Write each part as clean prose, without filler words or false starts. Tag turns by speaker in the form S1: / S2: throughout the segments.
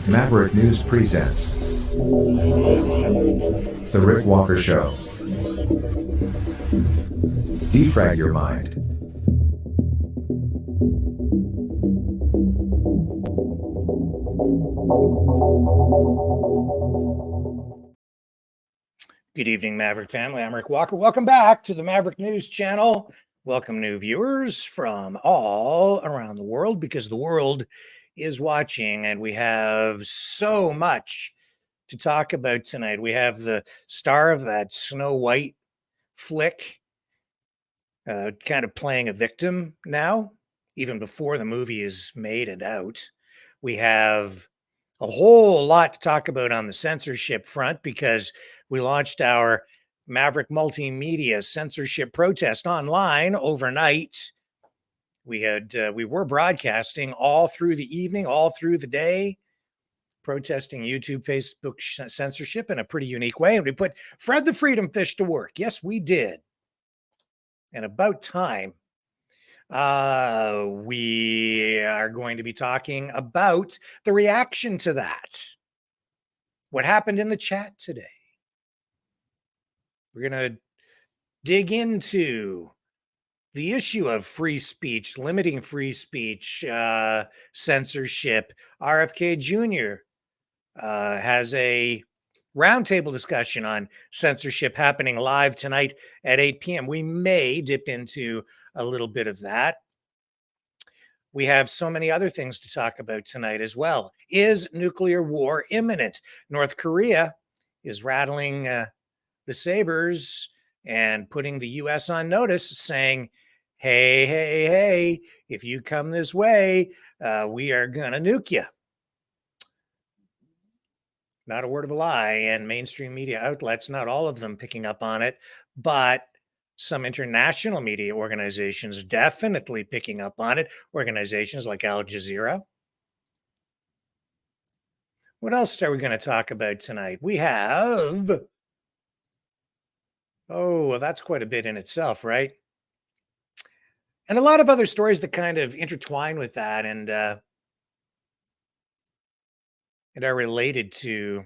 S1: Maverick News presents The Rick Walker Show. Defrag your mind.
S2: Good evening, Maverick family. I'm Rick Walker. Welcome back to the Maverick News channel. Welcome new viewers from all around the world, because the world is watching, and we have so much to talk about tonight. We have the star of that Snow White flick kind of playing a victim now, even before the movie is made and out. We have a whole lot to talk about on the censorship front, because we launched our Maverick Multimedia censorship protest online overnight. We were broadcasting all through the evening, all through the day, protesting YouTube, Facebook censorship in a pretty unique way. And we put Fred the Freedom Fish to work. Yes, we did. And about time. We are going to be talking about the reaction to that. What happened in the chat today. We're going to dig into the issue of free speech, limiting free speech, censorship. RFK Jr. Has a roundtable discussion on censorship happening live tonight at 8 p.m. We may dip into a little bit of that. We have so many other things to talk about tonight as well. Is nuclear war imminent? North Korea is rattling the sabers and putting the U.S. on notice, saying, hey, if you come this way, we are going to nuke you. Not a word of a lie. And mainstream media outlets, not all of them picking up on it, but some international media organizations definitely picking up on it. Organizations like Al Jazeera. What else are we going to talk about tonight? We have... Oh, well, that's quite a bit in itself, right? And a lot of other stories that kind of intertwine with that and are related to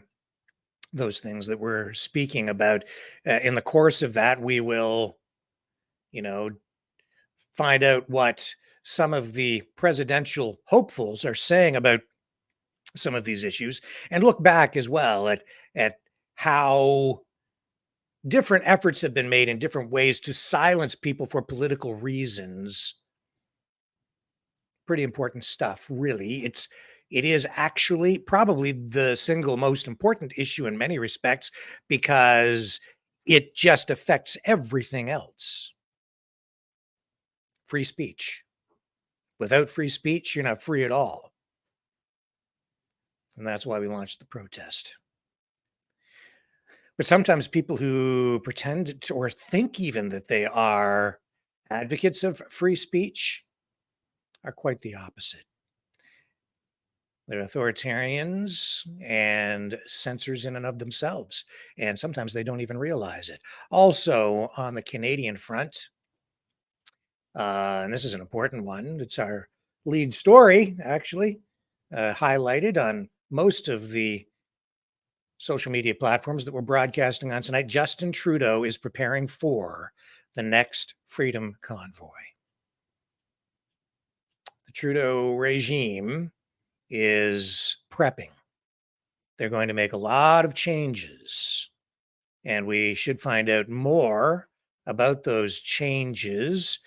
S2: those things that we're speaking about. In the course of that, we will, find out what some of the presidential hopefuls are saying about some of these issues, and look back as well at how different efforts have been made in different ways to silence people for political reasons. Pretty important stuff, really. It is actually probably the single most important issue in many respects, because it just affects everything else. Free speech. Without free speech, you're not free at all. And that's why we launched the protest. But sometimes people who pretend to, or think even that they are advocates of free speech, are quite the opposite. They're authoritarians and censors in and of themselves, and sometimes they don't even realize it. Also, on the Canadian front, and this is an important one, it's our lead story, actually, highlighted on most of the social media platforms that we're broadcasting on tonight, Justin Trudeau is preparing for the next Freedom Convoy. The Trudeau regime is prepping. They're going to make a lot of changes, and we should find out more about those changes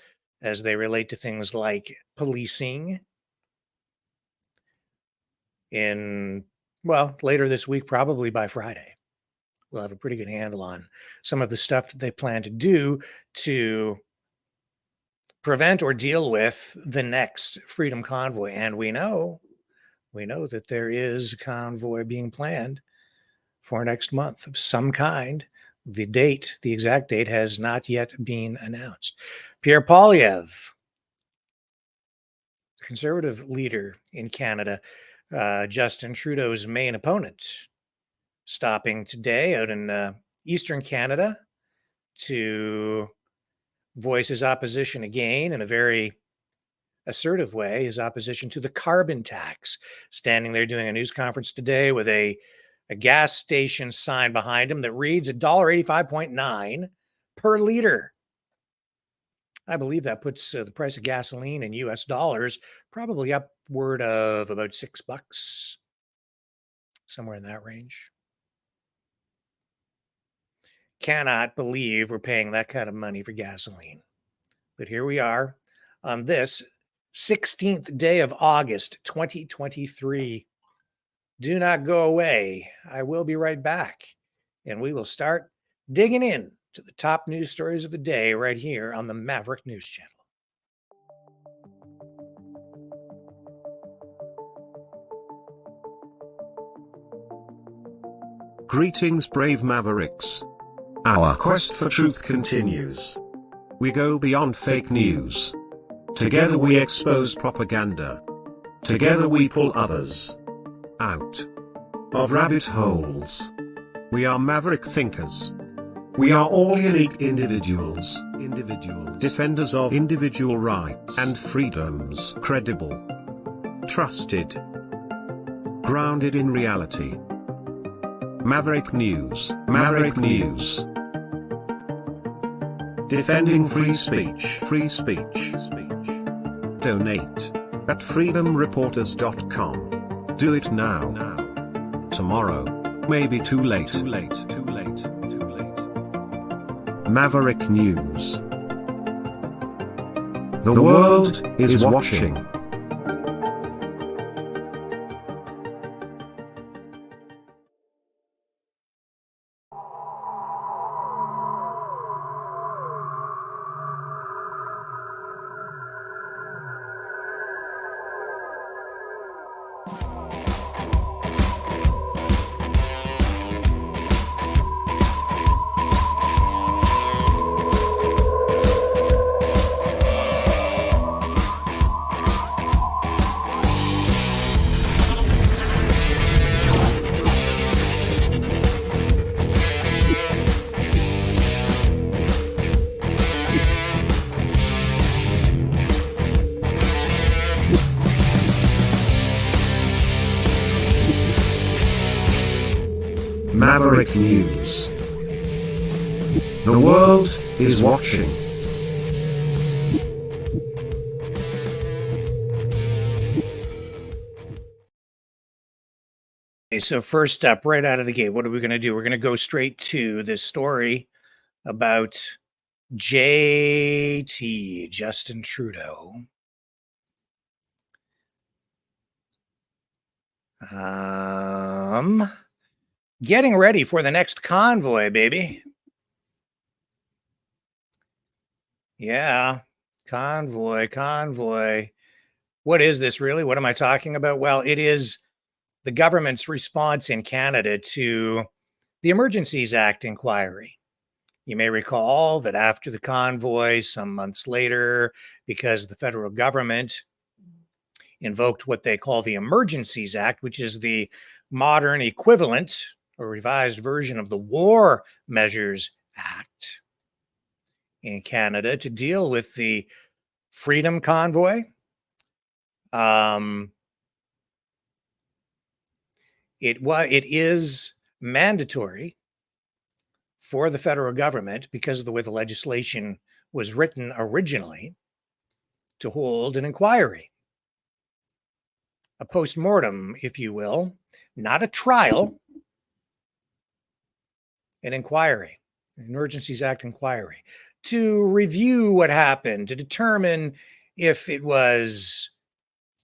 S2: as they relate to things like policing later this week, probably by Friday. We'll have a pretty good handle on some of the stuff that they plan to do to prevent or deal with the next Freedom Convoy. And we know that there is a convoy being planned for next month of some kind. The exact date has not yet been announced. Pierre Poilievre, the Conservative leader in Canada, Justin Trudeau's main opponent, stopping today out in Eastern Canada to voice his opposition again in a very assertive way, his opposition to the carbon tax, standing there doing a news conference today with a gas station sign behind him that reads $1.85.9 per liter. I believe that puts the price of gasoline in US dollars probably upward of about $6, somewhere in that range. Cannot believe we're paying that kind of money for gasoline. But here we are on this 16th day of August, 2023. Do not go away. I will be right back, and we will start digging in to the top news stories of the day right here on the Maverick News Channel.
S3: Greetings, brave Mavericks. Our quest for truth continues. We go beyond fake news. Together we expose propaganda. Together we pull others out of rabbit holes. We are maverick thinkers. We are all unique individuals, defenders of individual rights and freedoms, credible, trusted, grounded in reality. Maverick News, Maverick News. Defending free speech, free speech. Donate at freedomreporters.com. Do it now. Tomorrow may be too late. Maverick News. The world is watching. Maverick News. The world is watching.
S2: Okay, so first up, right out of the gate, what are we going to do? We're going to go straight to this story about JT, Justin Trudeau. Getting ready for the next convoy, baby. Yeah, convoy. What is this really? What am I talking about? Well, it is the government's response in Canada to the Emergencies Act inquiry. You may recall that after the convoy, some months later, because the federal government invoked what they call the Emergencies Act, which is the modern equivalent or revised version of the War Measures Act in Canada to deal with the Freedom Convoy. It is mandatory for the federal government, because of the way the legislation was written originally, to hold an inquiry, a post-mortem, if you will, not a trial, an inquiry, an Emergencies Act inquiry, to review what happened, to determine if it was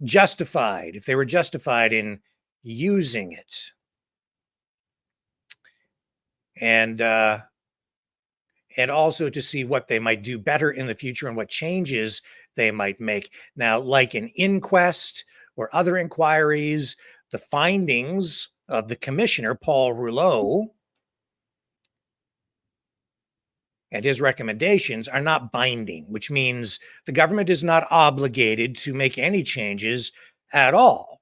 S2: justified, if they were justified in using it. And also to see what they might do better in the future and what changes they might make. Now, like an inquest or other inquiries, the findings of the commissioner, Paul Roleau, and his recommendations are not binding, which means the government is not obligated to make any changes at all.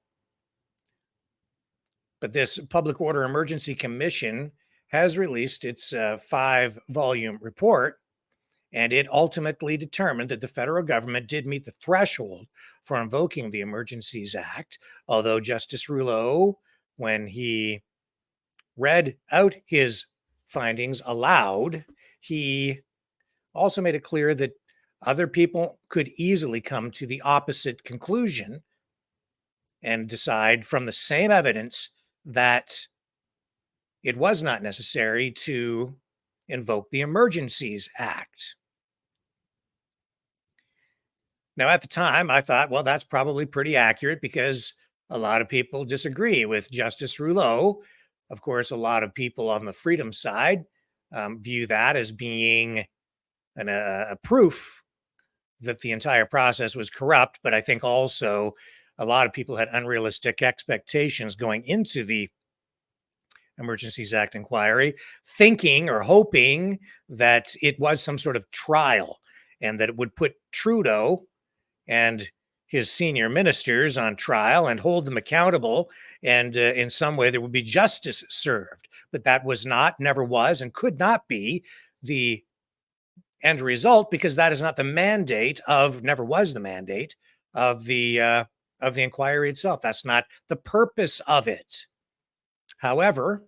S2: But this Public Order Emergency Commission has released its 5-volume report, and it ultimately determined that the federal government did meet the threshold for invoking the Emergencies Act, although Justice Roleau, when he read out his findings aloud, he also made it clear that other people could easily come to the opposite conclusion and decide from the same evidence that it was not necessary to invoke the Emergencies Act. Now, at the time, I thought, well, that's probably pretty accurate because a lot of people disagree with Justice Roleau. Of course, a lot of people on the freedom side view that as being a proof that the entire process was corrupt. But I think also a lot of people had unrealistic expectations going into the Emergencies Act inquiry, thinking or hoping that it was some sort of trial and that it would put Trudeau and his senior ministers on trial and hold them accountable. And in some way, there would be justice served. But that was not, never was, and could not be the end result, because that is not the mandate of, never was the mandate of the inquiry itself. That's not the purpose of it. However,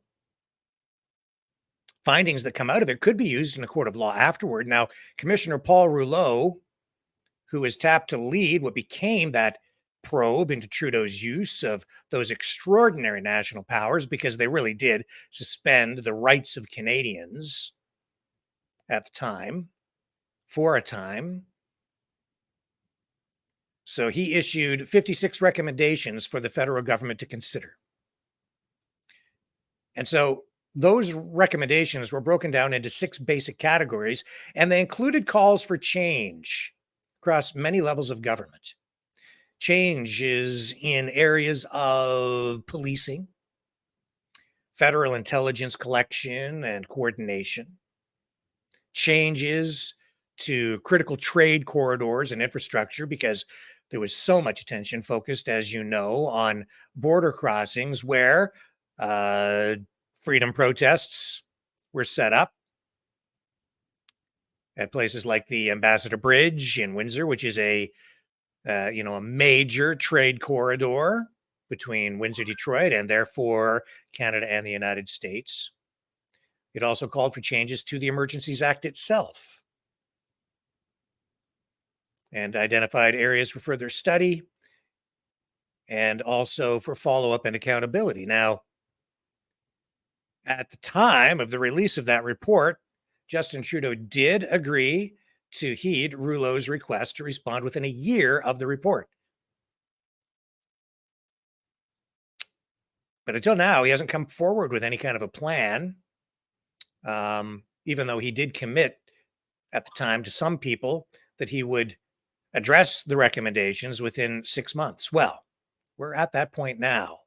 S2: findings that come out of it could be used in a court of law afterward. Now, Commissioner Paul Roleau, who was tapped to lead what became that probe into Trudeau's use of those extraordinary national powers, because they really did suspend the rights of Canadians at the time, for a time. So he issued 56 recommendations for the federal government to consider. And so those recommendations were broken down into 6 basic categories, and they included calls for change across many levels of government. Changes in areas of policing, federal intelligence collection and coordination, changes to critical trade corridors and infrastructure, because there was so much attention focused, as you know, on border crossings where freedom protests were set up at places like the Ambassador Bridge in Windsor, which is a major trade corridor between Windsor, Detroit, and therefore Canada and the United States. It also called for changes to the Emergencies Act itself and identified areas for further study and also for follow-up and accountability. Now, at the time of the release of that report, Justin Trudeau did agree to heed Rouleau's request to respond within a year of the report. But until now, he hasn't come forward with any kind of a plan, even though he did commit at the time to some people that he would address the recommendations within 6 months. Well, we're at that point now.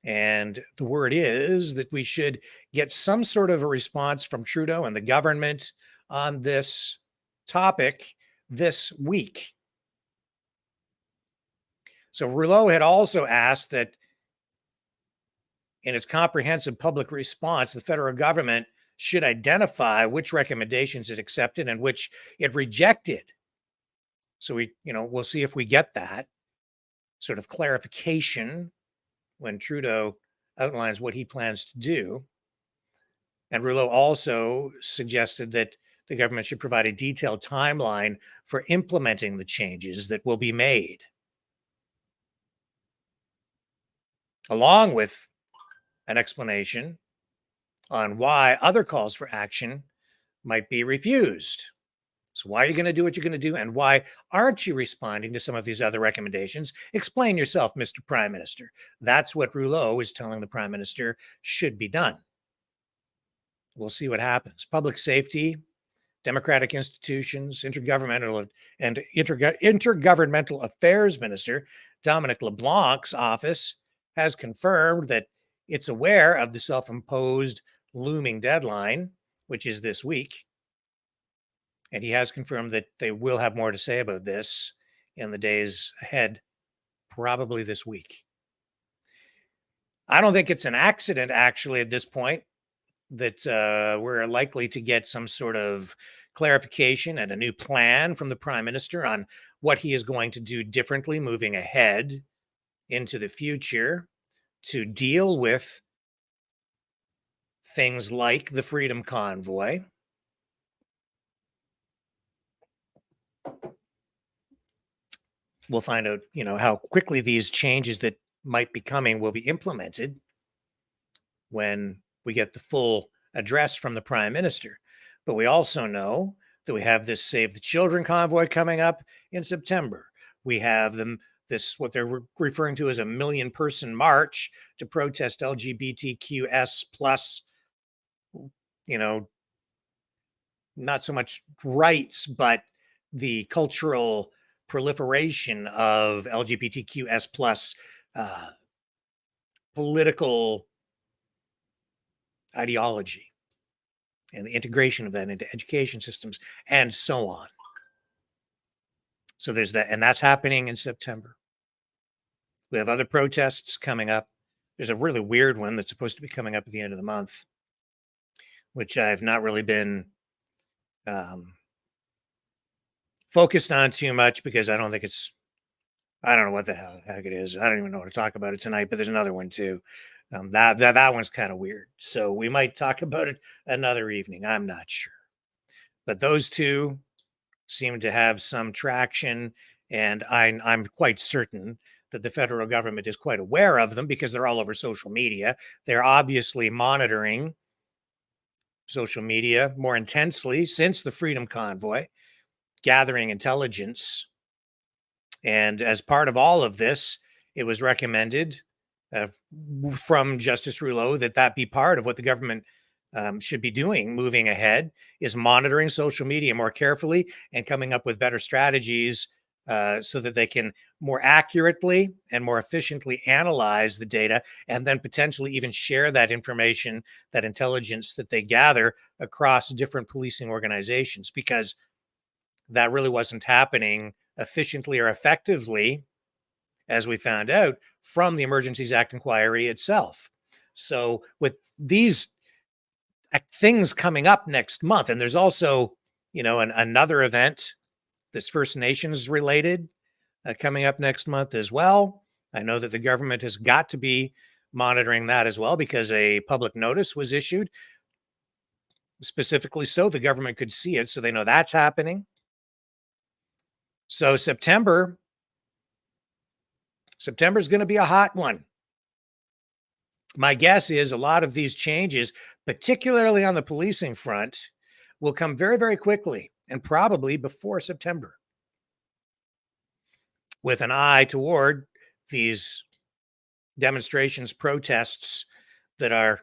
S2: And the word is that we should get some sort of a response from Trudeau and the government on this topic this week. So Roleau had also asked that in its comprehensive public response, the federal government should identify which recommendations it accepted and which it rejected. So we'll see if we get that sort of clarification when Trudeau outlines what he plans to do. And Roleau also suggested that the government should provide a detailed timeline for implementing the changes that will be made, along with an explanation on why other calls for action might be refused. So why are you going to do what you're going to do? And why aren't you responding to some of these other recommendations? Explain yourself, Mr. Prime Minister. That's what Roleau is telling the Prime Minister should be done. We'll see what happens. Public safety, democratic institutions, intergovernmental affairs minister Dominic LeBlanc's office has confirmed that it's aware of the self-imposed looming deadline, which is this week. And he has confirmed that they will have more to say about this in the days ahead, probably this week. I don't think it's an accident, actually, at this point, that we're likely to get some sort of clarification and a new plan from the Prime Minister on what he is going to do differently moving ahead into the future to deal with things like the Freedom Convoy. We'll find out, how quickly these changes that might be coming will be implemented when we get the full address from the Prime Minister. But we also know that we have this Save the Children convoy coming up in September. We have this what they're referring to as a 1 million person march to protest LGBTQS plus, not so much rights, but the cultural proliferation of LGBTQS plus political ideology and the integration of that into education systems and so on. So there's that, and that's happening in September. We have other protests coming up. There's a really weird one that's supposed to be coming up at the end of the month, which I've not really been focused on too much because I don't know what the heck it is. I don't even know how to talk about it tonight, but there's another one too. That one's kind of weird. So we might talk about it another evening. I'm not sure. But those two seem to have some traction, and I'm quite certain that the federal government is quite aware of them because they're all over social media. They're obviously monitoring social media more intensely since the Freedom Convoy, gathering intelligence. And as part of all of this, it was recommended from Justice Roleau that be part of what the government should be doing moving ahead, is monitoring social media more carefully and coming up with better strategies so that they can more accurately and more efficiently analyze the data and then potentially even share that information, that intelligence that they gather across different policing organizations, because that really wasn't happening efficiently or effectively, as we found out from the Emergencies Act inquiry itself. So with these things coming up next month, and there's also, another event that's First Nations related coming up next month as well. I know that the government has got to be monitoring that as well because a public notice was issued specifically so the government could see it, so they know that's happening. So September's going to be a hot one. My guess is a lot of these changes, particularly on the policing front, will come very, very quickly and probably before September, with an eye toward these demonstrations, protests that are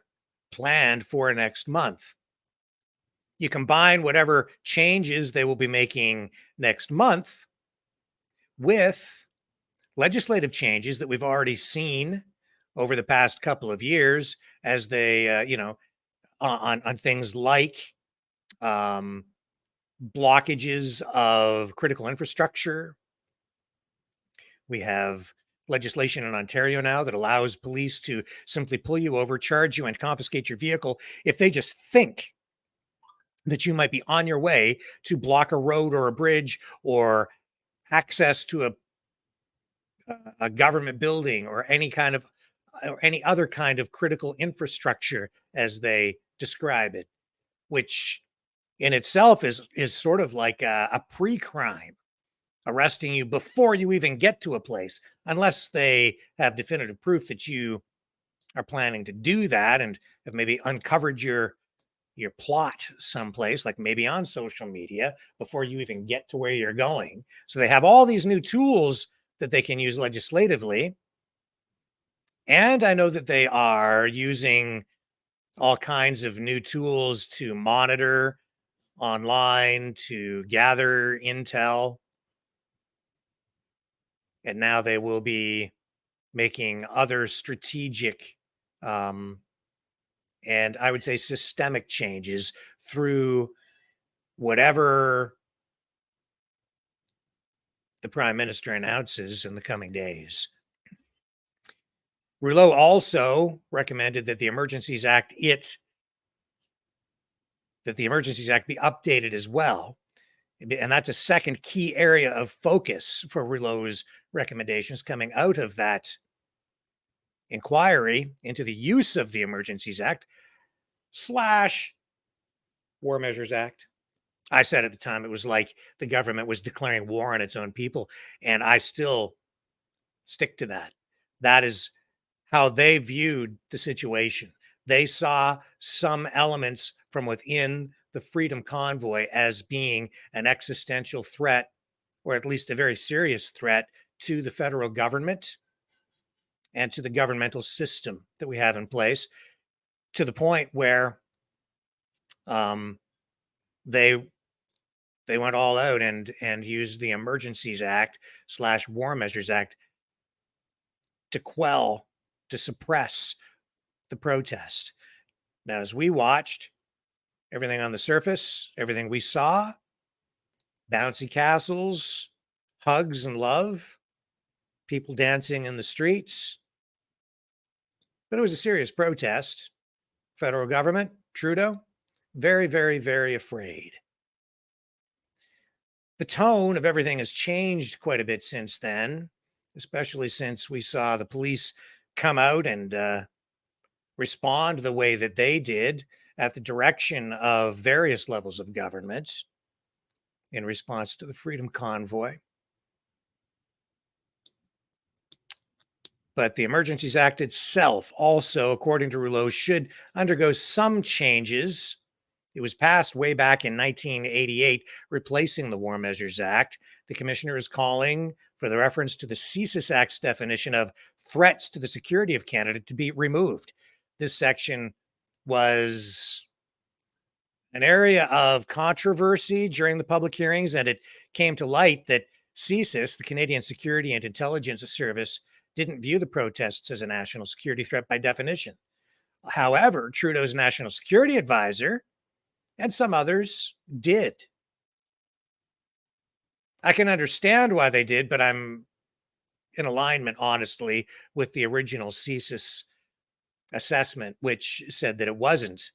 S2: planned for next month. You combine whatever changes they will be making next month with legislative changes that we've already seen over the past couple of years as they, on things like blockages of critical infrastructure. We have legislation in Ontario now that allows police to simply pull you over, charge you, and confiscate your vehicle if they just think that you might be on your way to block a road or a bridge or access to a government building or any kind of or any other kind of critical infrastructure, as they describe it, which in itself is sort of like a pre-crime, arresting you before you even get to a place, unless they have definitive proof that you are planning to do that and have maybe uncovered your plot someplace, like maybe on social media, before you even get to where you're going. So they have all these new tools that they can use legislatively. And I know that they are using all kinds of new tools to monitor online, to gather intel. And now they will be making other strategic and I would say systemic changes through whatever the prime minister announces in the coming days. Roleau also recommended that the Emergencies Act be updated as well. And that's a second key area of focus for Roleau's recommendations coming out of that inquiry into the use of the Emergencies Act / War Measures Act. I said at the time it was like the government was declaring war on its own people, and I still stick to that. That is how they viewed the situation. They saw some elements from within the Freedom Convoy as being an existential threat, or at least a very serious threat to the federal government and to the governmental system that we have in place, to the point where they went all out and used the Emergencies Act / War Measures Act to suppress the protest. Now, as we watched, everything on the surface, everything we saw, bouncy castles, hugs and love, people dancing in the streets. But it was a serious protest. Federal government, Trudeau, very, very, very afraid. The tone of everything has changed quite a bit since then, especially since we saw the police come out and respond the way that they did at the direction of various levels of government in response to the Freedom Convoy. But the Emergencies Act itself also, according to Roleau, should undergo some changes. It was passed way back in 1988, replacing the War Measures Act. The commissioner is calling for the reference to the CSIS Act's definition of threats to the security of Canada to be removed. This section was an area of controversy during the public hearings, and it came to light that CSIS, the Canadian Security and Intelligence Service, didn't view the protests as a national security threat by definition. However, Trudeau's national security advisor and some others did. I can understand why they did, but I'm in alignment, honestly, with the original CSIS assessment, which said that it wasn't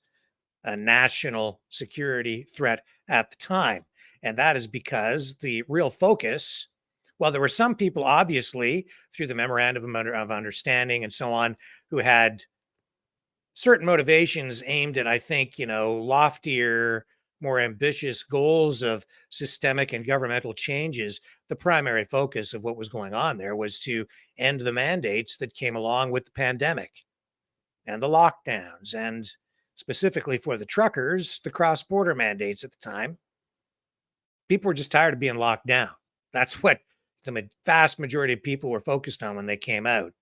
S2: a national security threat at the time. And that is because the real focus, well, there were some people, obviously, through the memorandum of understanding and so on, who had certain motivations aimed at, I think, loftier, more ambitious goals of systemic and governmental changes. The primary focus of what was going on there was to end the mandates that came along with the pandemic and the lockdowns, and specifically for the truckers, the cross-border mandates at the time. People were just tired of being locked down. That's what the vast majority of people were focused on when they came out.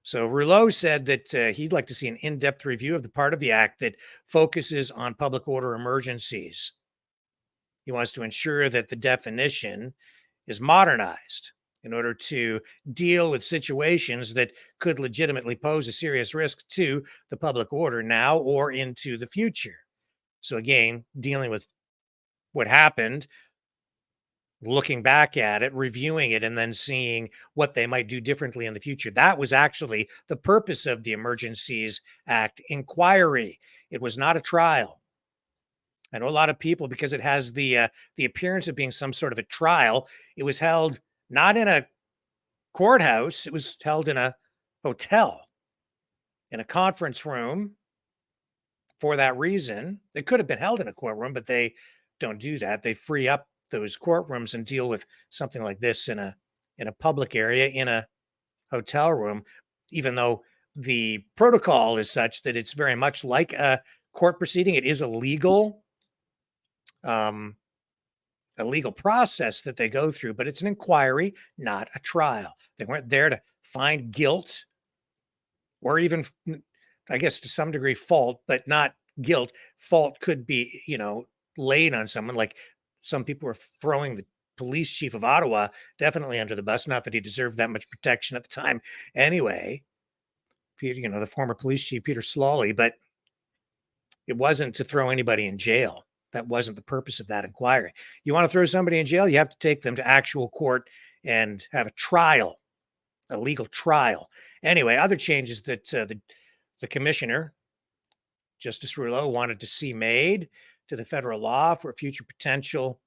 S2: So Roleau said that he'd like to see an in-depth review of the part of the act that focuses on public order emergencies. He wants to ensure that the definition is modernized in order to deal with situations that could legitimately pose a serious risk to the public order now or into the future. So again, dealing with what happened, looking back at it, reviewing it, and then seeing what they might do differently in the future. That was actually the purpose of the Emergencies Act inquiry. It was not a trial. I know a lot of people, because it has the appearance of being some sort of a trial, it was held not in a courthouse. It was held in a hotel, in a conference room for that reason. It could have been held in a courtroom, but they don't do that. They free up those courtrooms and deal with something like this in a public area, in a hotel room, even though the protocol is such that it's very much like a court proceeding. It is um, a legal process that they go through, but it's an inquiry, not a trial. They weren't there to find guilt or even, I guess, to some degree, fault, but not guilt. Fault could be, laid on someone. Like some people were throwing the police chief of Ottawa definitely under the bus. Not that he deserved that much protection at the time anyway. Peter, the former police chief, Peter Slawley, but it wasn't to throw anybody in jail. That wasn't the purpose of that inquiry. You want to throw somebody in jail, you have to take them to actual court and have a trial, a legal trial. Anyway, other changes that the commissioner, Justice Roleau, wanted to see made to the federal law for future potential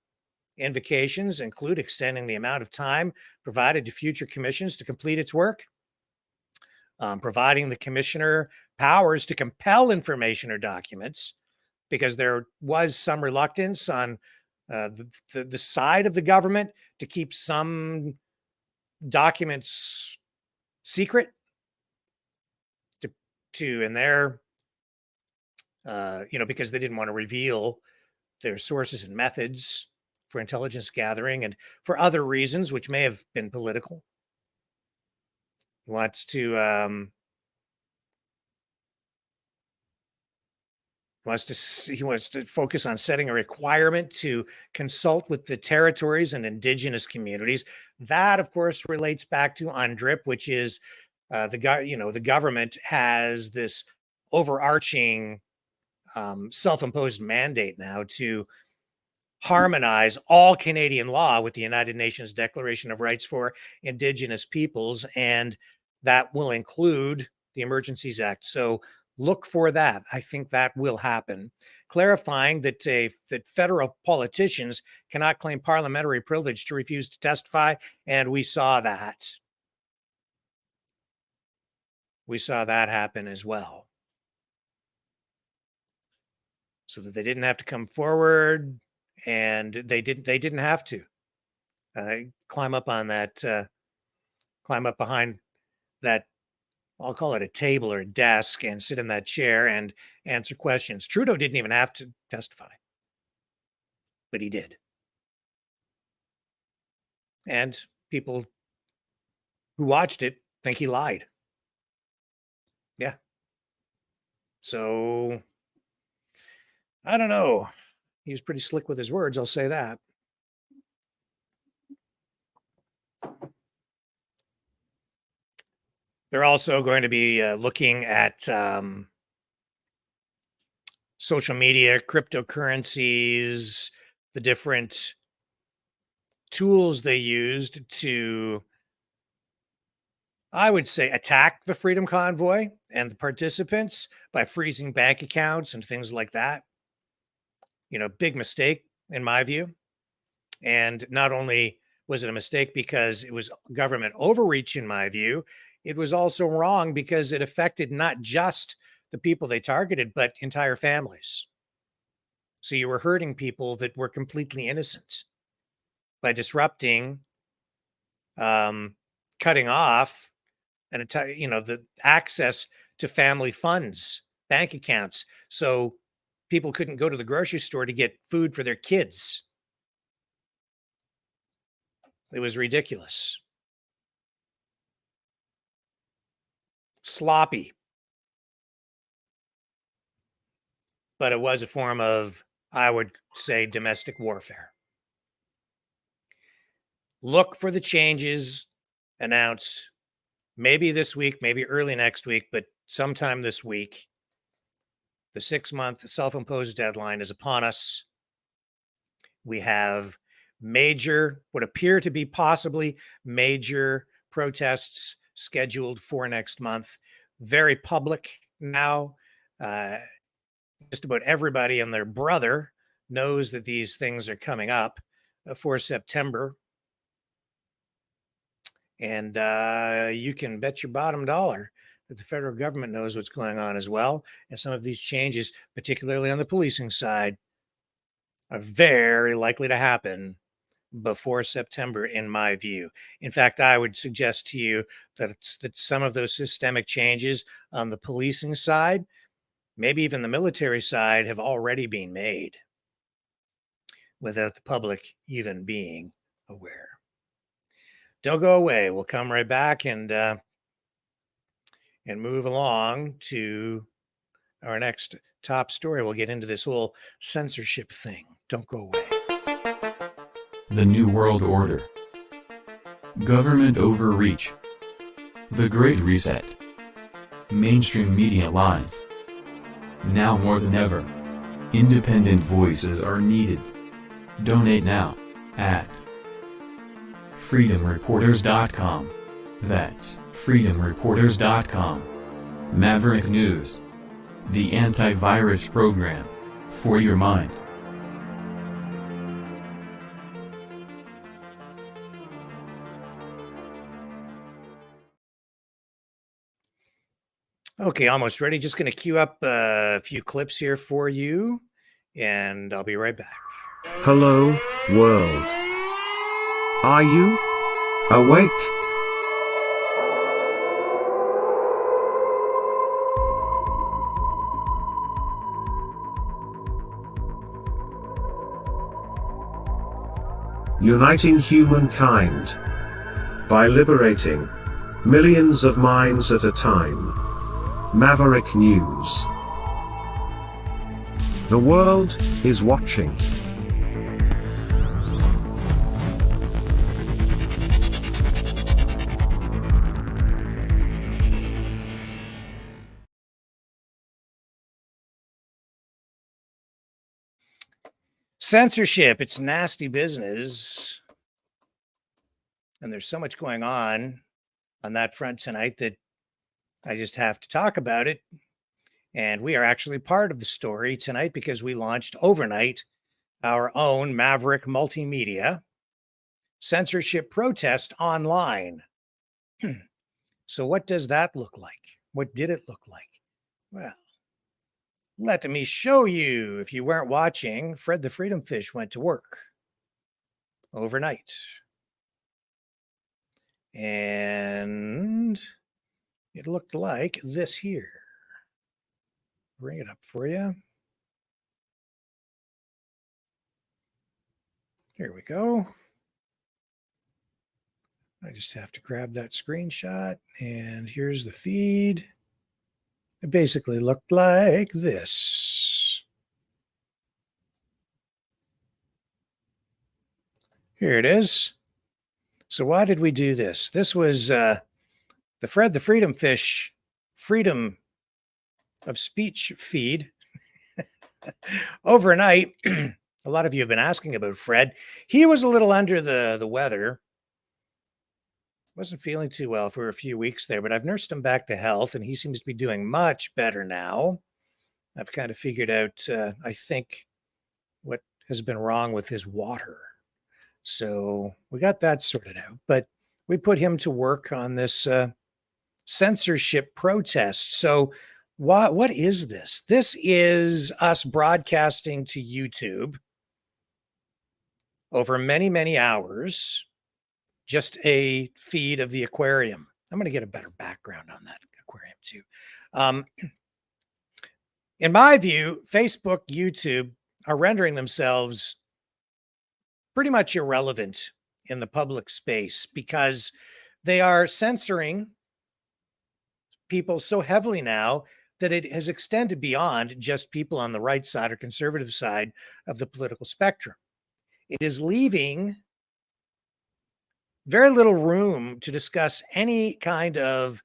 S2: invocations include extending the amount of time provided to future commissions to complete its work, providing the commissioner powers to compel information or documents, because there was some reluctance on the side of the government to keep some documents secret in their, because they didn't want to reveal their sources and methods for intelligence gathering and for other reasons, which may have been political. He wants to he wants to focus on setting a requirement to consult with the territories and indigenous communities. That, of course, relates back to UNDRIP, which is the government has this overarching self-imposed mandate now to harmonize all Canadian law with the United Nations Declaration of Rights for Indigenous Peoples, and that will include the Emergencies Act. So look for that. I think that will happen. Clarifying that that federal politicians cannot claim parliamentary privilege to refuse to testify, and we saw that. We saw that happen as well. So that they didn't have to come forward, and they didn't have to climb up on that, climb up behind that, I'll call it a table or a desk, and sit in that chair and answer questions. Trudeau didn't even have to testify, but he did. And people who watched it think he lied. Yeah. So I don't know. He was pretty slick with his words, I'll say that. They're also going to be looking at social media, cryptocurrencies, the different tools they used to, I would say, attack the Freedom Convoy and the participants by freezing bank accounts and things like that. Big mistake in my view. And not only was it a mistake because it was government overreach, in my view, it was also wrong because it affected not just the people they targeted, but entire families. So you were hurting people that were completely innocent by disrupting, cutting off, and the access to family funds, bank accounts. So people couldn't go to the grocery store to get food for their kids. It was ridiculous. Sloppy. But it was a form of, I would say, domestic warfare. Look for the changes announced maybe this week, maybe early next week, but sometime this week. The 6-month self-imposed deadline is upon us. We have what appear to be possibly major protests scheduled for next month. Very public now. Just about everybody and their brother knows that these things are coming up for September. And you can bet your bottom dollar that the federal government knows what's going on as well. And some of these changes, particularly on the policing side, are very likely to happen before September, in my view. In fact, I would suggest to you that some of those systemic changes on the policing side, maybe even the military side, have already been made without the public even being aware. Don't go away. We'll come right back and move along to our next top story. We'll get into this whole censorship thing. Don't go away.
S4: The New World Order. Government overreach. The Great Reset. Mainstream media lies. Now more than ever, independent voices are needed. Donate now at freedomreporters.com. That's freedomreporters.com. Maverick News. The antivirus program for your mind.
S2: Okay, almost ready. Just going to queue up a few clips here for you, and I'll be right back.
S3: Hello, world. Are you awake? Uniting humankind by liberating millions of minds at a time. Maverick News. The world is watching.
S2: Censorship, it's nasty business. And there's so much going on that front tonight that I just have to talk about it. And we are actually part of the story tonight because we launched overnight our own Maverick Multimedia censorship protest online. So what does that look like? What did it look like? Well, let me show you. If you weren't watching, Fred the Freedom Fish went to work overnight. And it looked like this here. Bring it up for you. Here we go. I just have to grab that screenshot, and here's the feed. It basically looked like this. Here it is. So why did we do this? This was the Fred the Freedom Fish freedom of speech feed. Overnight, a lot of you have been asking about Fred. He was a little under the weather. Wasn't feeling too well for a few weeks there, but I've nursed him back to health, and he seems to be doing much better now. I've kind of figured out, I think, what has been wrong with his water. So we got that sorted out, but we put him to work on this censorship protest. So what is this? This is us broadcasting to YouTube over many, many hours, just a feed of the aquarium. I'm going to get a better background on that aquarium too. In my view, Facebook, YouTube are rendering themselves pretty much irrelevant in the public space because they are censoring people so heavily now that it has extended beyond just people on the right side or conservative side of the political spectrum. It is leaving very little room to discuss any kind of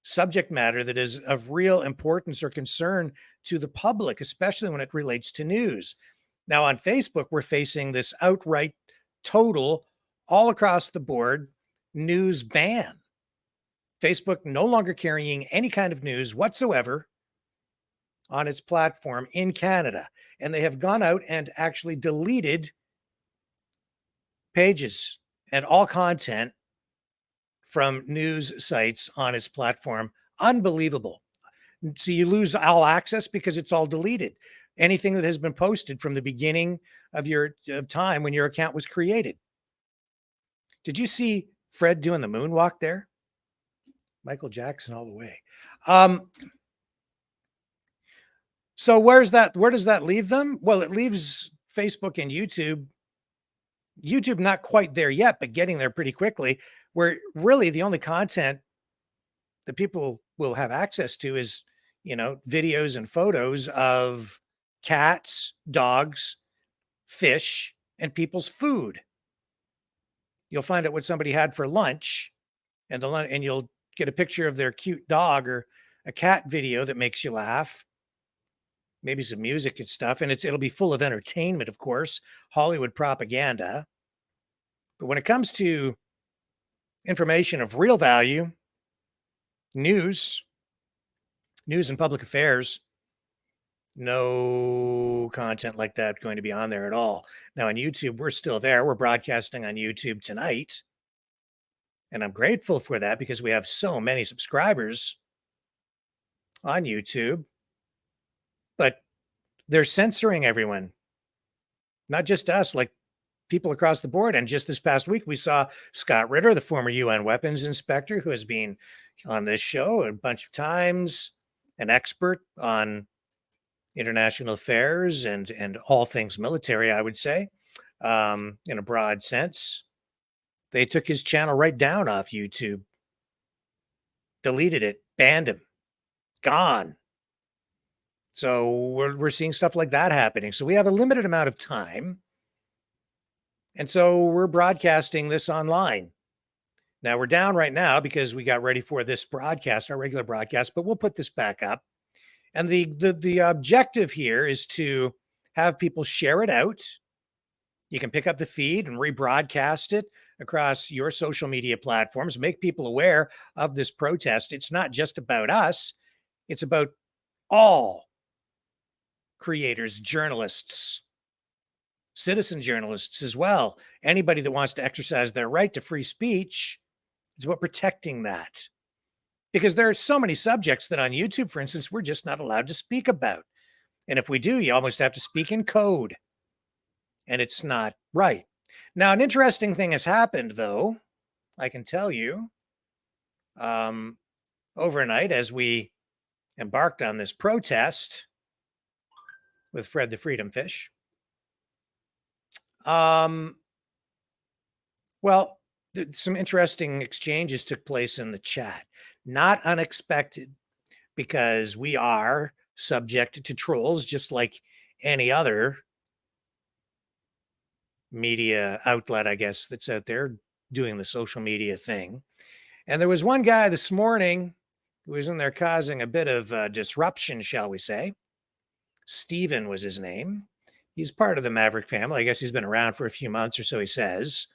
S2: subject matter that is of real importance or concern to the public, especially when it relates to news. Now, on Facebook, we're facing this outright, total, all across the board news ban. Facebook no longer carrying any kind of news whatsoever on its platform in Canada. And they have gone out and actually deleted pages and all content from news sites on its platform. Unbelievable. So you lose all access because it's all deleted. Anything that has been posted from the beginning of your time when your account was created. Did you see Fred doing the moonwalk there? Michael Jackson all the way. So where does that leave them? Well, it leaves Facebook and YouTube. YouTube not quite there yet, but getting there pretty quickly, where really the only content that people will have access to is, videos and photos of cats, dogs, fish, and people's food. You'll find out what somebody had for lunch, and and you'll get a picture of their cute dog or a cat video that makes you laugh, maybe some music and stuff, and it'll be full of entertainment, of course, Hollywood propaganda. But when it comes to information of real value, news and public affairs, no content like that going to be on there at all. Now on YouTube, we're still there. We're broadcasting on YouTube tonight. And I'm grateful for that because we have so many subscribers on YouTube. But they're censoring everyone, not just us, like people across the board. And just this past week, we saw Scott Ritter, the former UN weapons inspector, who has been on this show a bunch of times, an expert on international affairs and all things military, I would say, in a broad sense. They took his channel right down off YouTube, deleted it, banned him, gone. So we're seeing stuff like that happening. So we have a limited amount of time. And so we're broadcasting this online. Now we're down right now because we got ready for this broadcast, our regular broadcast, but we'll put this back up. And the objective here is to have people share it out. You can pick up the feed and rebroadcast it across your social media platforms, make people aware of this protest. It's not just about us. It's about all creators, journalists, citizen journalists as well. Anybody that wants to exercise their right to free speech, it's about protecting that. Because there are so many subjects that on YouTube, for instance, we're just not allowed to speak about. And if we do, you almost have to speak in code. And it's not right. Now, an interesting thing has happened, though, I can tell you, overnight as we embarked on this protest with Fred the Freedom Fish. Well, some interesting exchanges took place in the chat. Not unexpected, because we are subject to trolls just like any other media outlet, I guess, that's out there doing the social media thing. And there was one guy this morning who was in there causing a bit of disruption, shall we say. Steven was his name. He's part of the Maverick family. I guess he's been around for a few months or so, he says.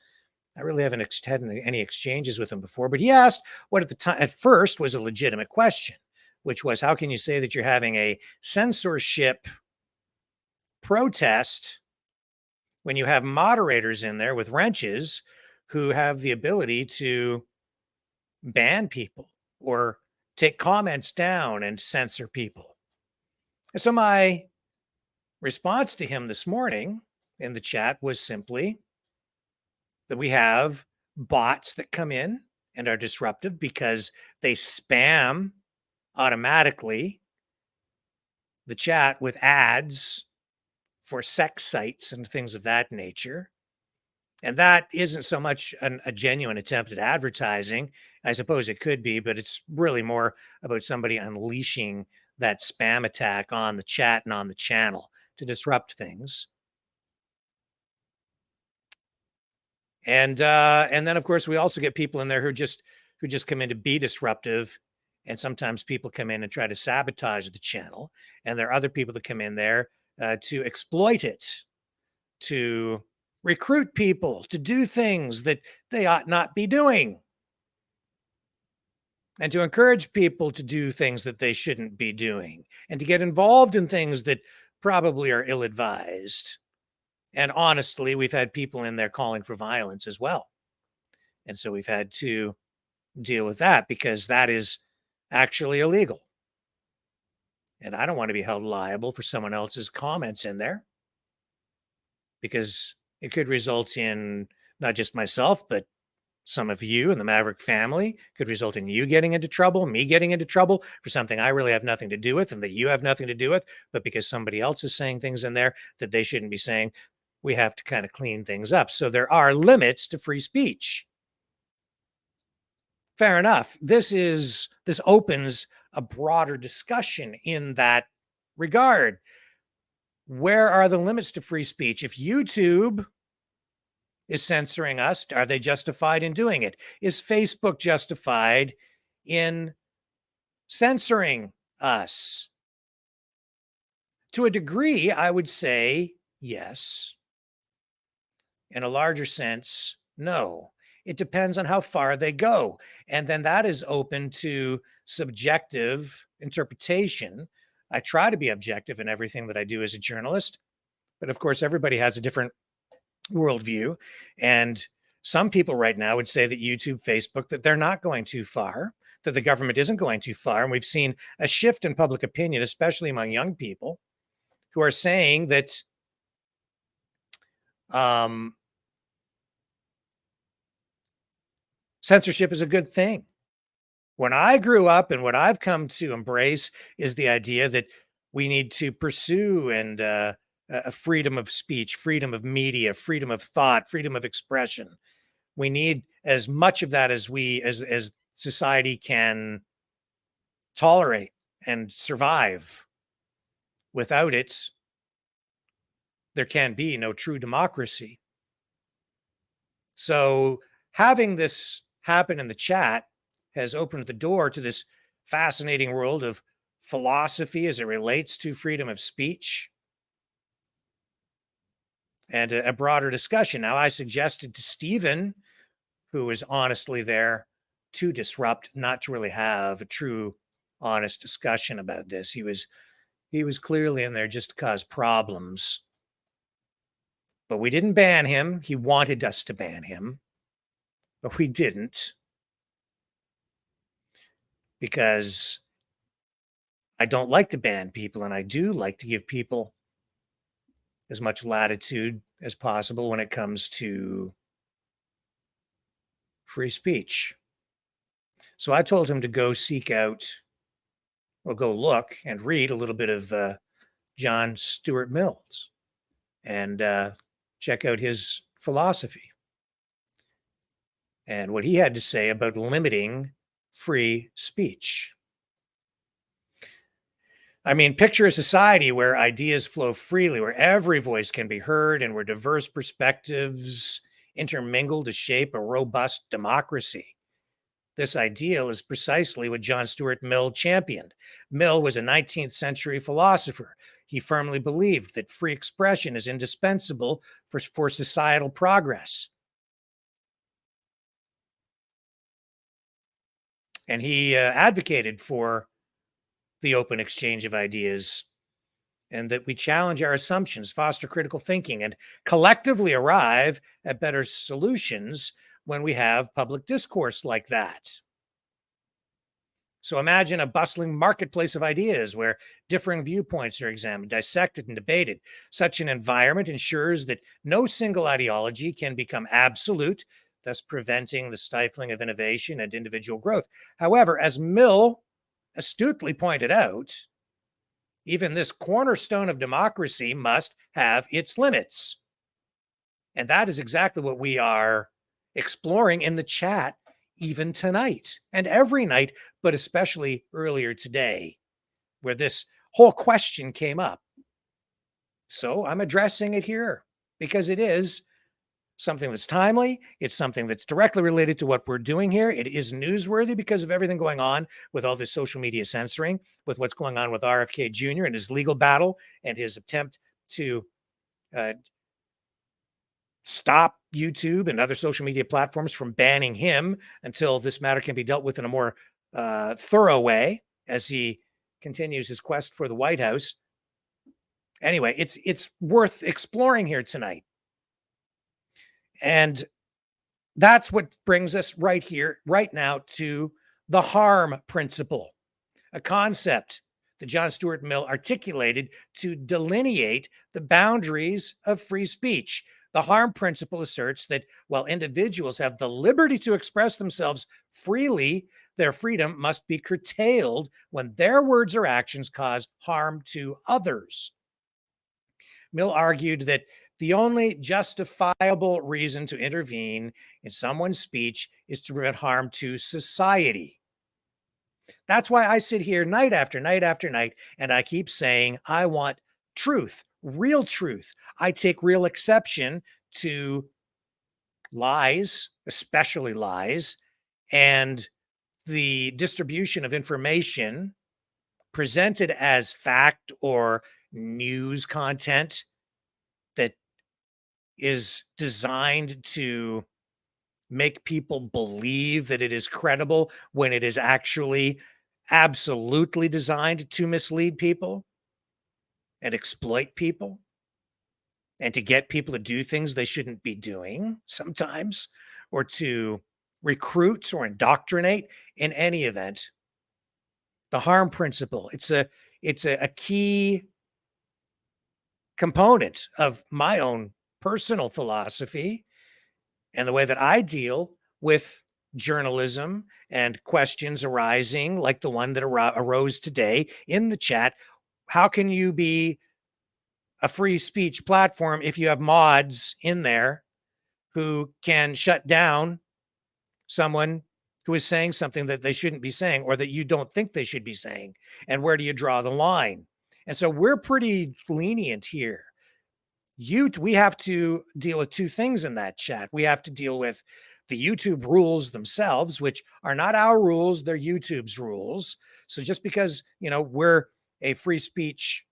S2: I really haven't had any exchanges with him before, but he asked what at first was a legitimate question, which was, how can you say that you're having a censorship protest when you have moderators in there with wrenches who have the ability to ban people or take comments down and censor people? And so my response to him this morning in the chat was simply that we have bots that come in and are disruptive because they spam automatically the chat with ads for sex sites and things of that nature. And that isn't so much a genuine attempt at advertising. I suppose it could be, but it's really more about somebody unleashing that spam attack on the chat and on the channel to disrupt things. And then, of course, we also get people in there who just come in to be disruptive. And sometimes people come in and try to sabotage the channel. And there are other people that come in there to exploit it, to recruit people to do things that they ought not be doing, and to encourage people to do things that they shouldn't be doing, and to get involved in things that probably are ill-advised. And honestly, we've had people in there calling for violence as well. And so we've had to deal with that because that is actually illegal. And I don't want to be held liable for someone else's comments in there because it could result in not just myself, but some of you and the Maverick family, could result in you getting into trouble, me getting into trouble for something I really have nothing to do with and that you have nothing to do with, but because somebody else is saying things in there that they shouldn't be saying, we have to kind of clean things up. So there are limits to free speech. Fair enough. This opens a broader discussion in that regard. Where are the limits to free speech? If YouTube is censoring us, are they justified in doing it? Is Facebook justified in censoring us? To a degree, I would say yes. In a larger sense, no. It depends on how far they go. And then that is open to subjective interpretation. I try to be objective in everything that I do as a journalist, but of course, everybody has a different worldview. And some people right now would say that YouTube, Facebook, that they're not going too far, that the government isn't going too far. And we've seen a shift in public opinion, especially among young people who are saying that censorship is a good thing. When I grew up and what I've come to embrace is the idea that we need to pursue and a freedom of speech, freedom of media, freedom of thought, freedom of expression. We need as much of that as as society can tolerate and survive. Without it, there can be no true democracy. So having this happen in the chat has opened the door to this fascinating world of philosophy as it relates to freedom of speech and a broader discussion. Now, I suggested to Stephen, who was honestly there to disrupt, not to really have a true, honest discussion about this. He was clearly in there just to cause problems. But we didn't ban him. He wanted us to ban him, but we didn't because I don't like to ban people, and I do like to give people as much latitude as possible when it comes to free speech. So I told him to go seek out, or go look and read a little bit of John Stuart Mill's and check out his philosophy and what he had to say about limiting free speech. I mean, picture a society where ideas flow freely, where every voice can be heard, and where diverse perspectives intermingle to shape a robust democracy. This ideal is precisely what John Stuart Mill championed. Mill was a 19th century philosopher. He firmly believed that free expression is indispensable for societal progress. And he advocated for the open exchange of ideas and that we challenge our assumptions, foster critical thinking, and collectively arrive at better solutions when we have public discourse like that. So imagine a bustling marketplace of ideas where differing viewpoints are examined, dissected, and debated. Such an environment ensures that no single ideology can become absolute, thus preventing the stifling of innovation and individual growth. However, as Mill astutely pointed out, even this cornerstone of democracy must have its limits. And that is exactly what we are exploring in the chat, even tonight and every night, but especially earlier today, where this whole question came up. So I'm addressing it here because it is something that's timely. It's something that's directly related to what we're doing here. It is newsworthy because of everything going on with all this social media censoring, with what's going on with RFK Jr. and his legal battle and his attempt to stop YouTube and other social media platforms from banning him until this matter can be dealt with in a more thorough way as he continues his quest for the White House. Anyway, it's worth exploring here tonight. And That's what brings us right here, right now, to the harm principle, a concept that John Stuart Mill articulated to delineate the boundaries of free speech. The harm principle asserts that while individuals have the liberty to express themselves freely, their freedom must be curtailed when their words or actions cause harm to others. Mill argued that the only justifiable reason to intervene in someone's speech is to prevent harm to society. That's why I sit here night after night after night and I keep saying, I want truth, real truth. I take real exception to lies, especially lies, and the distribution of information presented as fact or news content that is designed to make people believe that it is credible when it is actually absolutely designed to mislead people and exploit people and to get people to do things they shouldn't be doing sometimes, or to recruit or indoctrinate. In any event, the harm principle, it's a key component of my own personal philosophy and the way that I deal with journalism and questions arising like the one that arose today in the chat. How can you be a free speech platform if you have mods in there who can shut down someone who is saying something that they shouldn't be saying or that you don't think they should be saying? And where do you draw the line? And so we're pretty lenient here. We have to deal with two things in that chat. We have to deal with the YouTube rules themselves, which are not our rules, they're YouTube's rules. So just because, we're a free speech,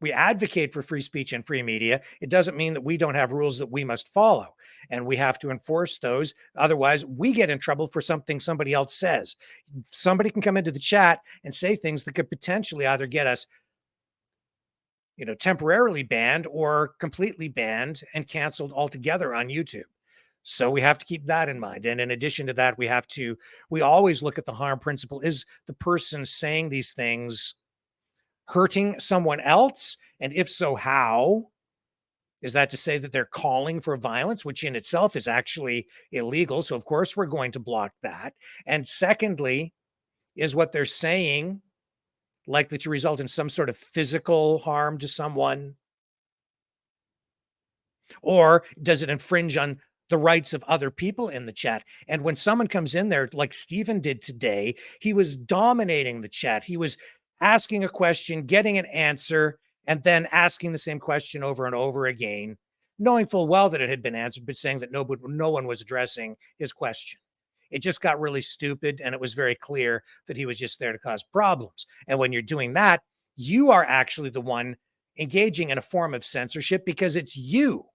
S2: we advocate for free speech and free media, it doesn't mean that we don't have rules that we must follow. And we have to enforce those. Otherwise, we get in trouble for something somebody else says. Somebody can come into the chat and say things that could potentially either get us temporarily banned or completely banned and canceled altogether on YouTube. So we have to keep that in mind. And in addition to that, we always look at the harm principle. Is the person saying these things hurting someone else? And if so, how? Is that to say that they're calling for violence, which in itself is actually illegal? So of course we're going to block that. And secondly, is what they're saying likely to result in some sort of physical harm to someone? Or does it infringe on the rights of other people in the chat? And when someone comes in there, like Stephen did today, he was dominating the chat. He was asking a question, getting an answer, and then asking the same question over and over again, knowing full well that it had been answered, but saying that no one was addressing his question. It just got really stupid, and it was very clear that he was just there to cause problems. And when you're doing that, you are actually the one engaging in a form of censorship because it's you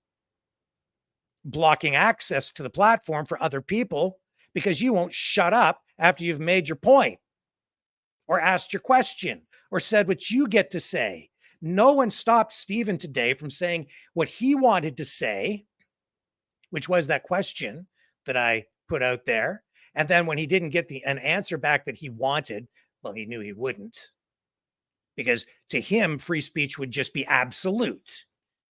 S2: blocking access to the platform for other people because you won't shut up after you've made your point or asked your question or said what you get to say. No one stopped Stephen today from saying what he wanted to say, which was that question that I put out there. And then when he didn't get an answer back that he wanted, well, he knew he wouldn't, because to him, free speech would just be absolute.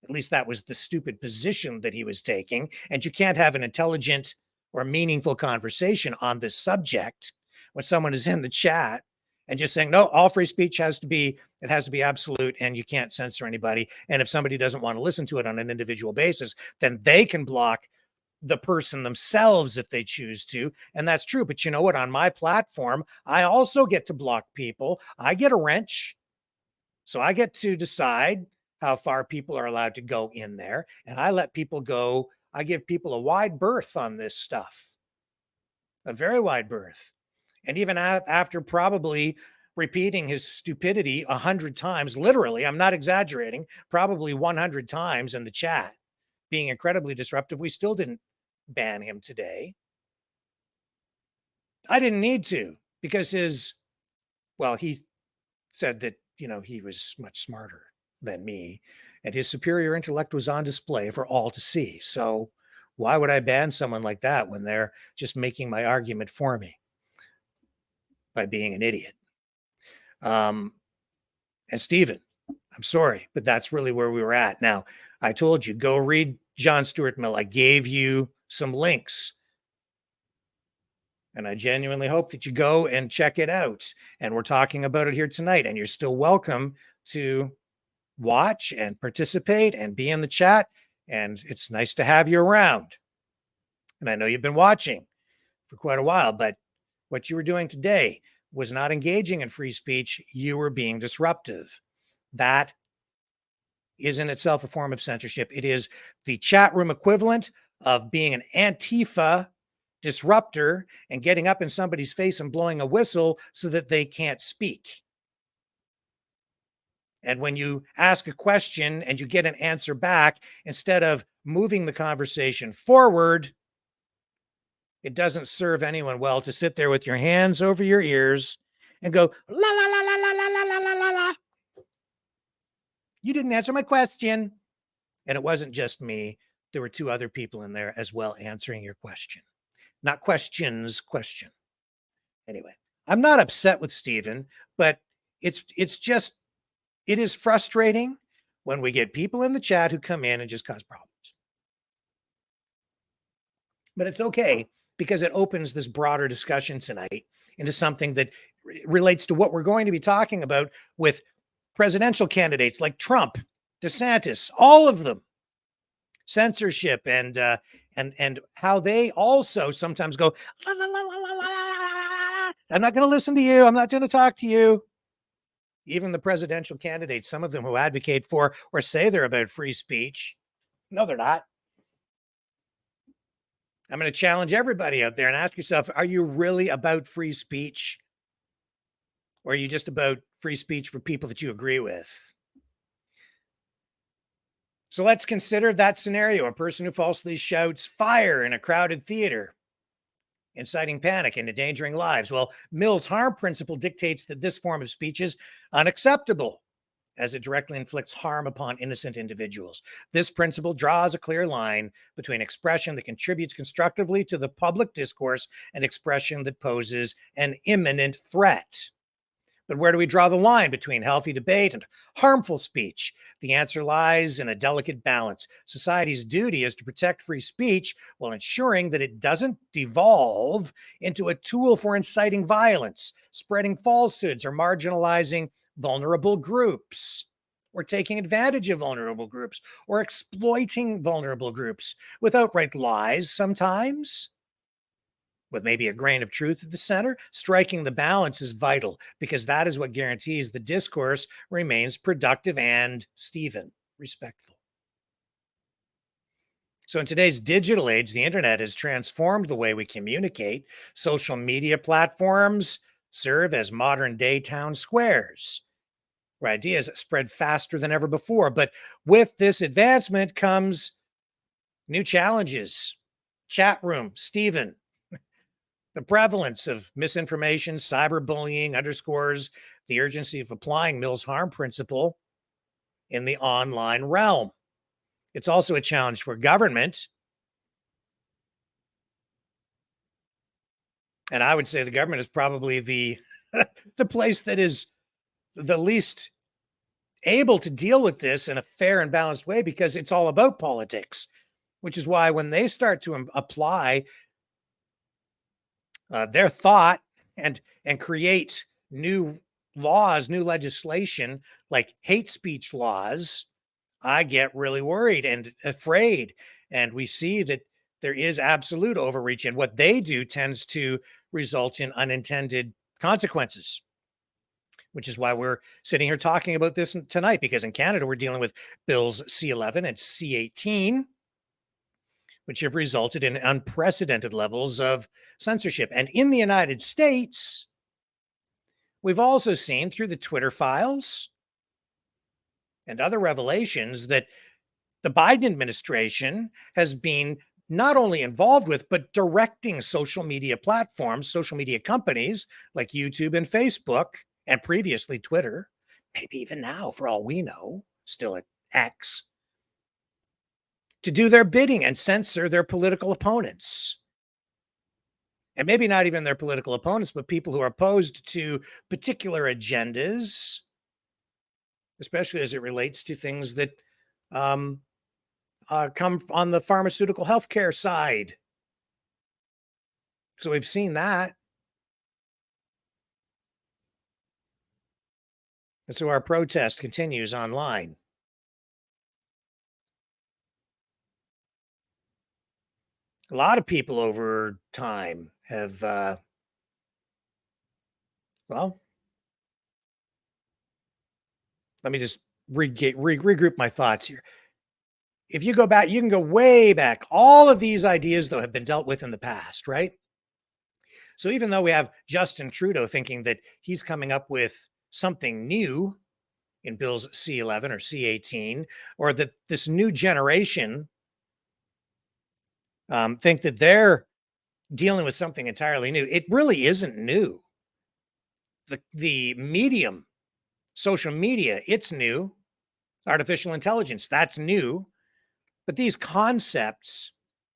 S2: At least that was the stupid position that he was taking. And you can't have an intelligent or meaningful conversation on this subject when someone is in the chat and just saying, no, all free speech has to be absolute and you can't censor anybody. And if somebody doesn't want to listen to it on an individual basis, then they can block the person themselves if they choose to. And that's true. But you know what? On my platform, I also get to block people. I get a wrench. So I get to decide how far people are allowed to go in there. And I let people go. I give people a wide berth on this stuff, a very wide berth. And even after probably repeating his stupidity 100 times, literally, I'm not exaggerating, probably 100 times in the chat, being incredibly disruptive, we still didn't ban him today. I didn't need to, because he said that, he was much smarter than me and his superior intellect was on display for all to see. So Why would I ban someone like that when they're just making my argument for me by being an idiot? And Stephen, I'm sorry, but that's really where we were at. Now, I told you, go read John Stuart Mill. I gave you some links, and I genuinely hope that you go and check it out. And we're talking about it here tonight, and you're still welcome to watch and participate and be in the chat. And it's nice to have you around. And I know you've been watching for quite a while, but what you were doing today was not engaging in free speech. You were being disruptive. That is in itself a form of censorship. It is the chat room equivalent of being an Antifa disruptor and getting up in somebody's face and blowing a whistle so that they can't speak. And when you ask a question and you get an answer back, instead of moving the conversation forward, it doesn't serve anyone well to sit there with your hands over your ears and go, la, la, la, la, la, la, la, la, la, la. You didn't answer my question. And it wasn't just me. There were two other people in there as well answering your question. Not questions, question. Anyway, I'm not upset with Stephen, but it is frustrating when we get people in the chat who come in and just cause problems. But it's okay because it opens this broader discussion tonight into something that relates to what we're going to be talking about with presidential candidates like Trump, DeSantis, all of them. Censorship and how they also sometimes go, la, la, la, la, la, la. I'm not going to listen to you. I'm not going to talk to you. Even the presidential candidates, some of them who advocate for or say they're about free speech. No, they're not. I'm going to challenge everybody out there and ask yourself, are you really about free speech? Or are you just about free speech for people that you agree with? So let's consider that scenario. A person who falsely shouts fire in a crowded theater, inciting panic and endangering lives. Well, Mill's harm principle dictates that this form of speech is unacceptable, as it directly inflicts harm upon innocent individuals. This principle draws a clear line between expression that contributes constructively to the public discourse and expression that poses an imminent threat. But where do we draw the line between healthy debate and harmful speech? The answer lies in a delicate balance. Society's duty is to protect free speech while ensuring that it doesn't devolve into a tool for inciting violence, spreading falsehoods, or marginalizing vulnerable groups, or taking advantage of vulnerable groups, or exploiting vulnerable groups with outright lies sometimes, with maybe a grain of truth at the center. Striking the balance is vital because that is what guarantees the discourse remains productive and, Stephen, respectful. So in today's digital age, the internet has transformed the way we communicate. Social media platforms serve as modern day town squares where ideas spread faster than ever before. But with this advancement comes new challenges. Chat room, Stephen. The prevalence of misinformation, cyberbullying underscores the urgency of applying Mill's harm principle in the online realm. It's also a challenge for government. And I would say the government is probably the place that is the least able to deal with this in a fair and balanced way because it's all about politics, which is why when they start to apply their thought and create new laws, new legislation like hate speech laws, I get really worried and afraid. And we see that there is absolute overreach, and what they do tends to result in unintended consequences, which is why we're sitting here talking about this tonight, because in Canada, we're dealing with Bills C11 and C18, which have resulted in unprecedented levels of censorship. And in the United States, we've also seen through the Twitter files and other revelations that the Biden administration has been not only involved with, but directing social media platforms, social media companies like YouTube and Facebook, and previously Twitter, maybe even now, for all we know, still at X, to do their bidding and censor their political opponents. And maybe not even their political opponents, but people who are opposed to particular agendas, especially as it relates to things that come on the pharmaceutical healthcare side. So we've seen that. And so our protest continues online. A lot of people over time have, well, let me just regroup my thoughts here. If you go back, you can go way back. All of these ideas, though, have been dealt with in the past, right? So even though we have Justin Trudeau thinking that he's coming up with something new in Bills C11 or C18, or that this new generation think that they're dealing with something entirely new, it really isn't new. The medium, social media, it's new. Artificial intelligence, that's new. But these concepts,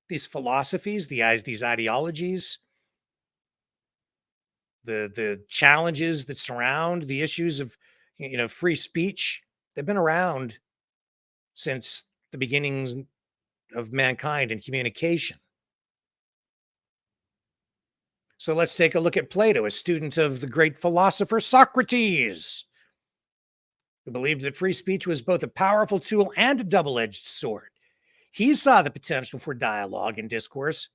S2: these philosophies, these ideologies, the challenges that surround the issues of free speech, they've been around since the beginnings of mankind and communication. So let's take a look at Plato, a student of the great philosopher Socrates, who believed that free speech was both a powerful tool and a double-edged sword. He saw the potential for dialogue and discourse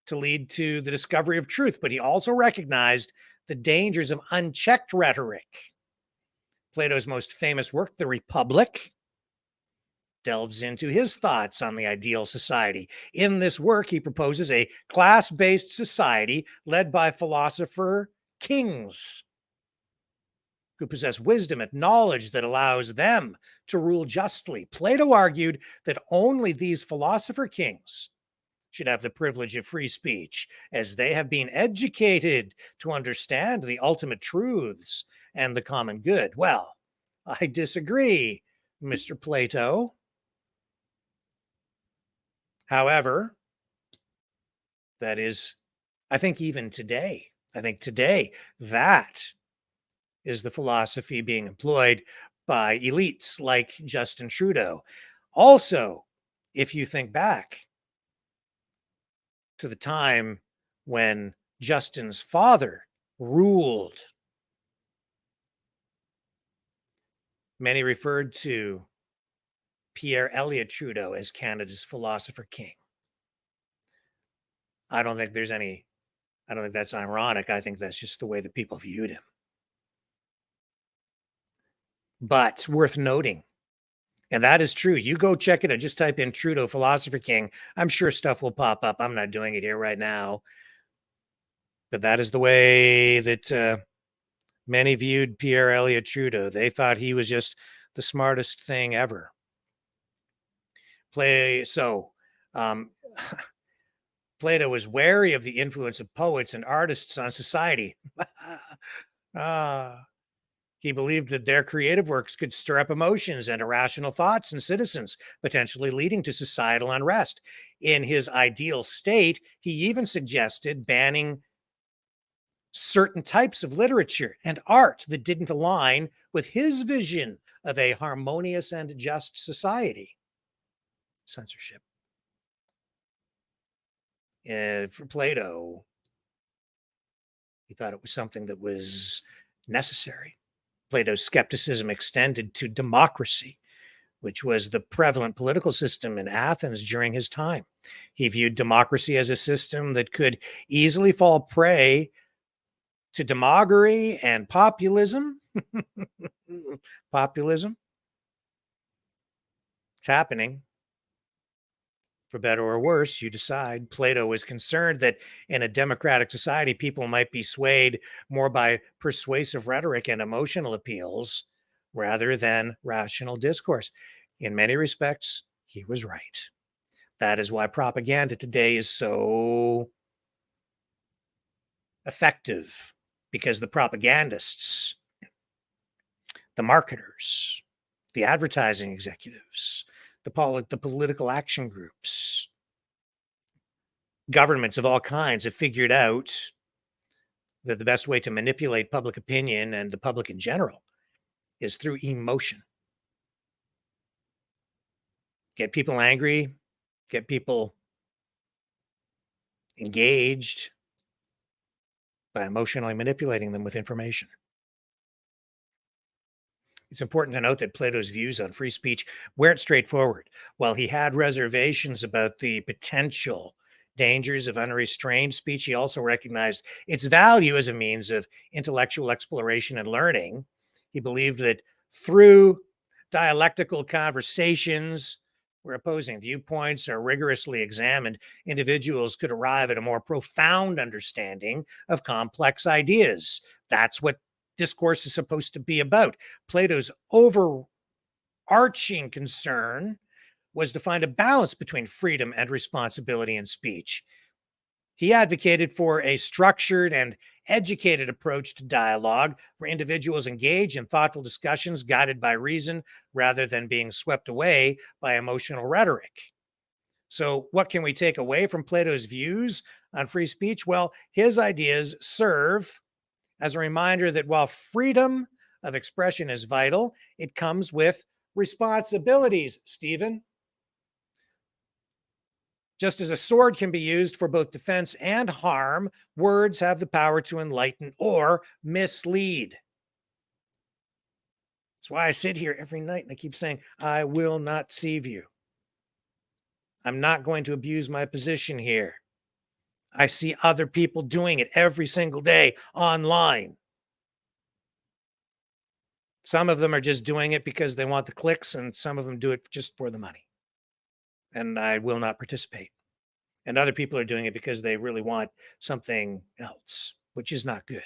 S2: to lead to the discovery of truth, but he also recognized the dangers of unchecked rhetoric. Plato's most famous work, The Republic, delves into his thoughts on the ideal society. In this work, he proposes a class-based society led by philosopher kings who possess wisdom and knowledge that allows them to rule justly. Plato argued that only these philosopher kings should have the privilege of free speech, as they have been educated to understand the ultimate truths and the common good. Well, I disagree, Mr. Plato. However, that is, I think today, that is the philosophy being employed by elites like Justin Trudeau. Also, if you think back to the time when Justin's father ruled, many referred to Pierre Elliott Trudeau as Canada's philosopher king. I don't think that's ironic. I think that's just the way that people viewed him. But worth noting, and that is true. You go check it out. Just type in Trudeau philosopher king. I'm sure stuff will pop up. I'm not doing it here right now. But that is the way that many viewed Pierre Elliott Trudeau. They thought he was just the smartest thing ever. Plato was wary of the influence of poets and artists on society. He believed that their creative works could stir up emotions and irrational thoughts in citizens, potentially leading to societal unrest. In his ideal state, he even suggested banning certain types of literature and art that didn't align with his vision of a harmonious and just society. Censorship. For Plato, he thought it was something that was necessary. Plato's skepticism extended to democracy, which was the prevalent political system in Athens during his time. He viewed democracy as a system that could easily fall prey to demagoguery and populism. Populism. It's happening. For better or worse, you decide. Plato was concerned that in a democratic society, people might be swayed more by persuasive rhetoric and emotional appeals rather than rational discourse. In many respects, he was right. That is why propaganda today is so effective, because the propagandists, the marketers, the advertising executives, the political action groups, governments of all kinds have figured out that the best way to manipulate public opinion and the public in general is through emotion. Get people angry, get people engaged by emotionally manipulating them with information. It's important to note that Plato's views on free speech weren't straightforward. While he had reservations about the potential dangers of unrestrained speech, he also recognized its value as a means of intellectual exploration and learning. He believed that through dialectical conversations where opposing viewpoints are rigorously examined, individuals could arrive at a more profound understanding of complex ideas. That's what discourse is supposed to be about. Plato's overarching concern was to find a balance between freedom and responsibility in speech. He advocated for a structured and educated approach to dialogue where individuals engage in thoughtful discussions guided by reason rather than being swept away by emotional rhetoric. So, what can we take away from Plato's views on free speech? Well, his ideas serve as a reminder that while freedom of expression is vital, it comes with responsibilities, Stephen. Just as a sword can be used for both defense and harm, words have the power to enlighten or mislead. That's why I sit here every night and I keep saying, I will not deceive you. I'm not going to abuse my position here. I see other people doing it every single day online. Some of them are just doing it because they want the clicks, and some of them do it just for the money. And I will not participate. And other people are doing it because they really want something else, which is not good.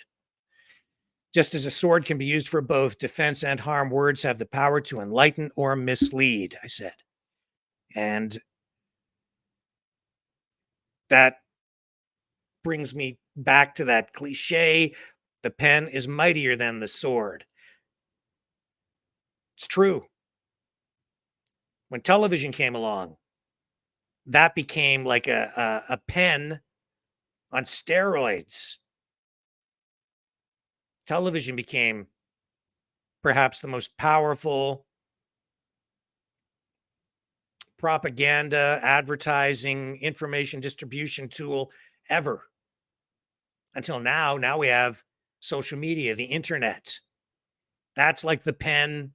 S2: Just as a sword can be used for both defense and harm, words have the power to enlighten or mislead, I said. And that brings me back to that cliche, the pen is mightier than the sword. It's true. When television came along, that became like a pen on steroids. Television became perhaps the most powerful propaganda, advertising, information distribution tool ever. Until now, we have social media, the internet. That's like the pen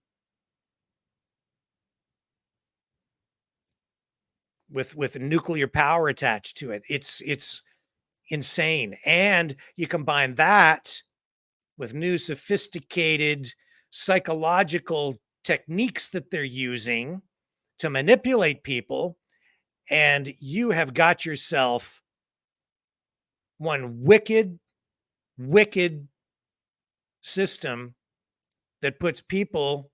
S2: with nuclear power attached to it. It's insane. And you combine that with new sophisticated psychological techniques that they're using to manipulate people, and you have got yourself one wicked system that puts people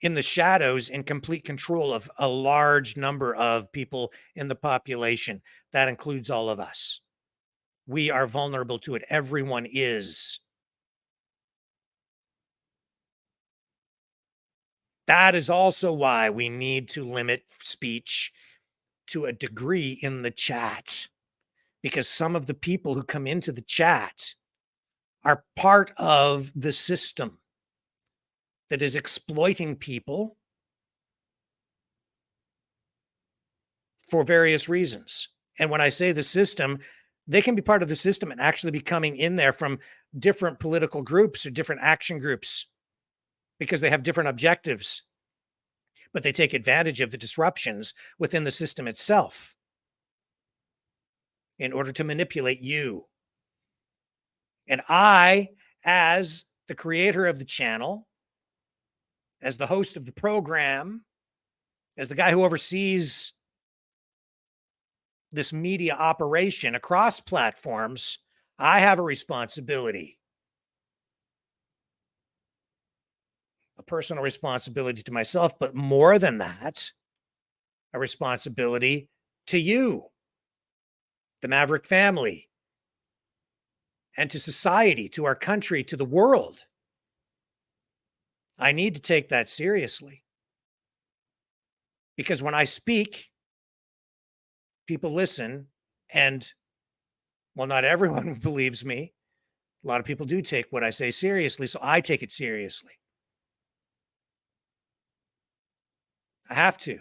S2: in the shadows in complete control of a large number of people in the population. That includes all of us. We are vulnerable to it. Everyone is. That is also why we need to limit speech to a degree in the chat, because some of the people who come into the chat are part of the system that is exploiting people for various reasons. And when I say the system, they can be part of the system and actually be coming in there from different political groups or different action groups because they have different objectives, but they take advantage of the disruptions within the system itself in order to manipulate you. And I, as the creator of the channel, as the host of the program, as the guy who oversees this media operation across platforms, I have a responsibility. A personal responsibility to myself, but more than that, a responsibility to you, the Maverick family, and to society, to our country, to the world. I need to take that seriously. Because when I speak, people listen, and well, not everyone believes me. A lot of people do take what I say seriously, so I take it seriously. I have to,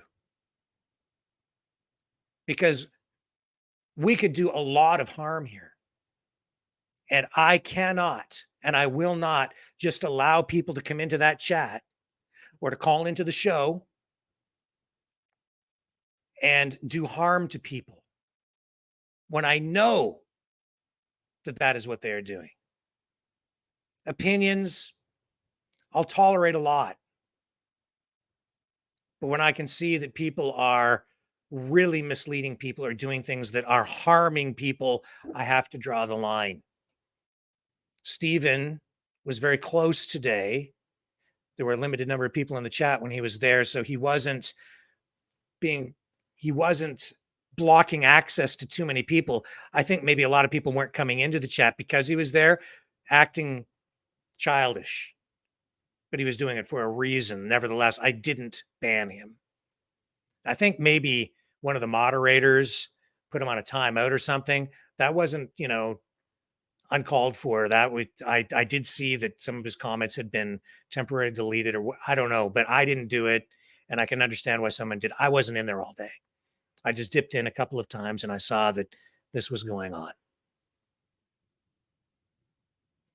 S2: because we could do a lot of harm here. And I cannot, and I will not just allow people to come into that chat or to call into the show and do harm to people when I know that that is what they are doing. Opinions, I'll tolerate a lot. But when I can see that people are really misleading people or doing things that are harming people, I have to draw the line. Stephen was very close today. There were a limited number of people in the chat when he was there, so he wasn't blocking access to too many people. I think maybe a lot of people weren't coming into the chat because he was there acting childish, but he was doing it for a reason. Nevertheless, I didn't ban him. I think maybe one of the moderators put him on a timeout or something. That wasn't, uncalled for. I did see that some of his comments had been temporarily deleted, or I don't know, but I didn't do it, and I can understand why someone did. I wasn't in there all day. I just dipped in a couple of times and I saw that this was going on.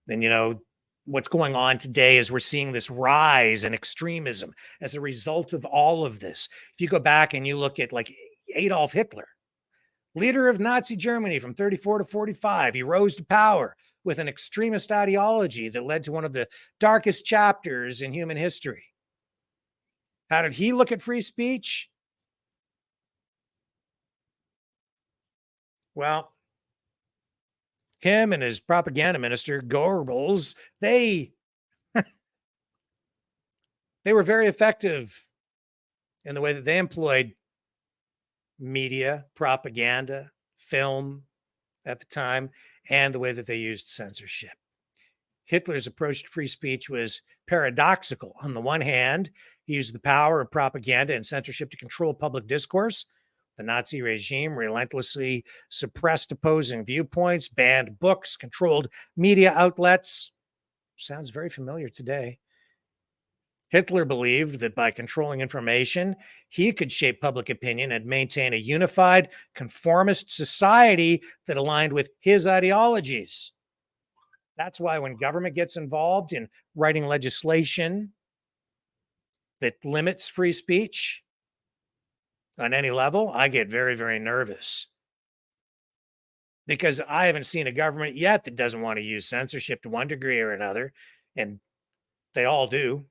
S2: And what's going on today is we're seeing this rise in extremism as a result of all of this. If you go back and you look at like Adolf Hitler, leader of Nazi Germany from 34 to 45, he rose to power with an extremist ideology that led to one of the darkest chapters in human history. How did he look at free speech? Well, him and his propaganda minister, Goebbels, they were very effective in the way that they employed media, propaganda, film at the time, and the way that they used censorship. Hitler's approach to free speech was paradoxical. On the one hand, he used the power of propaganda and censorship to control public discourse. The Nazi regime relentlessly suppressed opposing viewpoints, banned books, controlled media outlets. Sounds very familiar today. Hitler believed that by controlling information, he could shape public opinion and maintain a unified, conformist society that aligned with his ideologies. That's why when government gets involved in writing legislation that limits free speech on any level, I get very, very nervous. Because I haven't seen a government yet that doesn't want to use censorship to one degree or another, and they all do.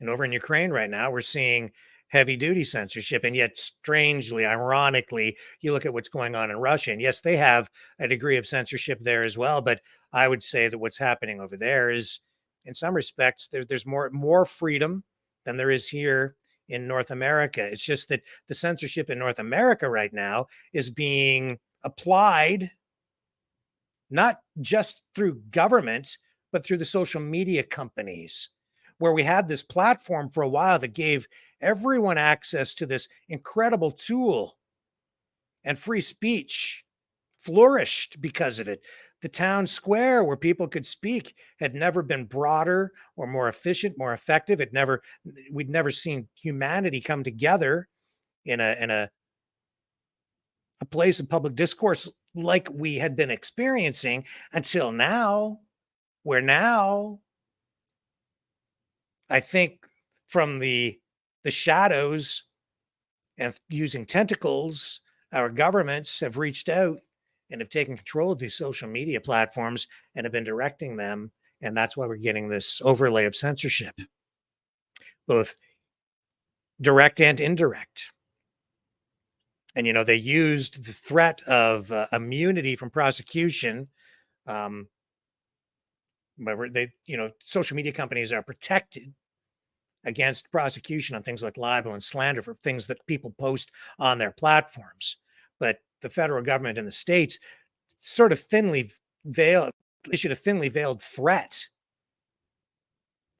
S2: And over in Ukraine right now, we're seeing heavy duty censorship. And yet, strangely, ironically, you look at what's going on in Russia. And yes, they have a degree of censorship there as well. But I would say that what's happening over there is, in some respects, there's more freedom than there is here in North America. It's just that the censorship in North America right now is being applied not just through government, but through the social media companies, where we had this platform for a while that gave everyone access to this incredible tool, and free speech flourished because of it. The town square where people could speak had never been broader or more efficient, more effective. We'd never seen humanity come together in a place of public discourse like we had been experiencing until now, where now I think from the shadows and using tentacles, our governments have reached out and have taken control of these social media platforms and have been directing them. And that's why we're getting this overlay of censorship, both direct and indirect. And, they used the threat of immunity from prosecution. But social media companies are protected against prosecution on things like libel and slander for things that people post on their platforms. But the federal government and the states sort of issued a thinly veiled threat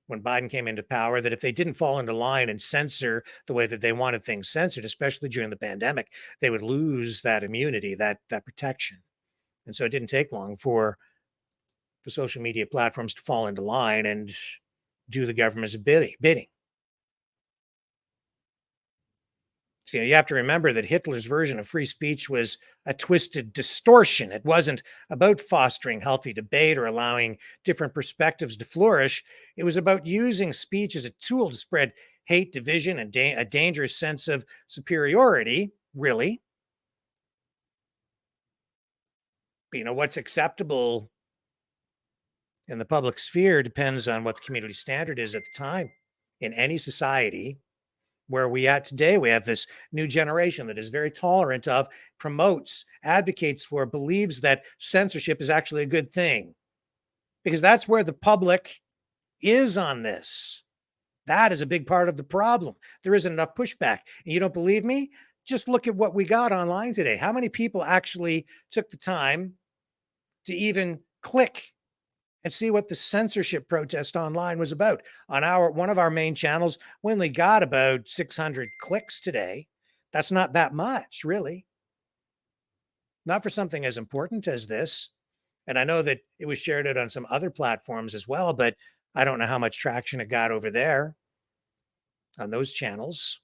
S2: when Biden came into power, that if they didn't fall into line and censor the way that they wanted things censored, especially during the pandemic, they would lose that immunity, that protection. And so it didn't take long for the social media platforms to fall into line and do the government's bidding. So, you have to remember that Hitler's version of free speech was a twisted distortion. It wasn't about fostering healthy debate or allowing different perspectives to flourish. It was about using speech as a tool to spread hate, division, and a dangerous sense of superiority, really. But, what's acceptable in the public sphere depends on what the community standard is at the time. In any society, where we at today, we have this new generation that is very tolerant of, promotes, advocates for, believes that censorship is actually a good thing, because that's where the public is on this. That is a big part of the problem. There isn't enough pushback. And you don't believe me? Just look at what we got online today. How many people actually took the time to even click and see what the censorship protest online was about? On one of our main channels, we only got about 600 clicks today. That's not that much, really. Not for something as important as this. And I know that it was shared out on some other platforms as well, but I don't know how much traction it got over there on those channels.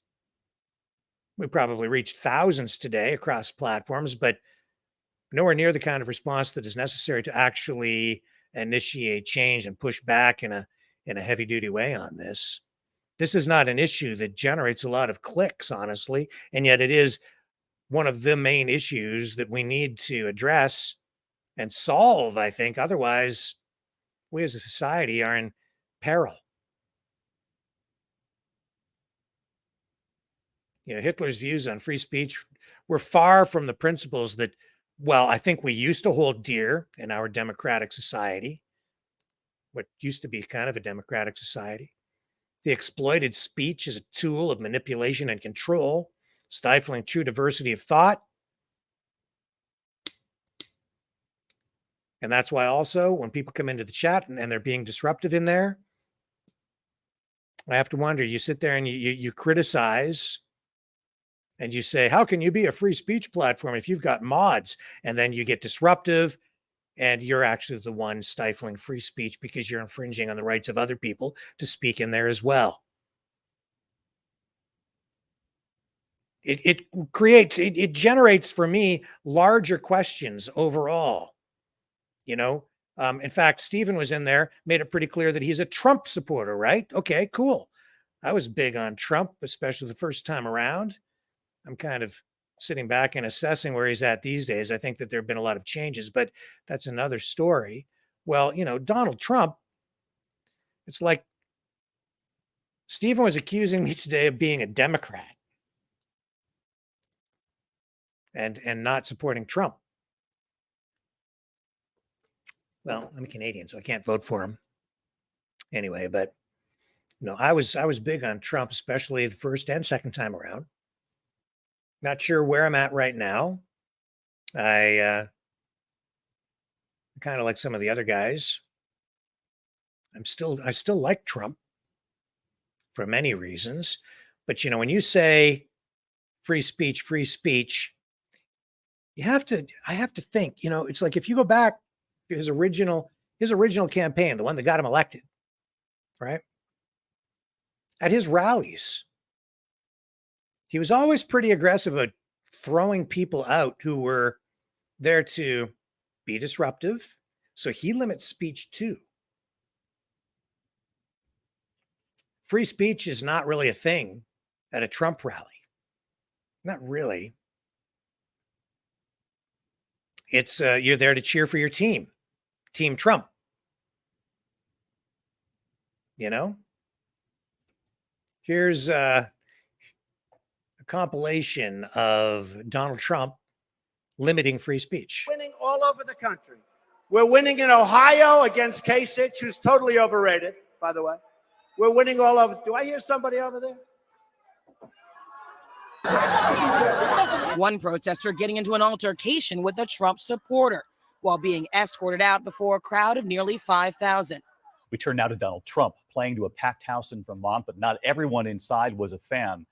S2: We probably reached thousands today across platforms, but nowhere near the kind of response that is necessary to actually initiate change and push back in a heavy duty way on this. This is not an issue that generates a lot of clicks, honestly, and yet it is one of the main issues that we need to address and solve, I think. Otherwise, we as a society are in peril. Hitler's views on free speech were far from the principles that, well, I think we used to hold dear in our democratic society, what used to be kind of a democratic society. They exploited speech as a tool of manipulation and control, stifling true diversity of thought. And that's why also when people come into the chat and they're being disruptive in there, I have to wonder, you sit there and you criticize and you say, how can you be a free speech platform if you've got mods? And then you get disruptive and you're actually the one stifling free speech because you're infringing on the rights of other people to speak in there as well. It generates for me larger questions overall. In fact, Stephen was in there, made it pretty clear that he's a Trump supporter, right? Okay, cool. I was big on Trump, especially the first time around. I'm kind of sitting back and assessing where he's at these days. I think that there have been a lot of changes, but that's another story. Well, Donald Trump, it's like Stephen was accusing me today of being a Democrat and not supporting Trump. Well, I'm a Canadian, so I can't vote for him anyway, but I was big on Trump, especially the first and second time around. Not sure where I'm at right now. I kind of like some of the other guys. I still like Trump for many reasons. But when you say free speech, I have to think, it's like if you go back to his original campaign, the one that got him elected, right? At his rallies, he was always pretty aggressive about throwing people out who were there to be disruptive. So he limits speech too. Free speech is not really a thing at a Trump rally. Not really. It's you're there to cheer for your team, Team Trump. Here's a compilation of Donald Trump limiting free speech.
S5: Winning all over the country. We're winning in Ohio against Kasich, who's totally overrated, by the way. We're winning all over. Do I hear somebody over there?
S6: One protester getting into an altercation with a Trump supporter while being escorted out before a crowd of nearly 5,000.
S7: We turn now to Donald Trump, playing to a packed house in Vermont, but not everyone inside was a fan.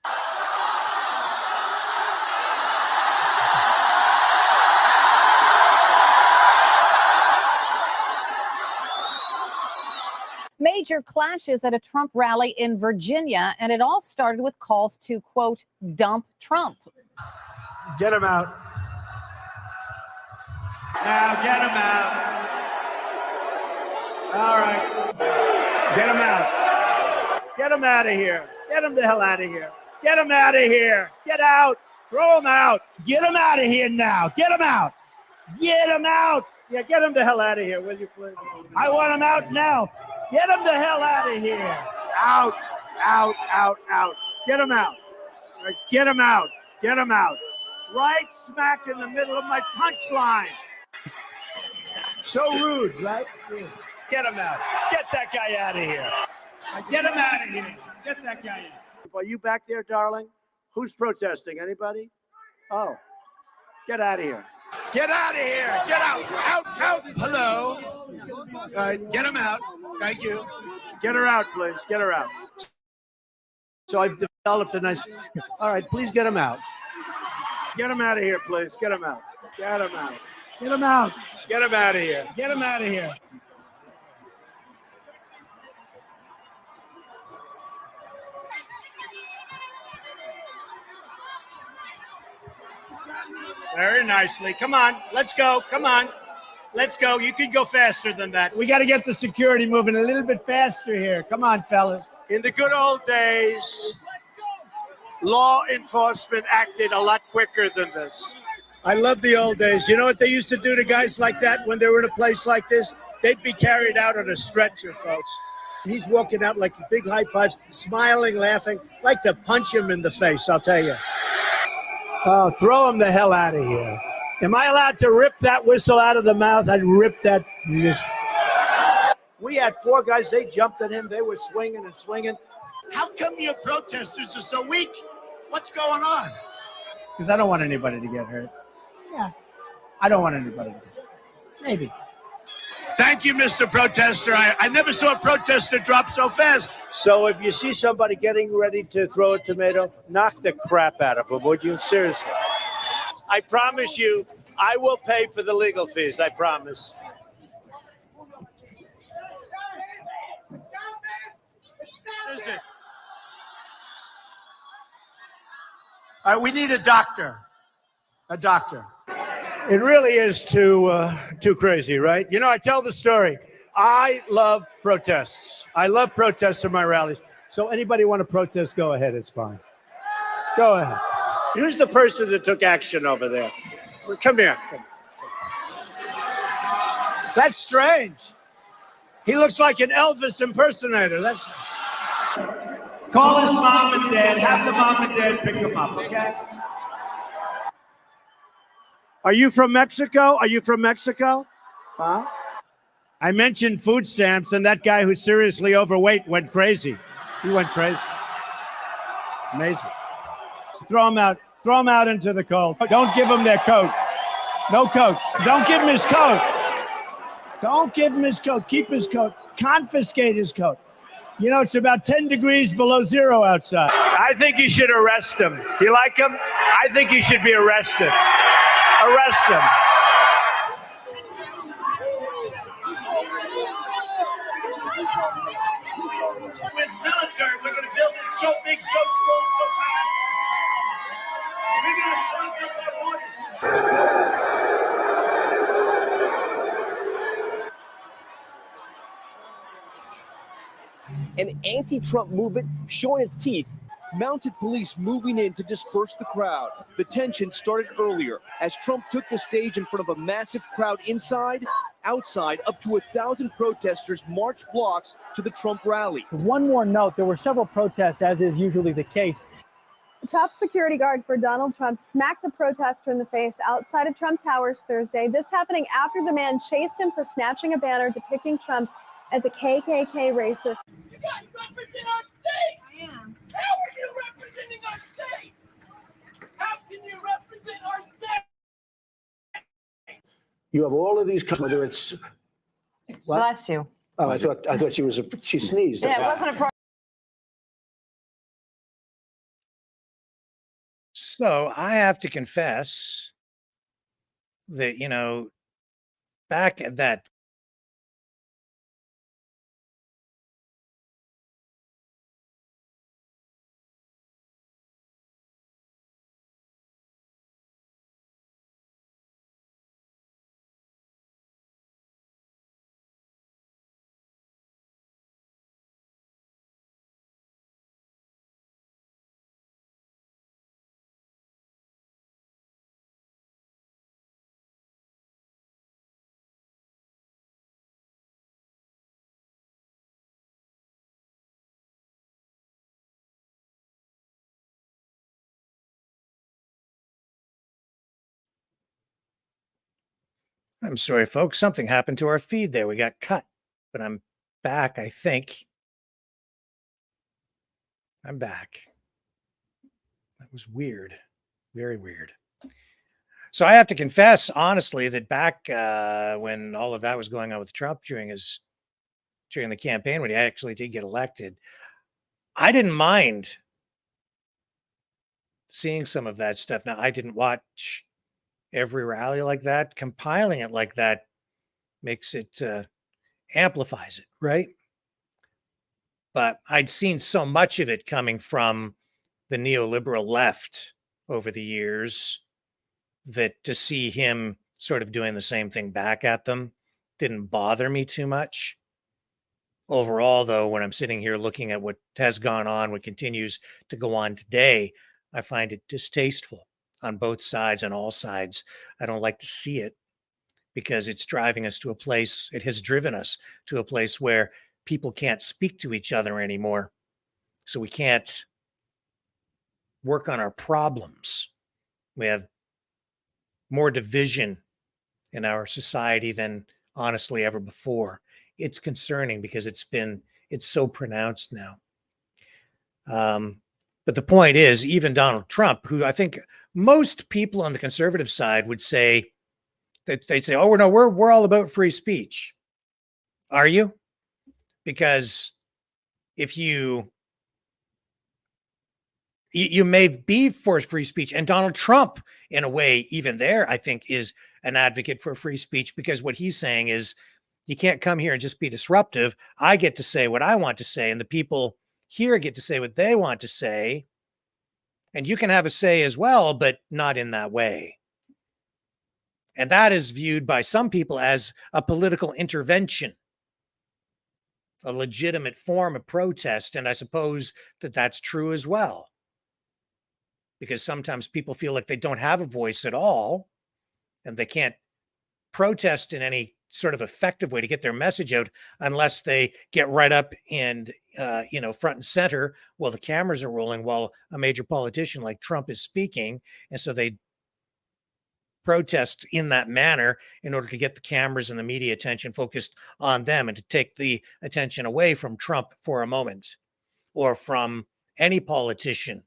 S8: Major clashes at a Trump rally in Virginia, and it all started with calls to, quote, dump Trump.
S5: Get him out. Now get him out. All right. Get him out. Get him out of here. Get him the hell out of here. Get him out of here. Get out. Throw him out. Get him out of here now. Get him out. Get him out. Yeah, get him the hell out of here, will you please? I want him out now. Get him the hell out of here. Out, out, out, out. Get him out. Get him out. Get him out. Right smack in the middle of my punchline. So rude, right? Get him out. Get that guy out of here. Get him out of here. Get that guy out. Are you back there, darling? Who's protesting? Anybody? Oh, get out of here. Get out of here. Get out. Out, out. Hello. All right, get him out. Thank you. Get her out, please. Get her out. So I've developed a nice. All right, please get him out. Get him out of here, please. Get him out. Get him out. Get him out. Get him out of here. Get him out of here. Very nicely. Come on. Let's go. Come on. Let's go. You can go faster than that. We got to get the security moving a little bit faster here. Come on, fellas. In the good old days, law enforcement acted a lot quicker than this. I love the old days. You know what they used to do to guys like that when they were in a place like this? They'd be carried out on a stretcher, folks. He's walking out like big high fives, smiling, laughing. Like to punch him in the face, I'll tell you. Oh, throw him the hell out of here. Am I allowed to rip that whistle out of the mouth? I'd rip that. We had 4 guys. They jumped at him. They were swinging and swinging. How come your protesters are so weak? What's going on? Because I don't want anybody to get hurt. Yeah, I don't want anybody to get hurt. Maybe. Thank you, Mr. Protester. I never saw a protester drop so fast. So if you see somebody getting ready to throw a tomato, knock the crap out of them, would you? Seriously. I promise you, I will pay for the legal fees. I promise. Listen. All right, we need a doctor. A doctor. It really is too crazy, right? You know, I tell the story. I love protests. I love protests in my rallies. So anybody want to protest, go ahead. It's fine. Go ahead. Who's the person that took action over there? Come here. That's strange. He looks like an Elvis impersonator. That's. Call his mom and dad. Have the mom and dad pick him up, okay? Are you from Mexico? Are you from Mexico? Huh? I mentioned food stamps, and that guy who's seriously overweight went crazy. He went crazy. Amazing. Throw him out. Throw him out into the cold. Don't give him their coat. No coats. Don't give him his coat. Don't give him his coat. Keep his coat. Confiscate his coat. You know, it's about 10 degrees below zero outside. I think you should arrest him. Do you like him? I think he should be arrested. Arrest him. With military, we're going to build it so big, so strong, so powerful. We're going to build it
S9: An anti-Trump movement showing its teeth. Mounted police moving in to disperse the crowd. The tension started earlier as Trump took the stage in front of a massive crowd inside. Outside, up to 1,000 protesters marched blocks to the Trump rally.
S10: One more note, there were several protests, as is usually the case.
S11: The top security guard for Donald Trump smacked a protester in the face outside of Trump Towers Thursday. This happening after the man chased him for snatching a banner depicting Trump as a KKK racist.
S12: You guys represent our state. I am. How are you representing our state? How can you represent our state?
S5: You have all of these, whether it's. What?
S13: Bless you. Oh, I thought she sneezed.
S8: Yeah, it wasn't a
S2: So I have to confess that, back at that I'm sorry, folks. Something happened to our feed there. We got cut, but I'm back, I think. I'm back. That was weird. Very weird. So I have to confess, honestly, that back when all of that was going on with Trump during the campaign, when he actually did get elected, I didn't mind seeing some of that stuff. Now, I didn't watch every rally like that. Compiling it like that makes it amplifies it, right? But I'd seen so much of it coming from the neoliberal left over the years that to see him sort of doing the same thing back at them didn't bother me too much. Overall, though, when I'm sitting here looking at what has gone on, what continues to go on today, I find it distasteful on both sides, on all sides. I don't like to see it because it's driving us to a place, it has driven us to a place where people can't speak to each other anymore. So we can't work on our problems. We have more division in our society than honestly ever before. It's concerning because it's so pronounced now. But the point is, even Donald Trump, who I think most people on the conservative side would say that they'd say, "Oh, no, we're all about free speech." Are you? Because if you may be for free speech, and Donald Trump, in a way, even there, I think, is an advocate for free speech, because what he's saying is, you can't come here and just be disruptive. I get to say what I want to say, and the people here get to say what they want to say. And you can have a say as well, but not in that way. And that is viewed by some people as a political intervention, a legitimate form of protest. And I suppose that that's true as well, because sometimes people feel like they don't have a voice at all and they can't protest in any sort of effective way to get their message out unless they get right up and front and center while the cameras are rolling, while a major politician like Trump is speaking. And so they protest in that manner in order to get the cameras and the media attention focused on them and to take the attention away from Trump for a moment, or from any politician,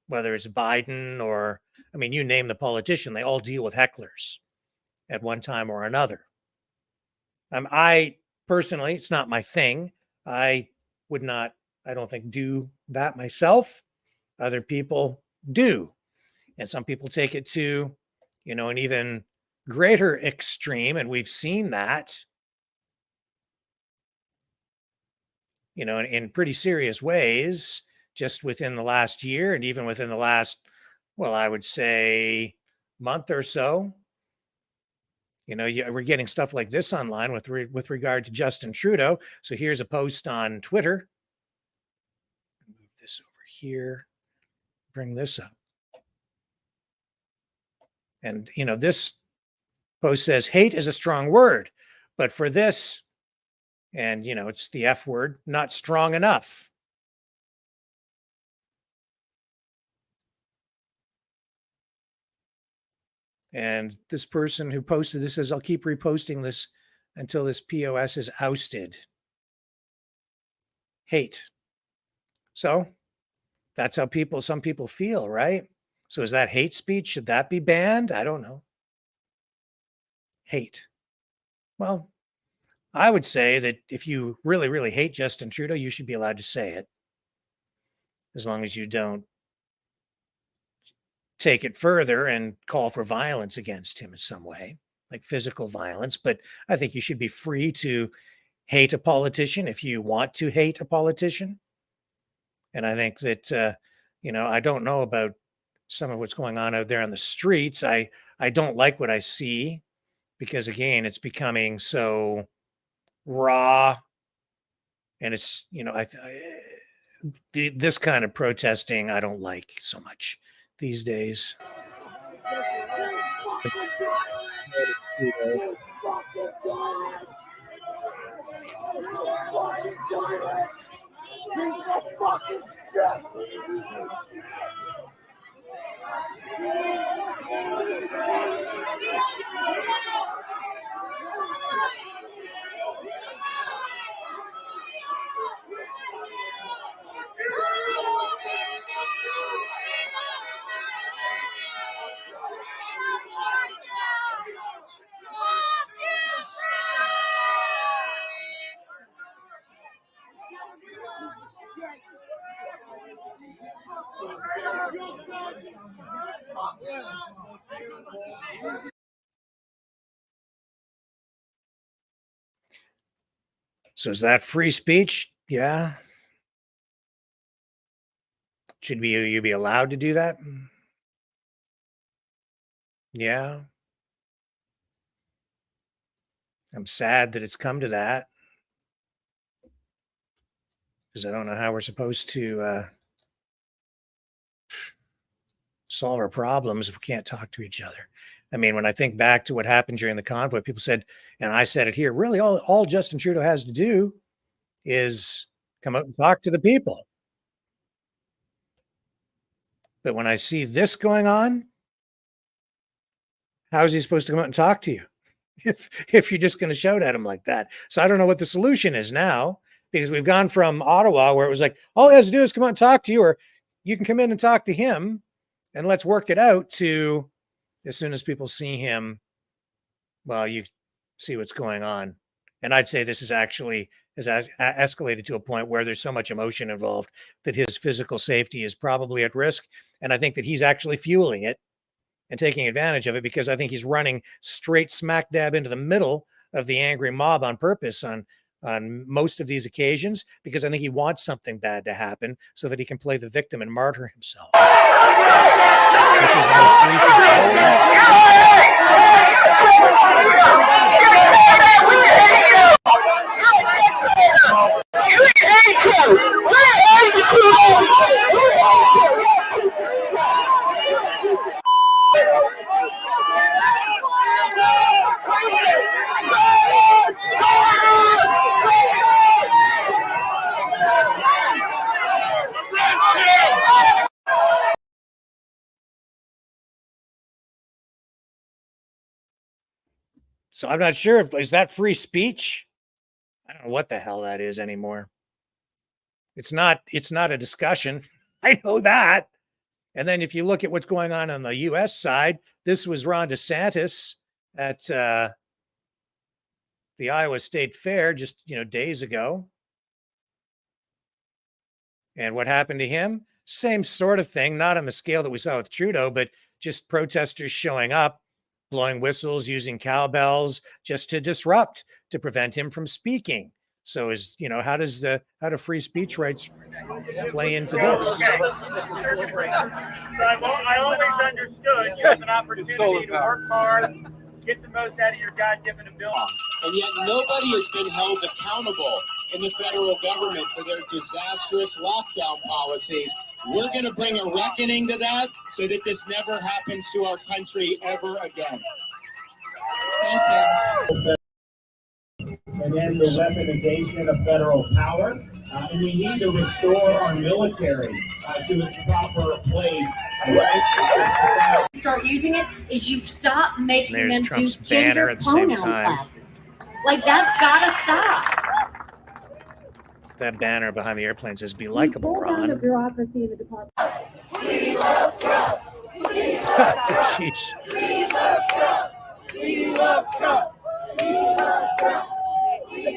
S2: whether it's Biden or, I mean, you name the politician, they all deal with hecklers at one time or another. I personally, it's not my thing. I would not, I don't think, do that myself. Other people do. And some people take it to, an even greater extreme. And we've seen that, in pretty serious ways just within the last year, and even within the last, well, I would say month or so. We're getting stuff like this online with regard to Justin Trudeau. So here's a post on Twitter. Move this over here. Bring this up. And, this post says, hate is a strong word, but for this, and, it's the F word, not strong enough. And this person who posted this says, I'll keep reposting this until this POS is ousted. Hate. So that's how some people feel, right? So is that hate speech? Should that be banned? I don't know. Hate. Well, I would say that if you really, really hate Justin Trudeau, you should be allowed to say it, as long as you don't take it further and call for violence against him in some way, like physical violence. But I think you should be free to hate a politician if you want to hate a politician. And I think that, I don't know about some of what's going on out there on the streets. I don't like what I see because, again, it's becoming so raw. And it's, this kind of protesting I don't like so much these days. So is that free speech? Yeah. Should you be allowed to do that? Yeah. I'm sad that it's come to that, because I don't know how we're supposed to solve our problems if we can't talk to each other. I mean, when I think back to what happened during the convoy, people said, and I said it here, really all Justin Trudeau has to do is come out and talk to the people. But when I see this going on, how is he supposed to come out and talk to you if you're just going to shout at him like that? So I don't know what the solution is now, because we've gone from Ottawa, where it was like, all he has to do is come out and talk to you, or you can come in and talk to him and let's work it out, to as soon as people see him, well, you see what's going on. And I'd say this is actually has escalated to a point where there's so much emotion involved that his physical safety is probably at risk. And I think that he's actually fueling it and taking advantage of it, because I think he's running straight smack dab into the middle of the angry mob on purpose on most of these occasions, because I think he wants something bad to happen so that he can play the victim and martyr himself. This is the most recent So I'm not sure is that free speech? I don't know what the hell that is anymore. It's not a discussion. I know that. And then if you look at what's going on the US side, this was Ron DeSantis at the Iowa State Fair just, days ago. And what happened to him? Same sort of thing, not on the scale that we saw with Trudeau, but just protesters showing up, blowing whistles, using cowbells, just to disrupt, to prevent him from speaking. So how do free speech rights play into this?
S5: I always understood you have an opportunity to work hard, get the most out of your God-given ability.
S14: And yet nobody has been held accountable in the federal government for their disastrous lockdown policies. We're going to bring a reckoning to that so that this never happens to our country ever again. Thank you.
S5: And end the weaponization of federal power. And we need to restore our military to its proper place.
S15: Start using it is you stop making
S2: There's
S15: them
S2: Trump's
S15: do gender
S2: banner at the same
S15: pronoun
S2: time.
S15: classes. Like, that's gotta stop.
S2: That banner behind the airplane says, "Be likable,
S11: Pull down the
S2: Ron."
S11: bureaucracy in the department.
S12: We love Trump. We love Trump.
S2: Jeez.
S12: We love Trump. We love Trump. We love Trump. We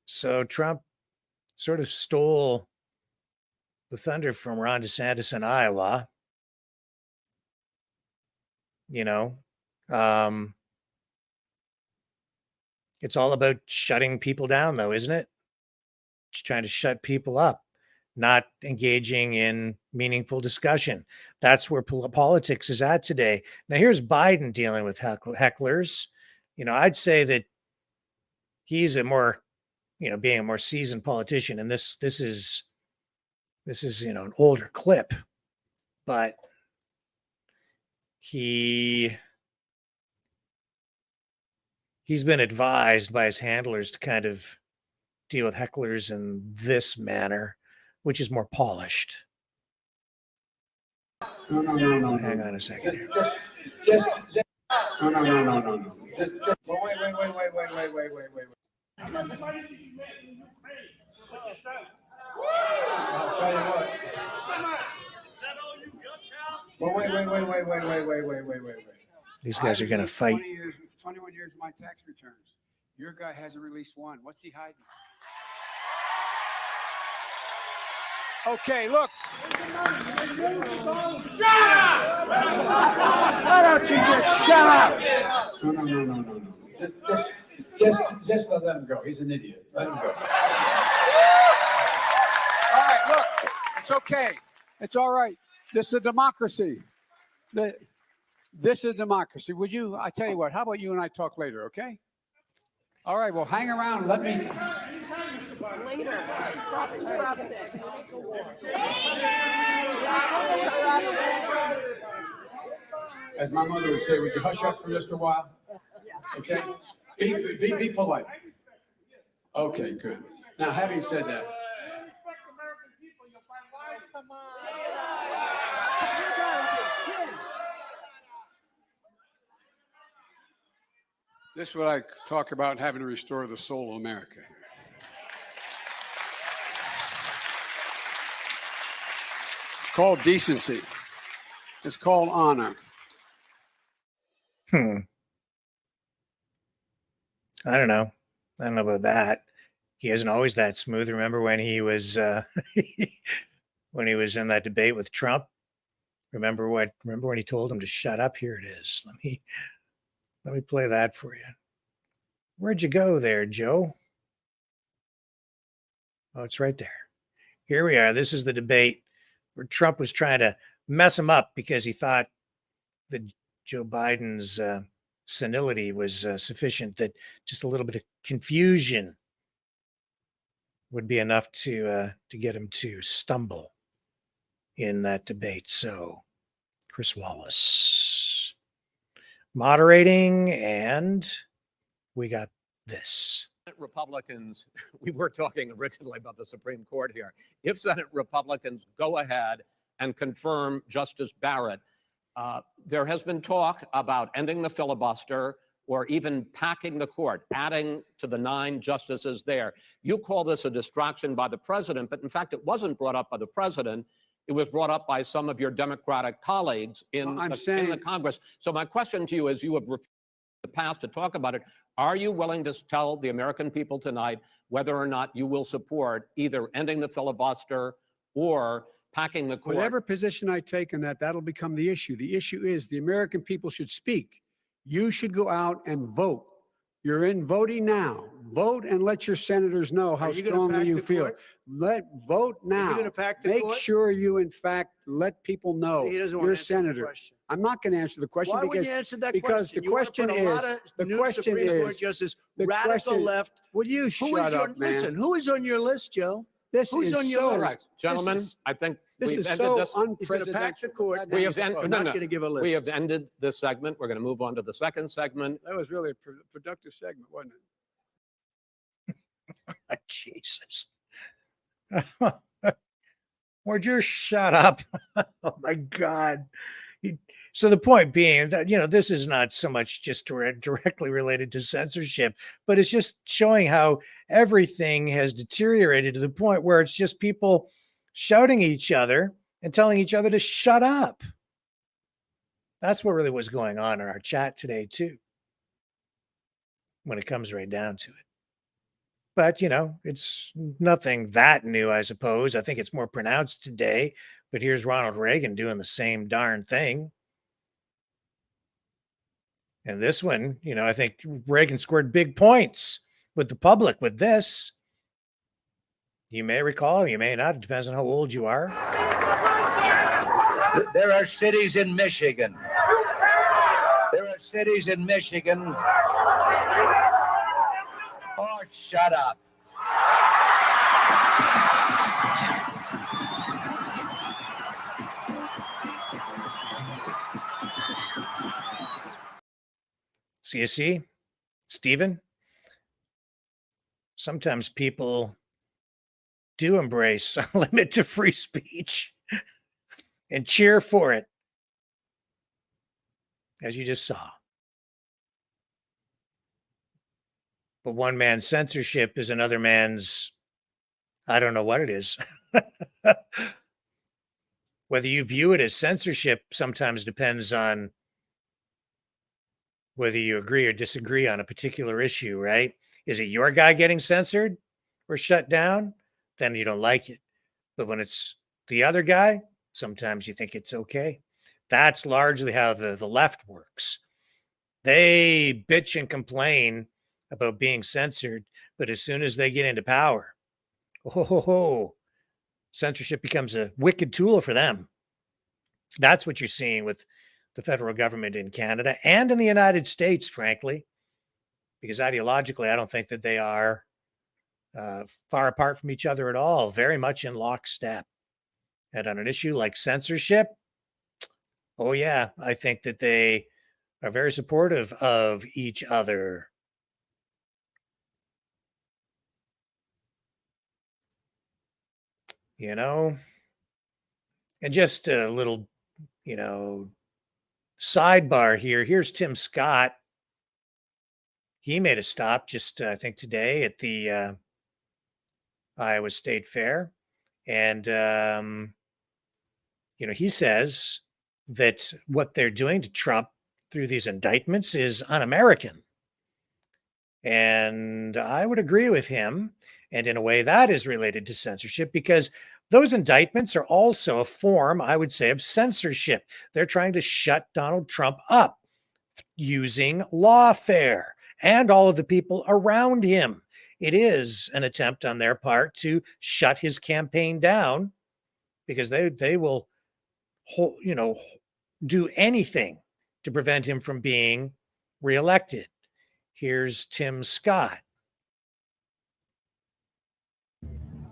S2: So Trump sort of stole the thunder from Ron DeSantis in Iowa. You know, um, it's all about shutting people down, though, isn't it? Just trying to shut people up, not engaging in meaningful discussion. That's where politics is at today. Now, here's Biden dealing with hecklers. I'd say that he's a more, being a more seasoned politician, and this is an older clip, but he's been advised by his handlers to kind of deal with hecklers in this manner, which is more polished.
S16: No.
S2: Hang on a second here.
S16: Just. No. Just. Wait. I'll tell you what. Well, wait.
S2: These guys are going to fight.
S16: 21 years of my tax returns. Your guy hasn't released one. What's he hiding? Okay, look.
S12: Shut up!
S16: Why don't you just shut up? No. Just let him go. He's an idiot. Let him go. All right, look. It's okay. It's all right. This is a democracy. This is democracy. Would you? I tell you what. How about you and I talk later? Okay. All right. Well, hang around. And let me.
S12: Later. Stop interrupting.
S16: As my mother would say, would you hush up for just a while? Okay. Be polite. Okay. Good. Now, having said that. This is what I talk about having to restore the soul of America. It's called decency. It's called honor.
S2: I don't know. I don't know about that. He isn't always that smooth. Remember when he was when he was in that debate with Trump? Remember when he told him to shut up? Here it is. Let me play that for you. Where'd you go there, Joe? Oh, it's right there. Here we are. This is the debate where Trump was trying to mess him up because he thought that Joe Biden's senility was sufficient, that just a little bit of confusion would be enough to get him to stumble in that debate. So, Chris Wallace moderating, and we got this.
S17: Republicans, we were talking originally about the Supreme Court here. If Senate Republicans go ahead and confirm Justice Barrett, there has been talk about ending the filibuster or even packing the court, adding to the 9 justices there. You call this a distraction by the president, but in fact, it wasn't brought up by the president. It was brought up by some of your Democratic colleagues in the Congress. So my question to you is, you have refused in the past to talk about it. Are you willing to tell the American people tonight whether or not you will support either ending the filibuster or packing the court?
S16: Whatever position I take on that, that'll become the issue. The issue is the American people should speak. You should go out and vote. You're in voting now. Vote and let your senators know how strongly you feel. Vote now. Make sure you, in fact, let people know you're a senator. I'm not going to answer the question because the question is
S13: radical left.
S16: Will you shut up, man?
S13: Listen, who is on your list, Joe?
S16: Who's on your list?
S17: Right. Gentlemen, I think
S16: this is so unprecedented.
S17: We have ended this segment. We're going to move on to the second segment.
S16: That was really a productive segment, wasn't it?
S2: Jesus. Would you shut up? Oh my God. So the point being that, this is not so much just directly related to censorship, but it's just showing how everything has deteriorated to the point where it's just people shouting at each other and telling each other to shut up. That's what really was going on in our chat today, too. when it comes right down to it. But, it's nothing that new, I suppose. I think it's more pronounced today. But here's Ronald Reagan doing the same darn thing. And this one, I think Reagan scored big points with the public with this. You may recall, you may not. It depends on how old you are.
S18: There are cities in Michigan. There are cities in Michigan. Oh, shut up.
S2: So you see, Stephen, sometimes people do embrace a limit to free speech and cheer for it, as you just saw. But one man's censorship is another man's, I don't know what it is. Whether you view it as censorship sometimes depends on whether you agree or disagree on a particular issue, right? Is it your guy getting censored or shut down? Then you don't like it. But when it's the other guy, sometimes you think it's okay. That's largely how the left works. They bitch and complain about being censored, but as soon as they get into power, censorship becomes a wicked tool for them. That's what you're seeing with the federal government in Canada and in the United States, frankly, because ideologically, I don't think that they are far apart from each other at all, very much in lockstep. And on an issue like censorship, oh yeah, I think that they are very supportive of each other. And just a little, sidebar here. Here's Tim Scott. He made a stop just, I think, today at the Iowa State Fair. And, he says that what they're doing to Trump through these indictments is un-American. And I would agree with him. And in a way, that is related to censorship because those indictments are also a form, I would say, of censorship. They're trying to shut Donald Trump up using lawfare and all of the people around him. It is an attempt on their part to shut his campaign down because they will, do anything to prevent him from being reelected. Here's Tim Scott.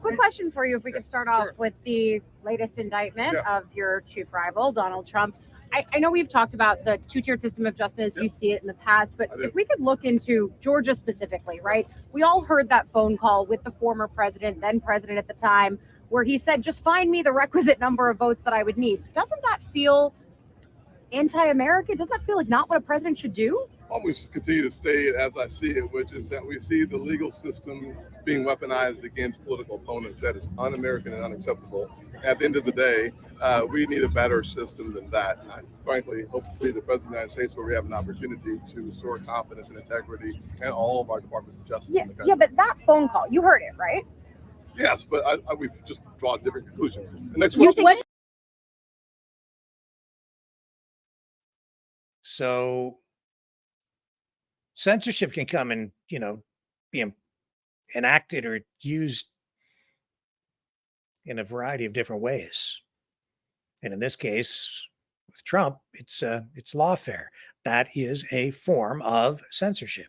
S8: Quick question for you, if we could start off with the latest indictment of your chief rival, Donald Trump. I know we've talked about the two-tiered system of justice, you see it in the past, but if we could look into Georgia specifically, right? We all heard that phone call with the former president, then president at the time, where he said, just find me the requisite number of votes that I would need. Doesn't that feel anti-American? Doesn't that feel like not what a president should do?
S19: Always continue to say it as I see it, which is that we see the legal system being weaponized against political opponents. That is un-American and unacceptable. At the end of the day, we need a better system than that. And I frankly hope to be the president of the United States where we have an opportunity to restore confidence and integrity in all of our departments of justice in the country.
S8: Yeah, but that phone call, you heard it, right?
S19: Yes, but we've just drawn different conclusions. The next
S8: You
S19: question.
S8: think
S2: So censorship can come and, be enacted or used in a variety of different ways. And in this case, with Trump, it's lawfare. That is a form of censorship.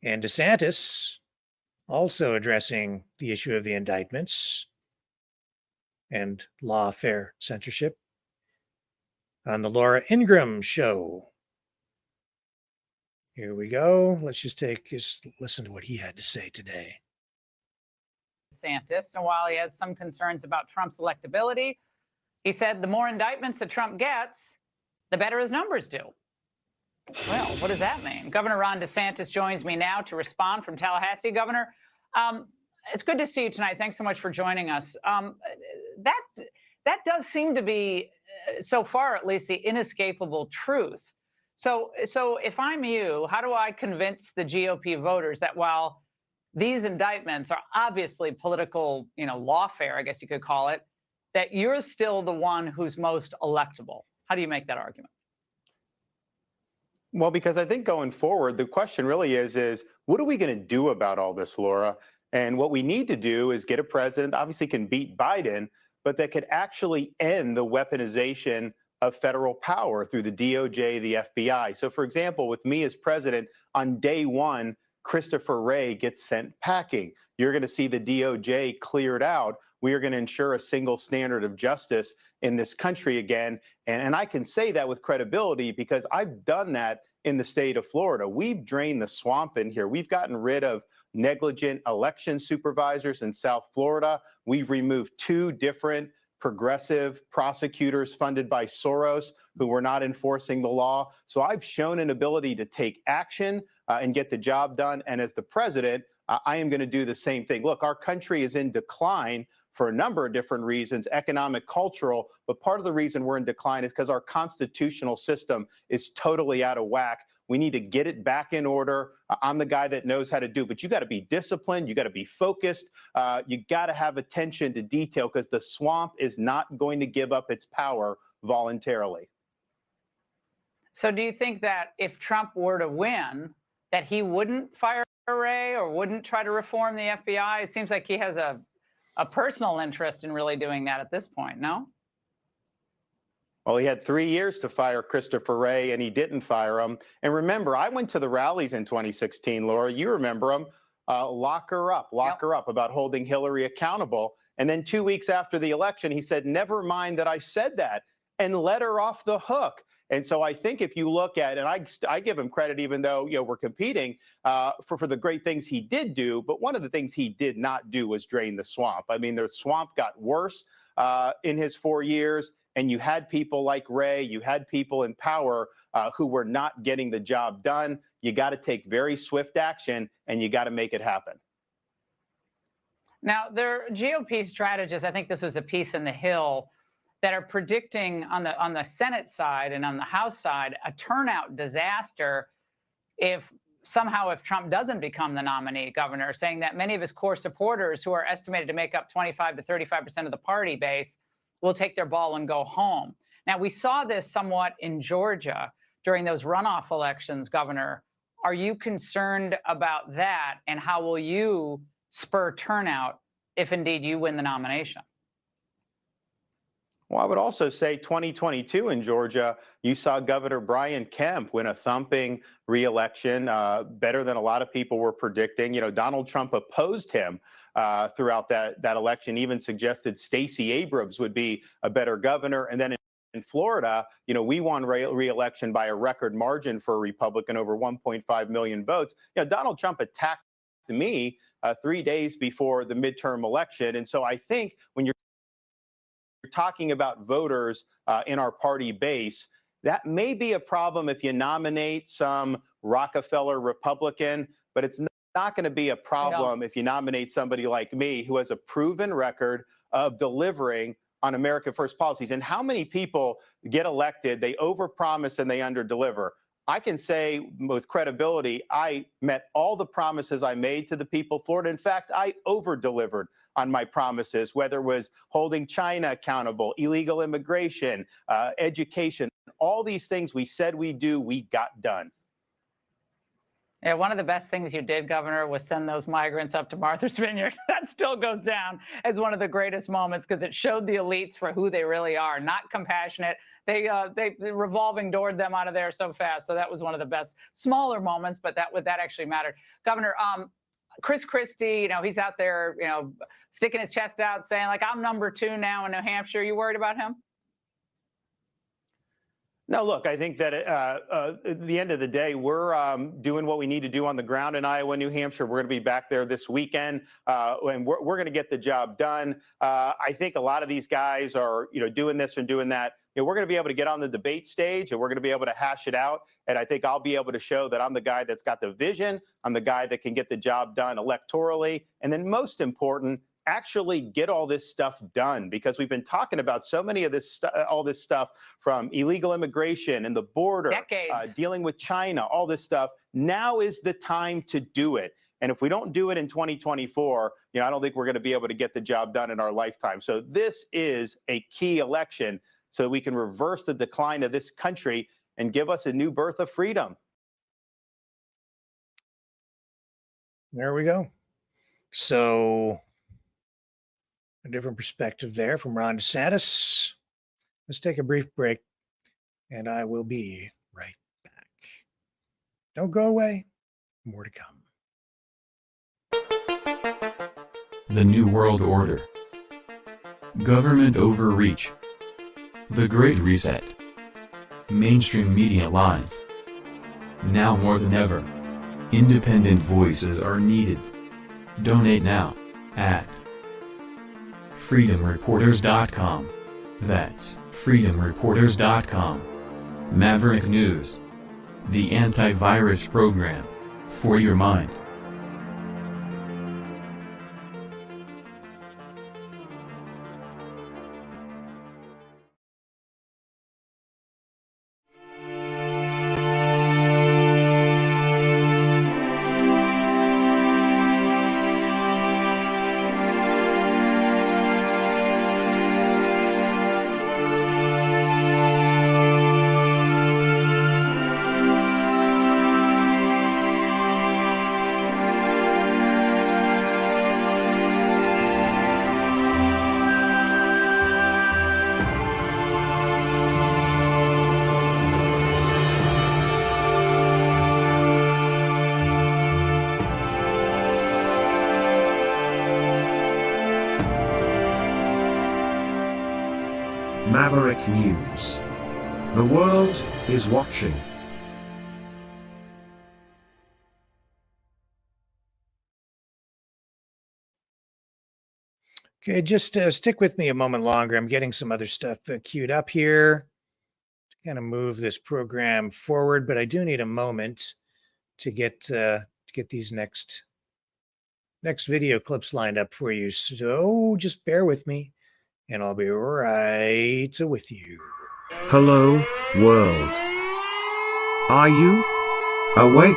S2: And DeSantis also addressing the issue of the indictments and lawfare censorship on the Laura Ingraham show. Here we go. Let's just listen to what he had to say today.
S20: DeSantis, and while he has some concerns about Trump's electability, he said the more indictments that Trump gets, the better his numbers do. Well, what does that mean? Governor Ron DeSantis joins me now to respond from Tallahassee. Governor, it's good to see you tonight. Thanks so much for joining us. That does seem to be so far at least, the inescapable truth. So if I'm you, how do I convince the GOP voters that while these indictments are obviously political, lawfare, I guess you could call it, that you're still the one who's most electable? How do you make that argument?
S21: Well, because I think going forward, the question really is what are we going to do about all this, Laura? And what we need to do is get a president, obviously can beat Biden, but that could actually end the weaponization of federal power through the DOJ, the FBI. So, for example, with me as president, on day one, Christopher Wray gets sent packing. You're going to see the DOJ cleared out. We are going to ensure a single standard of justice in this country again. And I can say that with credibility because I've done that in the state of Florida. We've drained the swamp in here. We've gotten rid of negligent election supervisors in South Florida. We've removed 2 different progressive prosecutors funded by Soros who were not enforcing the law. So I've shown an ability to take action and get the job done. And as the president, I am going to do the same thing. Look, our country is in decline for a number of different reasons, economic, cultural, but part of the reason we're in decline is because our constitutional system is totally out of whack. We need to get it back in order. I'm the guy that knows how to do, but you got to be disciplined. You got to be focused. You got to have attention to detail because the swamp is not going to give up its power voluntarily.
S20: So do you think that if Trump were to win, that he wouldn't fire Wray or wouldn't try to reform the FBI? It seems like he has a personal interest in really doing that at this point, no?
S21: Well, he had 3 years to fire Christopher Wray, and he didn't fire him. And remember, I went to the rallies in 2016, Laura. You remember them. Lock her up about holding Hillary accountable. And then 2 weeks after the election, he said, never mind that I said that, and let her off the hook. And so I think if you look at, and I give him credit, even though we're competing for the great things he did do, but one of the things he did not do was drain the swamp. I mean, the swamp got worse in his 4 years, and you had people like Wray, you had people in power who were not getting the job done. You got to take very swift action, and you got to make it happen.
S20: Now, there are GOP strategists, I think this was a piece in The Hill, that are predicting on the Senate side and on the House side a turnout disaster if Trump doesn't become the nominee governor, saying that many of his core supporters, who are estimated to make up 25 to 35% of the party base, will take their ball and go home. Now, we saw this somewhat in Georgia during those runoff elections, Governor. Are you concerned about that, and how will you spur turnout if indeed you win the nomination?
S21: Well, I would also say 2022 in Georgia, you saw Governor Brian Kemp win a thumping re-election, better than a lot of people were predicting. Donald Trump opposed him throughout that election, even suggested Stacey Abrams would be a better governor. And then in Florida, we won re-election by a record margin for a Republican, over 1.5 million votes. Donald Trump attacked me 3 days before the midterm election. And so I think when you're talking about voters in our party base, that may be a problem if you nominate some Rockefeller Republican, but it's not going to be a problem if you nominate somebody like me who has a proven record of delivering on America First policies. And how many people get elected, they overpromise and they underdeliver? I can say with credibility, I met all the promises I made to the people of Florida. In fact, I over-delivered on my promises, whether it was holding China accountable, illegal immigration, education, all these things we said we do, we got done.
S20: Yeah, one of the best things you did, Governor, was send those migrants up to Martha's Vineyard. That still goes down as one of the greatest moments because it showed the elites for who they really are, not compassionate. They revolving doored them out of there so fast. So that was one of the best smaller moments, but that actually mattered. Governor, Chris Christie, he's out there, sticking his chest out saying, like, I'm #2 now in New Hampshire. You worried about him?
S21: No, look, I think that at the end of the day, we're doing what we need to do on the ground in Iowa, New Hampshire. We're going to be back there this weekend, and we're going to get the job done. I think a lot of these guys are, doing this and doing that. We're going to be able to get on the debate stage, and we're going to be able to hash it out. And I think I'll be able to show that I'm the guy that's got the vision. I'm the guy that can get the job done electorally. And then most important, actually get all this stuff done, because we've been talking about so many of this all this stuff, from illegal immigration and the border, dealing with China, all this stuff. Now is the time to do it. And if we don't do it in 2024, I don't think we're going to be able to get the job done in our lifetime. So this is a key election so we can reverse the decline of this country and give us a new birth of freedom.
S2: There we go. So a different perspective there from Ron DeSantis. Let's take a brief break, and I will be right back. Don't go away. More to come.
S4: The New World Order. Government overreach. The Great Reset. Mainstream media lies. Now more than ever, independent voices are needed. Donate now at freedomreporters.com. That's freedomreporters.com. Maverick News. The antivirus program for your mind.
S3: Maverick News. The world is watching.
S2: Okay, just stick with me a moment longer. I'm getting some other stuff queued up here to kind of move this program forward, but I do need a moment to get these next video clips lined up for you. So just bear with me, and I'll be right with you.
S3: Hello, world. Are you awake?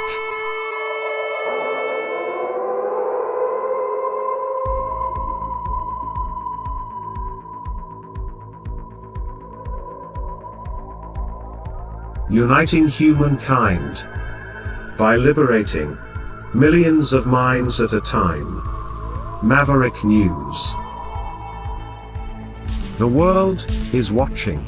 S3: Uniting humankind by liberating millions of minds at a time. Maverick News. The world is watching.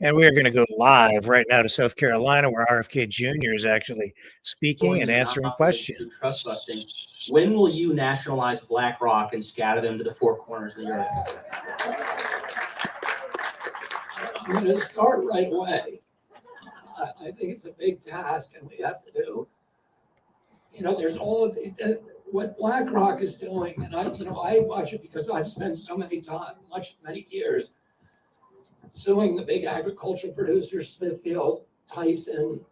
S2: And we are going to go live right now to South Carolina, where RFK Jr. is actually speaking and answering questions.
S1: Trust busting. When will you nationalize BlackRock and scatter them to the four corners of the earth?
S22: I'm going to start right away. I think it's a big task, and we have to do. There's all of what BlackRock is doing, and I watch it because I've spent so many years suing the big agricultural producers, Smithfield, Tyson,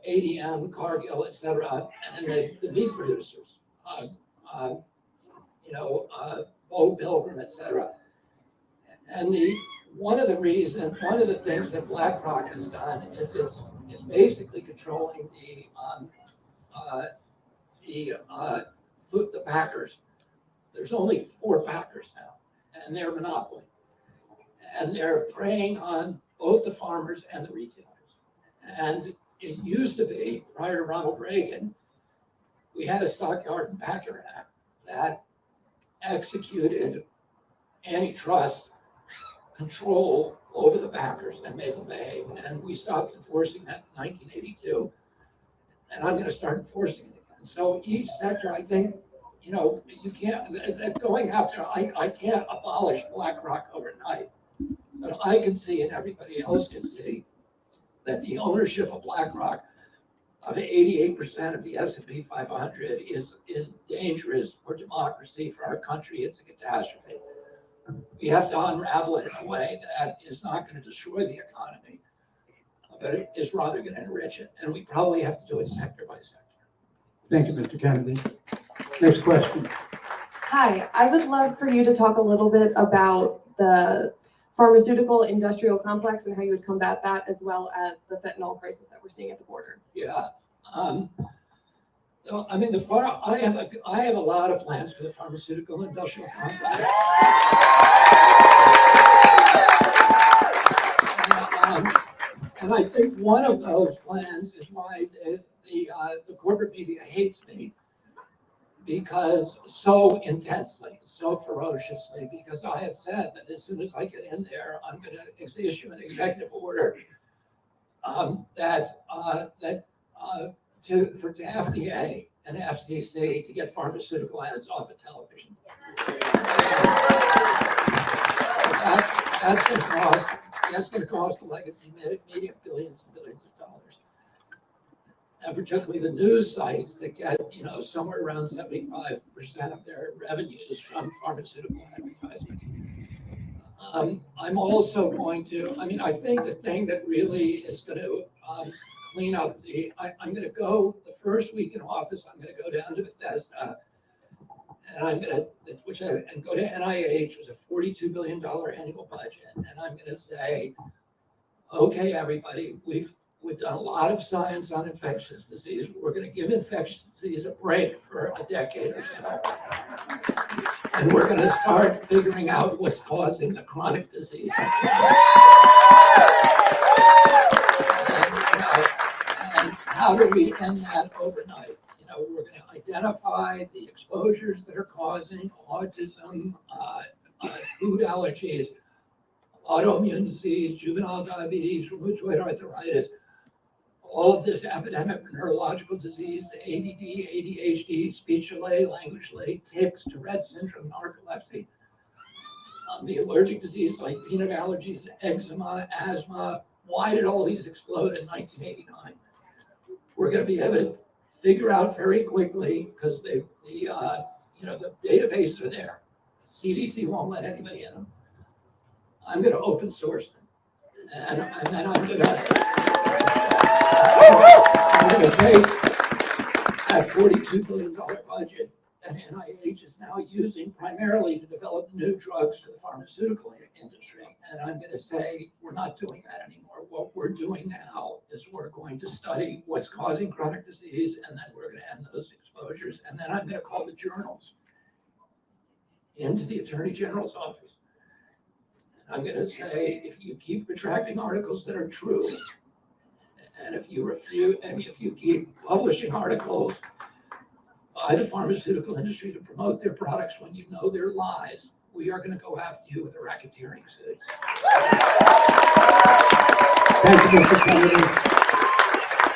S22: ADM, Cargill, etc., and the meat producers, Bo Pilgrim, etc. And one of the things that BlackRock has done is basically controlling the packers. There's only 4 packers now, and they're a monopoly. And they're preying on both the farmers and the retailers. And it used to be, prior to Ronald Reagan, we had a Stockyard and Packer Act that executed antitrust control over the packers and made them behave. And we stopped enforcing that in 1982. And I'm going to start enforcing it again. So each sector, I think, you can't, going after, I can't abolish BlackRock overnight. But I can see, and everybody else can see, that the ownership of BlackRock of 88% of the S&P 500 is dangerous for democracy, for our country. It's a catastrophe. We have to unravel it in a way that is not going to destroy the economy, but it is rather going to enrich it. And we probably have to do it sector by sector.
S6: Thank you, Mr. Kennedy. Next question.
S7: Hi, I would love for you to talk a little bit about the pharmaceutical industrial complex and how you would combat that, as well as the fentanyl crisis that we're seeing at the border.
S22: Yeah. So, I mean, I have a lot of plans for the pharmaceutical industrial complex. And I think one of those plans is why the corporate media hates me, because so intensely, so ferociously, because I have said that as soon as I get in there, I'm going to issue an executive order for the FDA and FCC to get pharmaceutical ads off of television. That's going to cost the legacy media billions and billions of dollars. And particularly the news sites that get, somewhere around 75% of their revenues from pharmaceutical advertisements. I'm also going to, I think the thing that really is going to clean up I'm going to go the first week in office, I'm going to go down to Bethesda and I'm going to go to NIH with a $42 billion annual budget. And I'm going to say, okay, everybody, we've done a lot of science on infectious disease. We're going to give infectious disease a break for a decade or so. And we're going to start figuring out what's causing the chronic disease. And how do we end that overnight? We're going to identify the exposures that are causing autism, food allergies, autoimmune disease, juvenile diabetes, rheumatoid arthritis, all of this epidemic neurological disease, ADD, ADHD, speech delay, language delay, tics, Tourette syndrome, narcolepsy, the allergic disease like peanut allergies, eczema, asthma. Why did all these explode in 1989? We're going to be able to figure out very quickly, because the databases are there. CDC won't let anybody in them. I'm going to open source them, and then I'm going to take that $42 billion budget that NIH is now using primarily to develop new drugs for the pharmaceutical industry. And I'm going to say, we're not doing that anymore. What we're doing now is we're going to study what's causing chronic disease, and then we're going to end those exposures. And then I'm going to call the journals into the Attorney General's office. And I'm going to say, if you keep retracting articles that are true, and if you keep publishing articles by the pharmaceutical industry to promote their products when you know they're lies, we are going to go after you with a racketeering suit.
S6: Thank you, Mr. Kennedy.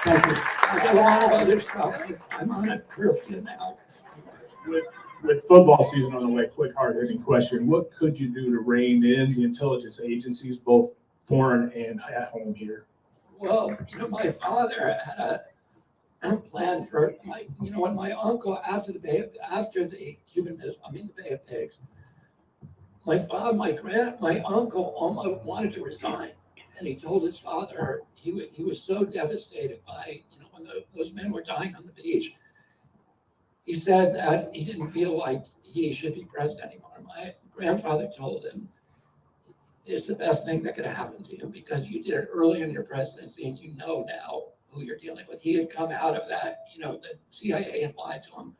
S6: Thank you.
S22: I got a lot of other stuff. I'm on a curfew now.
S23: With football season on the way, quick, hard-hitting question. What could you do to rein in the intelligence agencies, both foreign and at home here?
S22: Well, my father had a plan for when my uncle, after the Bay of Pigs, my uncle almost wanted to resign, and he told his father he was so devastated by when those men were dying on the beach. He said that he didn't feel like he should be president anymore. My grandfather told him, it's the best thing that could happen to you because you did it early in your presidency and you know now who you're dealing with. He had come out of that, the CIA had lied to him.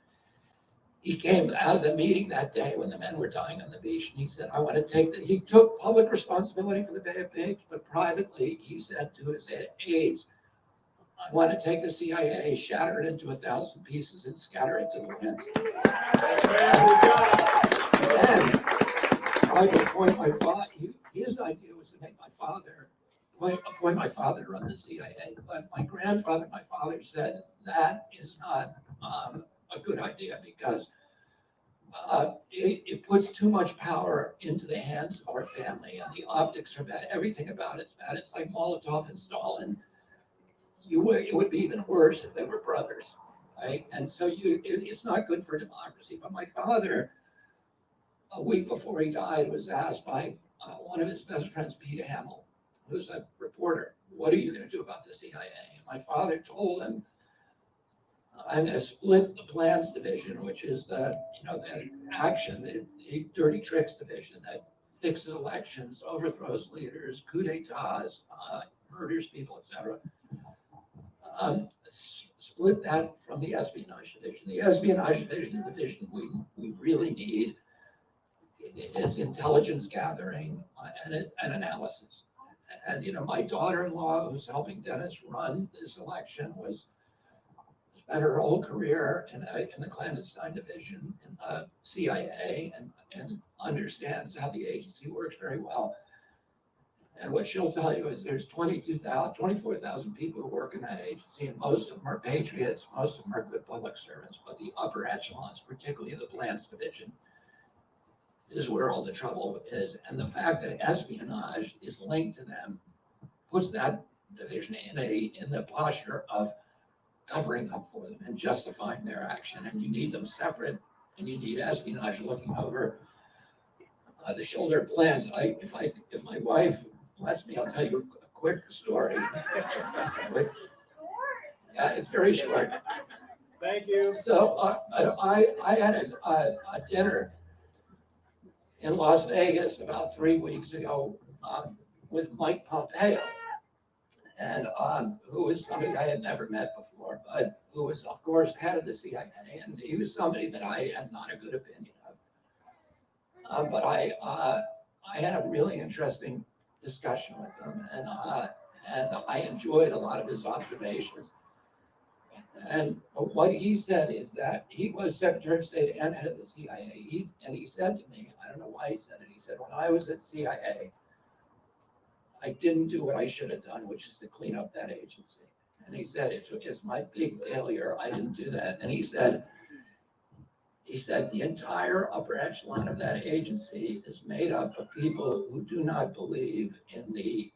S22: He came out of the meeting that day when the men were dying on the beach, and he said, I want to he took public responsibility for the Bay of Pigs, but privately he said to his aides, I want to take the CIA, shatter it into 1,000 pieces and scatter it to the winds. And I would appoint my father. His idea was to make appoint my father to run the CIA. But my grandfather, my father said that is not a good idea because it puts too much power into the hands of our family, and the optics are bad. Everything about it's bad. It's like Molotov and Stalin. it would be even worse if they were brothers, right? And so it's not good for democracy. But my father, a week before he died, was asked by one of his best friends, Peter Hamill, who's a reporter, what are you going to do about the CIA? And my father told him, I'm going to split the plans division, which is the action, the dirty tricks division that fixes elections, overthrows leaders, coup d'etats, murders people, etc. Split that from the espionage division. The espionage division, the division we really need is intelligence gathering and analysis. And my daughter-in-law, who's helping Dennis run this election, spent her whole career in the clandestine division in the CIA and understands how the agency works very well. And what she'll tell you is there's 24,000 people who work in that agency, and most of them are patriots, most of them are good public servants, but the upper echelons, particularly the Plans division, is where all the trouble is. And the fact that espionage is linked to them puts that division in the posture of covering up for them and justifying their action. And you need them separate, and you need espionage looking over the shoulder plans. If my wife lets me, I'll tell you a quick story. Yeah, it's very short.
S5: Thank you.
S22: So I had a dinner in Las Vegas about 3 weeks ago with Mike Pompeo, and who was somebody I had never met before, but who was, of course, head of the CIA, and he was somebody that I had not a good opinion of. But I had a really interesting discussion with him, and I enjoyed a lot of his observations. And what he said is that he was Secretary of State and head of the CIA. He said to me, I don't know why he said it, he said, when I was at CIA, I didn't do what I should have done, which is to clean up that agency. And he said, it's my big failure. I didn't do that. And he said, the entire upper echelon of that agency is made up of people who do not believe in the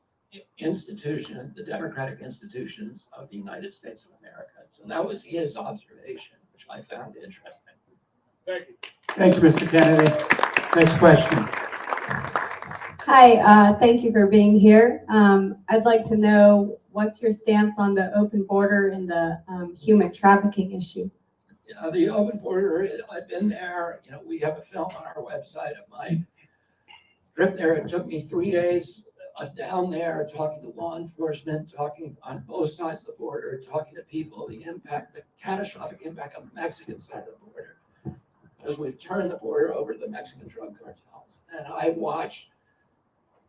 S22: institution, the democratic institutions of the United States of America. So that was his observation, which I found interesting.
S5: Thank you.
S6: Thank you, Mr. Kennedy. Next question.
S9: Hi, thank you for being here. I'd like to know what's your stance on the open border and the human trafficking issue?
S22: Yeah, the open border, I've been there. We have a film on our website of my trip there. It took me 3 days down there, talking to law enforcement, talking on both sides of the border, talking to people, the catastrophic impact on the Mexican side of the border, because we've turned the border over to the Mexican drug cartels. And I watched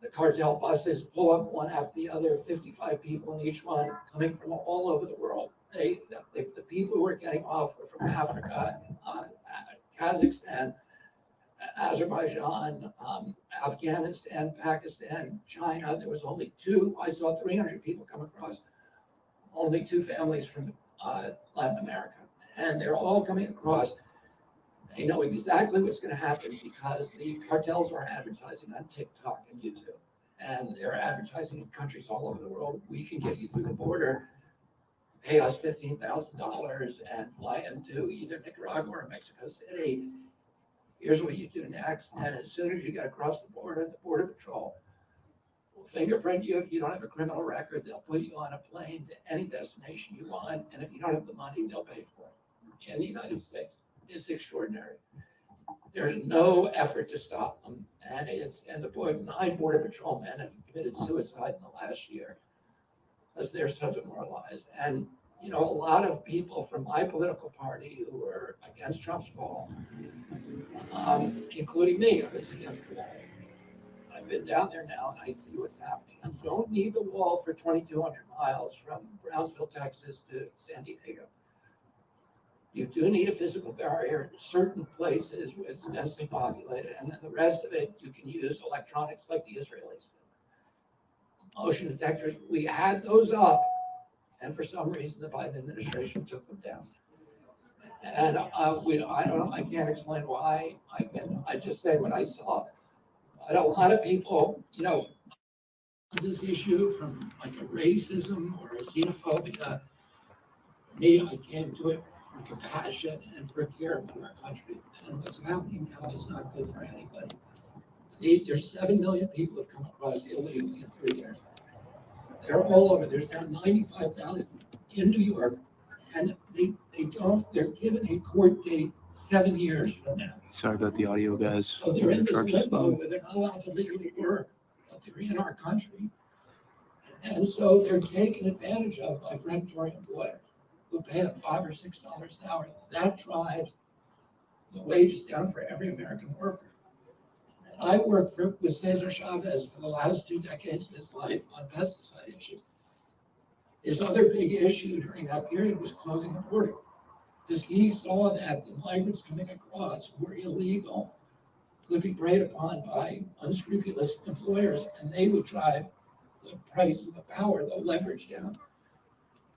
S22: the cartel buses pull up one after the other, 55 people in each one, coming from all over the world. The people who were getting off were from Africa, Kazakhstan, Azerbaijan, Afghanistan, Pakistan, China. There was only two. I saw 300 people come across. Only two families from Latin America. And they're all coming across. They know exactly what's going to happen because the cartels are advertising on TikTok and YouTube. And they're advertising in countries all over the world. We can get you through the border, pay us $15,000 and fly into either Nicaragua or Mexico City. Here's what you do next. And as soon as you get across the Border Patrol will fingerprint you. If you don't have a criminal record, they'll put you on a plane to any destination you want. And if you don't have the money, they'll pay for it in the United States. It's extraordinary. There's no effort to stop them. And 9 Border Patrol men have committed suicide in the last year because they're so demoralized. And a lot of people from my political party who were against Trump's wall, including me, I was against the wall. I've been down there now and I see what's happening. You don't need the wall for 2,200 miles from Brownsville, Texas to San Diego. You do need a physical barrier in certain places where it's densely populated, and then the rest of it, you can use electronics like the Israelis do. Motion detectors, we had those up, and for some reason, the Biden administration took them down. And I don't know, I can't explain why. I just say what I saw. But a lot of people, this issue from like a racism or a xenophobia. For me, I came to it from compassion and for care about our country. And what's happening now is not good for anybody. There's 7 million people who have come across illegally in 3 years. They're all over. There's now 95,000 in New York, and they're given a court date 7 years from now.
S10: Sorry about the audio, guys.
S22: So they're in this
S10: Charges
S22: limbo where they're not allowed to legally work, but they're in our country. And so they're taken advantage of by predatory employers who pay them $5 or $6 an hour. That drives the wages down for every American worker. And I worked with Cesar Chavez for the last 2 decades of his life on pesticide issues. His other big issue during that period was closing the border, because he saw that the migrants coming across who were illegal could be preyed upon by unscrupulous employers, and they would drive the price of the power, the leverage down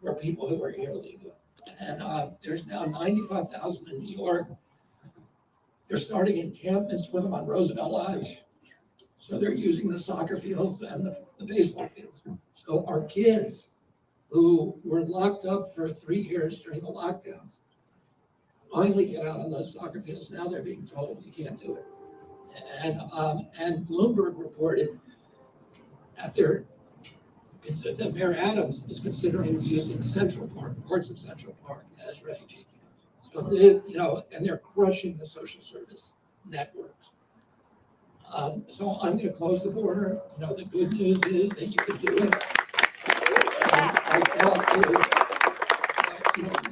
S22: for people who are illegal. And there's now 95,000 in New York. They're starting encampments for them on Roosevelt Ave. So they're using the soccer fields and the baseball fields. So our kids who were locked up for 3 years during the lockdowns finally get out on those soccer fields. Now they're being told you can't do it. And Bloomberg reported that that Mayor Adams is considering using Central Park, parts of Central Park, as refugee camps. So and they're crushing the social service networks. So I'm going to close the border. The good news is that you can do it. I talked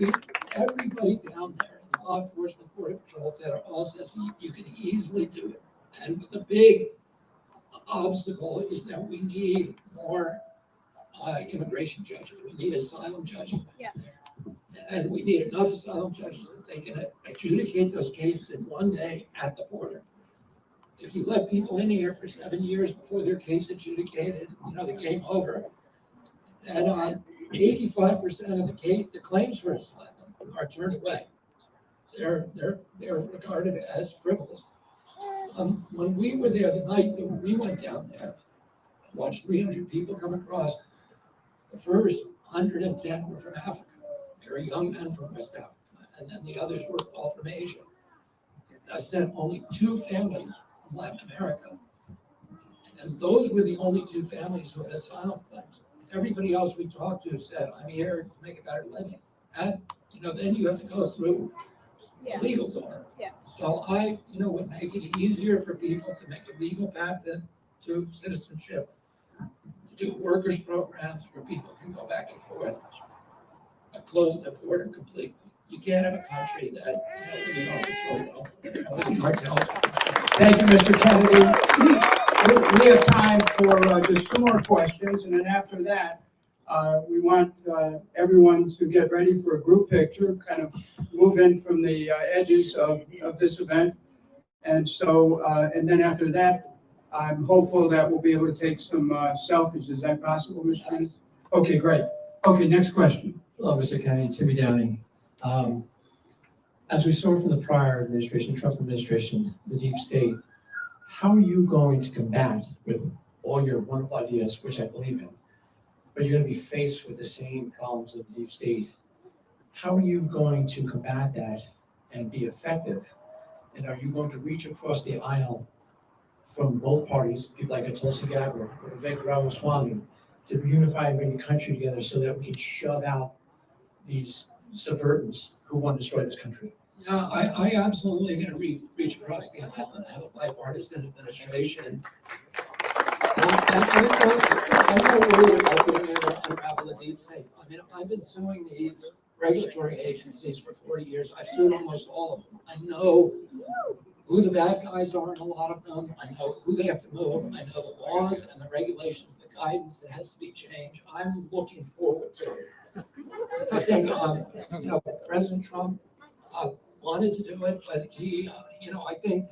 S22: to everybody down there, law enforcement, border patrol, etc., all says you can easily do it. And the big obstacle is that we need more immigration judges. We need asylum judges.
S11: Yeah.
S22: And we need enough asylum judges that they can adjudicate those cases in 1 day at the border. If you let people in here for 7 years before their case adjudicated, the game over. And 85% of the claims for asylum are turned away. They're regarded as frivolous. When we were there the night that we went down there, watched 300 people come across. The first 110 were from Africa. They were young men from West Africa, and then the others were all from Asia. I sent only 2 families from Latin America, and those were the only 2 families who had asylum claims. Everybody else we talked to said, "I'm here to make a better living," and then you have to go through the legal door.
S11: Yeah.
S22: So I, would make it easier for people to make a legal path to citizenship, to do workers programs where people can go back and forth, close the border completely. You can't have a country that we don't control cartels.
S6: Thank you, Mr. Kennedy. We have time for just 2 more questions, and then after that, we want everyone to get ready for a group picture, kind of move in from the edges of this event. And so, and then after that, I'm hopeful that we'll be able to take some selfies. Is that possible, Mr. Kennedy?
S22: Yes.
S6: Okay, great. Okay, next question.
S14: Hello, Mr. Kennedy, Timmy Downing. As we saw from the prior administration, Trump administration, the deep state, how are you going to combat with all your wonderful ideas, which I believe in, but you're going to be faced with the same problems of the deep state? How are you going to combat that and be effective? And are you going to reach across the aisle from both parties, people like Tulsi Gabbard or Vivek Ramaswamy, to unify and bring the country together so that we can shove out these subvertents who want to destroy this country?
S22: Yeah, I absolutely going to reach across the aisle and have a bipartisan administration. I'm not worried about being able to unravel the deep state. I mean, I've been suing these regulatory agencies for 40 years. I've sued almost all of them. I know who the bad guys are in a lot of them. I know who they have to move. I know the laws and the regulations, the guidance that has to be changed. I'm looking forward to it. I think, President Trump wanted to do it, but he, I think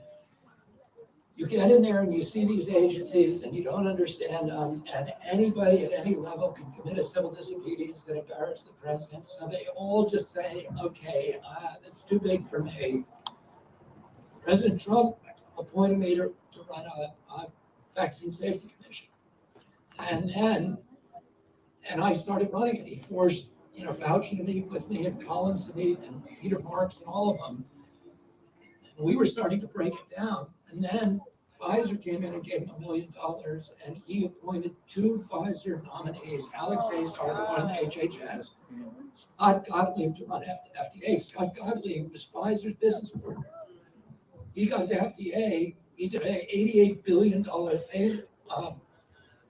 S22: you get in there and you see these agencies and you don't understand them, and anybody at any level can commit a civil disobedience that embarrass the president. So they all just say, okay, that's too big for me. President Trump appointed me to run a vaccine safety commission. And I started running it. He forced, Fauci to meet with me and Collins to meet and Peter Marks and all of them. And we were starting to break it down. And then Pfizer came in and gave him $1 million, and he appointed 2 Pfizer nominees, Alex Azar to run HHS, Scott Gottlieb to run FDA. Scott Gottlieb was Pfizer's business partner. He got to FDA. He did an $88 billion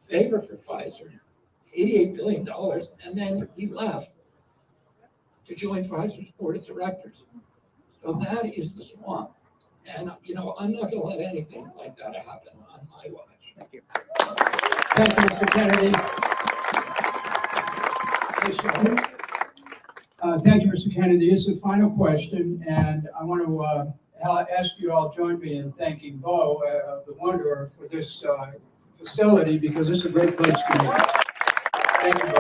S22: favor for Pfizer, $88 billion, and then he left to join Pfizer's board of directors. So that is the swamp. And, I'm not going to let anything like that happen on my watch. Thank you.
S6: Thank you, Mr. Kennedy. Thank you, Mr. Kennedy. This is the final question, and I want to ask you all join me in thanking Bo of the Wanderer for this facility, because this is a great place to meet. Thank you, Bo.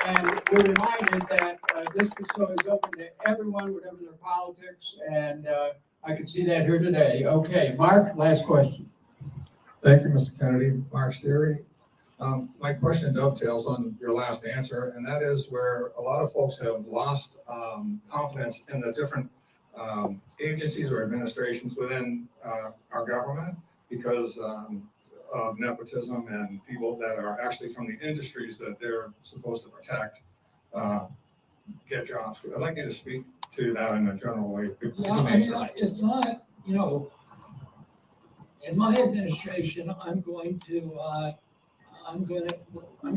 S6: And we're reminded that this facility is open to everyone, whatever their politics, and I can see that here today. Okay, Mark, last question.
S10: Thank you, Mr. Kennedy. Mark Siri. My question dovetails on your last answer, and that is where a lot of folks have lost confidence in the different agencies or administrations within our government because of nepotism and people that are actually from the industries that they're supposed to protect get jobs. I'd like you to speak to that in a general way.
S22: Yeah, it's not, in my administration, I'm going to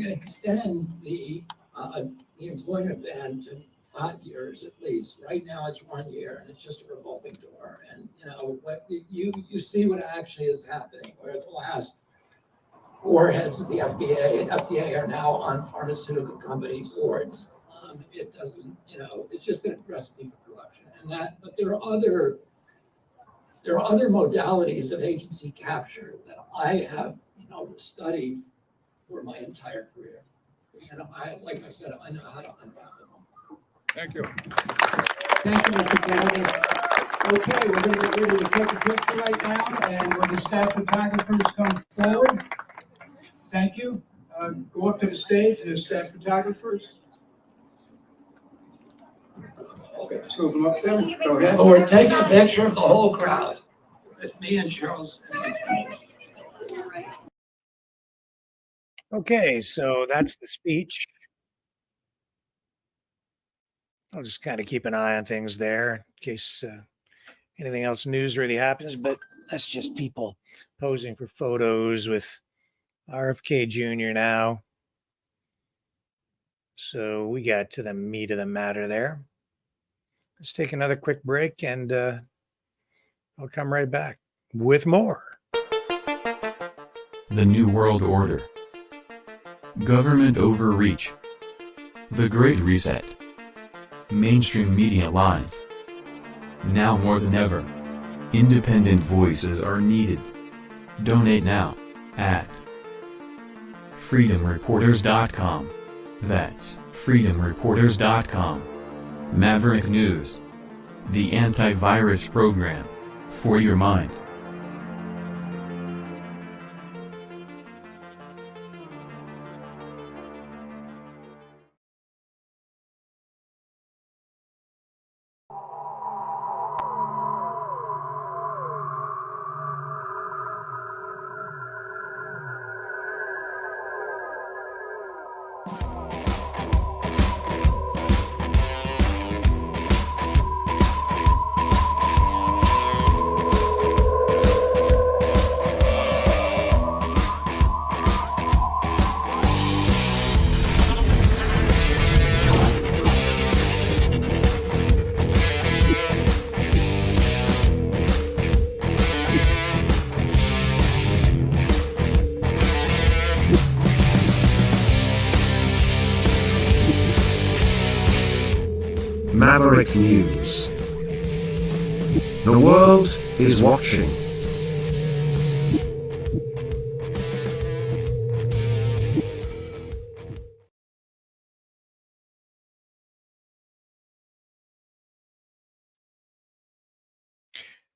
S22: extend the employment ban to 5 years at least. Right now it's 1 year and it's just a revolving door. And what you see what actually is happening, where the last 4 heads of the FDA are now on pharmaceutical company boards. It doesn't, it's just an recipe for corruption. But there are other modalities of agency capture that I have, studied for my entire career. And like I said, I know how to unravel them.
S10: Thank you.
S6: Thank you, Mr. Kennedy. Okay, we're going to get ready to take a picture right now, and when the staff photographers come forward, thank you. Go up to the stage, the staff photographers. Okay, let's move them up there. Go ahead.
S22: But we're taking a picture of the whole crowd with me and Charles.
S2: Okay, so that's the speech. I'll just kind of keep an eye on things there in case anything else newsworthy happens, but that's just people posing for photos with RFK Jr. now. So we got to the meat of the matter there. Let's take another quick break, and I'll come right back with more.
S4: The New World Order. Government overreach. The Great Reset. Mainstream media lies. Now more than ever, independent voices are needed. Donate now at freedomreporters.com. That's freedomreporters.com. Maverick News. The antivirus program for your mind.
S3: Maverick News. The world is watching.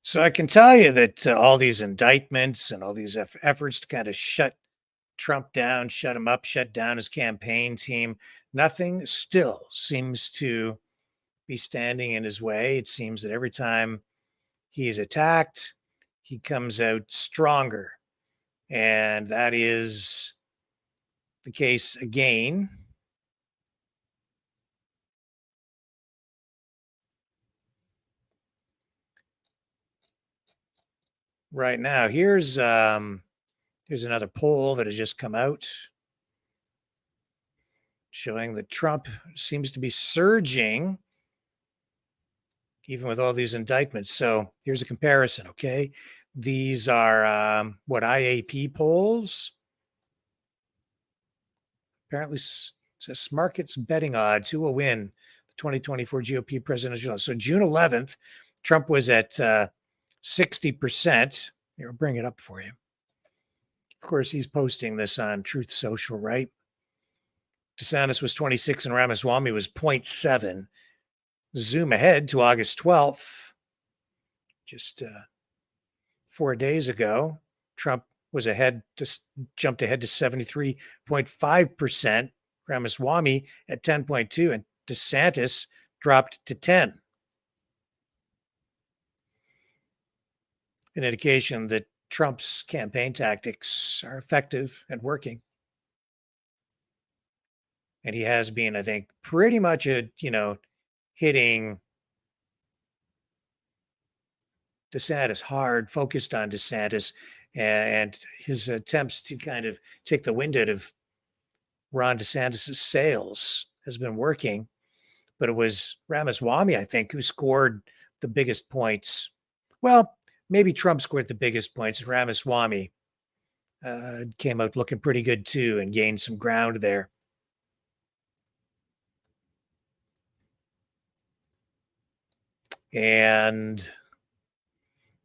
S2: So I can tell you that all these indictments and all these efforts to kind of shut Trump down, shut him up, shut down his campaign team. Nothing still seems to be standing in his way. It seems that every time he is attacked, he comes out stronger. And that is the case again. Right now, here's another poll that has just come out showing that Trump seems to be surging even with all these indictments. So here's a comparison, okay? These are what IAP polls. Apparently says markets betting odds who will win the 2024 GOP presidential. So June 11th, Trump was at 60%. Here, I'll bring it up for you. Of course, he's posting this on Truth Social, right? DeSantis was 26 and Ramaswamy was 0.7. Zoom ahead to August 12th. Just 4 days ago, Trump was jumped ahead to 73.5%. Ramaswamy at 10.2, and DeSantis dropped to 10. An indication that Trump's campaign tactics are effective and working. And he has been, I think, pretty much hitting DeSantis hard, focused on DeSantis, and his attempts to kind of take the wind out of Ron DeSantis' sails has been working. But it was Ramaswamy, I think, who scored the biggest points. Well, maybe Trump scored the biggest points, and Ramaswamy came out looking pretty good too and gained some ground there. And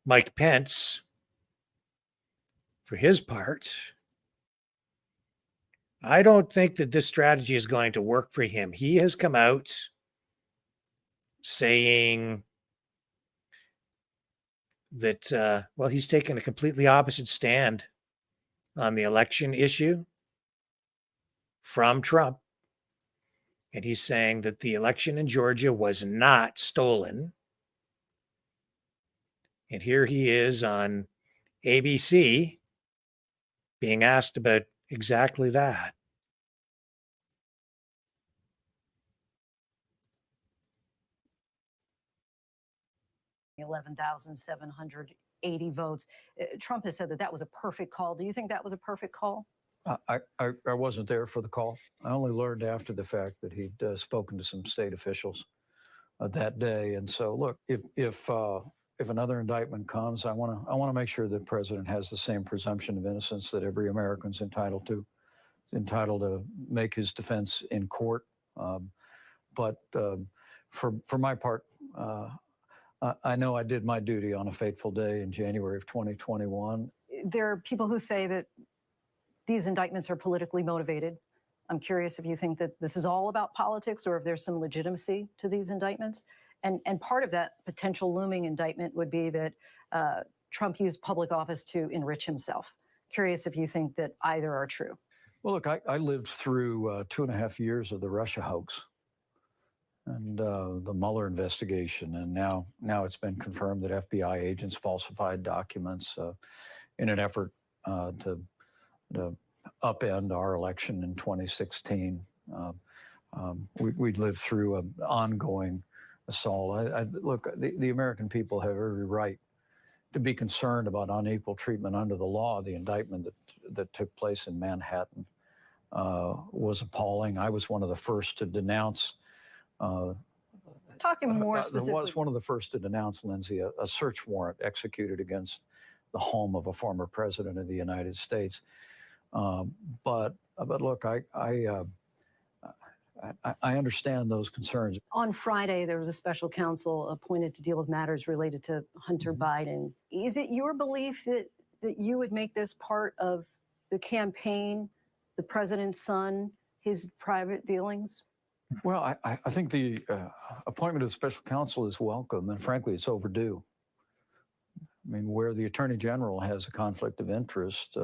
S2: Mike Pence, for his part, I don't think that this strategy is going to work for him. He has come out saying that, he's taken a completely opposite stand on the election issue from Trump. And he's saying that the election in Georgia was not stolen. And here he is on ABC being asked about exactly that.
S12: $11,780 votes. Trump has said that was a perfect call. Do you think that was a perfect call?
S13: I wasn't there for the call. I only learned after the fact that he'd spoken to some state officials that day. And so, look, if another indictment comes, I want to make sure that the president has the same presumption of innocence that every American's entitled to. He's entitled to make his defense in court. But for my part, I know I did my duty on a fateful day in January of 2021.
S12: There are people who say that these indictments are politically motivated. I'm curious if you think that this is all about politics or if there's some legitimacy to these indictments. And part of that potential looming indictment would be that Trump used public office to enrich himself. Curious if you think that either are true.
S13: Well, look, I lived through 2.5 years of the Russia hoax and the Mueller investigation. And now it's been confirmed that FBI agents falsified documents in an effort to upend our election in 2016. We lived through an ongoing assault. Look, the American people have every right to be concerned about unequal treatment under the law. The indictment that took place in Manhattan was appalling. I was one of the first to denounce.
S12: Talking more specifically.
S13: I was one of the first to denounce, Lindsay, a search warrant executed against the home of a former president of the United States. But look, I understand those concerns.
S12: On Friday, there was a special counsel appointed to deal with matters related to Hunter Biden. Is it your belief that you would make this part of the campaign, the president's son, his private dealings?
S13: Well, I think the appointment of special counsel is welcome, and frankly, it's overdue. I mean, where the Attorney General has a conflict of interest,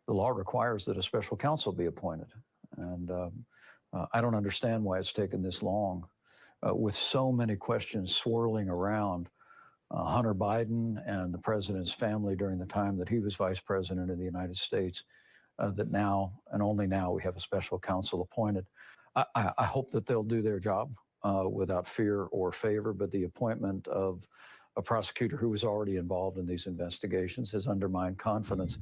S13: the law requires that a special counsel be appointed. And I don't understand why it's taken this long with so many questions swirling around Hunter Biden and the president's family during the time that he was vice president of the United States, that now and only now we have a special counsel appointed. I hope that they'll do their job without fear or favor, but the appointment of a prosecutor who was already involved in these investigations has undermined confidence.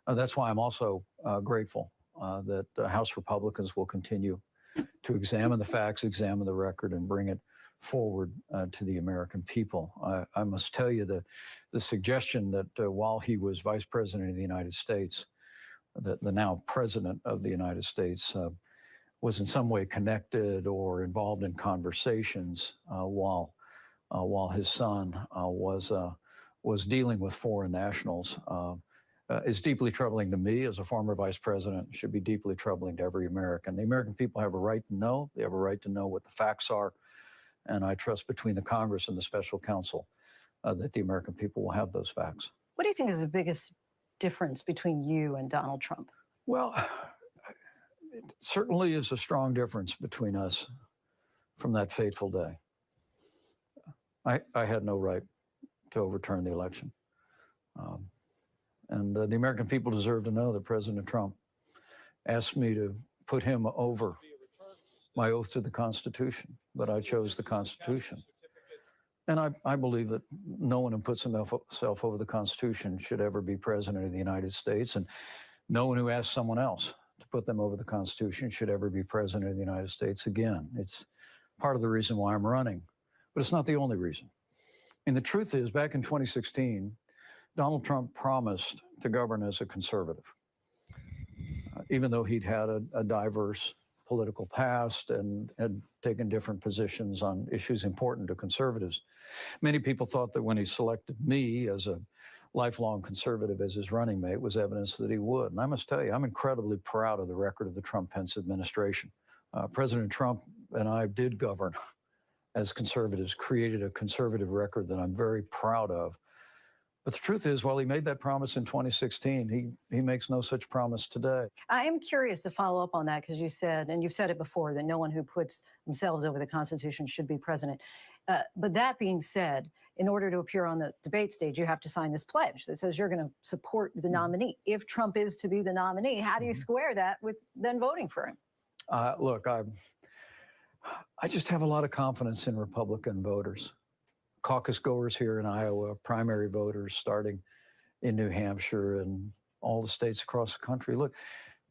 S13: That's why I'm also grateful that House Republicans will continue to examine the facts, examine the record, and bring it forward to the American people. I must tell you the suggestion that while he was vice president of the United States, that the now president of the United States was in some way connected or involved in conversations while his son was dealing with foreign nationals is deeply troubling to me as a former vice president. It should be deeply troubling to every American. The American people have a right to know. They have a right to know what the facts are. And I trust between the Congress and the special counsel that the American people will have those facts.
S12: What do you think is the biggest difference between you and Donald Trump?
S13: Well, it certainly is a strong difference between us from that fateful day. I had no right to overturn the election. And the American people deserve to know that President Trump asked me to put him over my oath to the Constitution, but I chose the Constitution. And I believe that no one who puts himself over the Constitution should ever be president of the United States, and no one who asks someone else to put them over the Constitution should ever be president of the United States again. It's part of the reason why I'm running, but it's not the only reason. And the truth is, back in 2016, Donald Trump promised to govern as a conservative, even though he'd had a diverse political past and had taken different positions on issues important to conservatives. Many people thought that when he selected me as a lifelong conservative as his running mate was evidence that he would. And I must tell you, I'm incredibly proud of the record of the Trump-Pence administration. President Trump and I did govern as conservatives, created a conservative record that I'm very proud of. But the truth is, while he made that promise in 2016, he makes no such promise today.
S12: I am curious to follow up on that because you said, and you've said it before, that no one who puts themselves over the Constitution should be president. But that being said, in order to appear on the debate stage, you have to sign this pledge that says you're going to support the nominee. If Trump is to be the nominee, how do you square that with then voting for him?
S13: Look, I just have a lot of confidence in Republican voters. Caucus goers here in Iowa, primary voters starting in New Hampshire and all the states across the country. Look,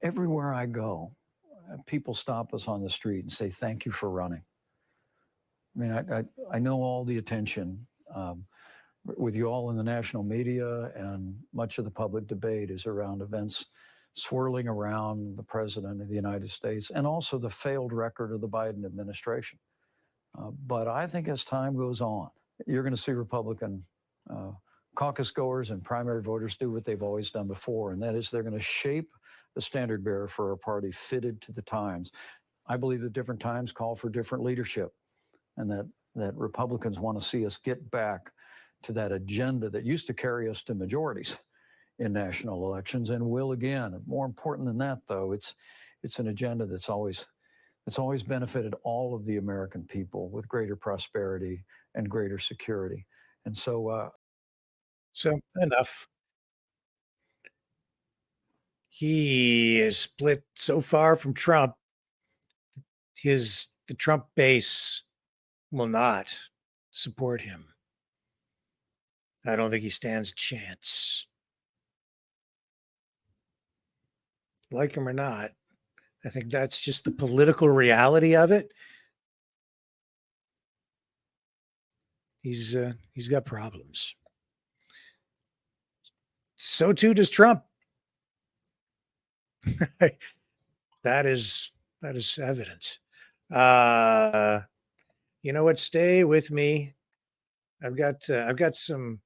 S13: everywhere I go, people stop us on the street and say, thank you for running. I mean, I know all the attention with you all in the national media, and much of the public debate is around events swirling around the president of the United States and also the failed record of the Biden administration. But I think as time goes on, you're going to see Republican caucus goers and primary voters do what they've always done before, and that is they're going to shape the standard bearer for a party fitted to the times. I believe that different times call for different leadership, and that Republicans want to see us get back to that agenda that used to carry us to majorities in national elections and will again. More important than that, though, it's an agenda that's always benefited all of the American people with greater prosperity and greater security. And so
S2: enough. He is split so far from Trump. The Trump base will not support him. I don't think he stands a chance. Like him or not, I think that's just the political reality of it. He's got problems. So too does Trump. That is evident. You know what? Stay with me. I've got some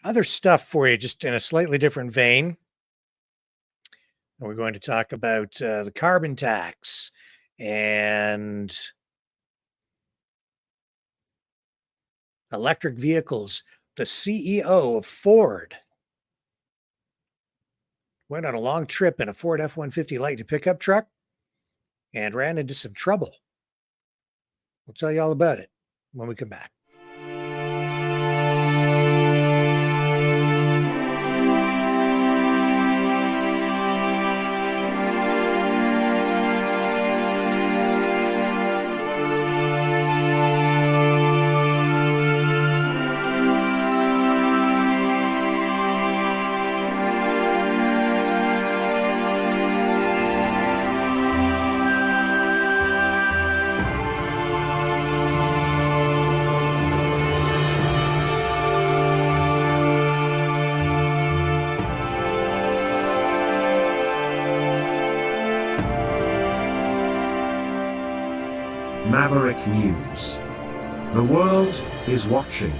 S2: other stuff for you, just in a slightly different vein. We're going to talk about the carbon tax and electric vehicles. The CEO of Ford went on a long trip in a Ford F-150 Lightning pickup truck and ran into some trouble. We'll tell you all about it when we come back.
S3: Maverick News. The world is watching.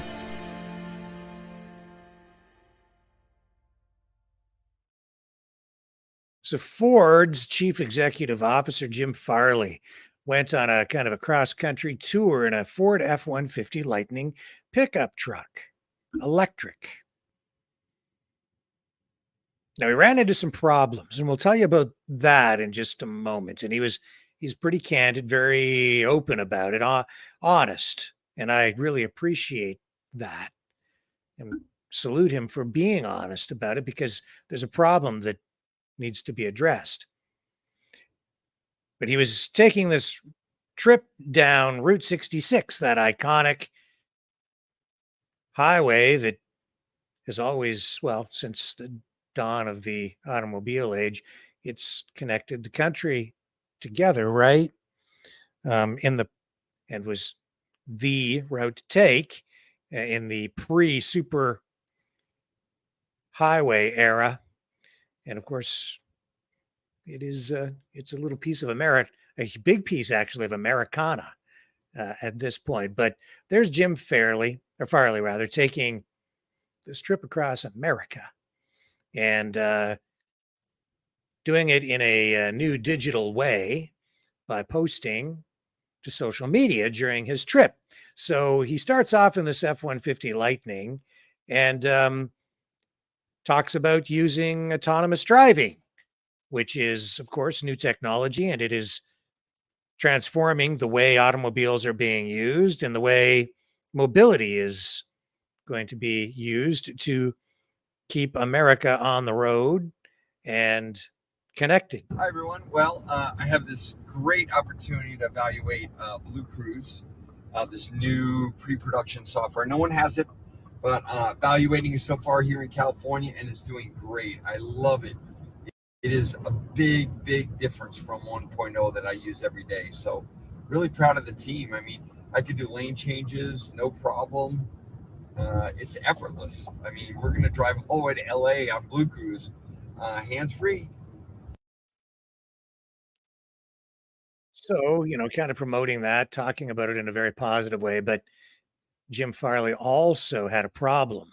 S2: So Ford's chief executive officer, Jim Farley, went on a kind of a cross-country tour in a Ford F-150 Lightning pickup truck, electric. Now, he ran into some problems, and we'll tell you about that in just a moment. And he's pretty candid, very open about it, honest. And I really appreciate that and salute him for being honest about it, because there's a problem that needs to be addressed. But he was taking this trip down Route 66, that iconic highway that has always, well, since the dawn of the automobile age, it's connected the country together, right? And was the route to take in the pre-super highway era. And of course, it's a little piece of America, a big piece actually of Americana at this point. But there's Jim Farley rather, taking this trip across America and doing it in a new digital way by posting to social media during his trip. So he starts off in this F-150 Lightning and talks about using autonomous driving, which is, of course, new technology, and it is transforming the way automobiles are being used and the way mobility is going to be used to keep America on the road and connected.
S15: Hi, everyone. Well, I have this great opportunity to evaluate Blue Cruise, this new pre-production software. No one has it, but evaluating it so far here in California, and it's doing great. I love it. It is a big, big difference from 1.0 that I use every day. So really proud of the team. I mean, I could do lane changes, no problem. It's effortless. I mean, we're going to drive all the way to LA on Blue Cruise, hands-free.
S2: So, kind of promoting that, talking about it in a very positive way. But Jim Farley also had a problem.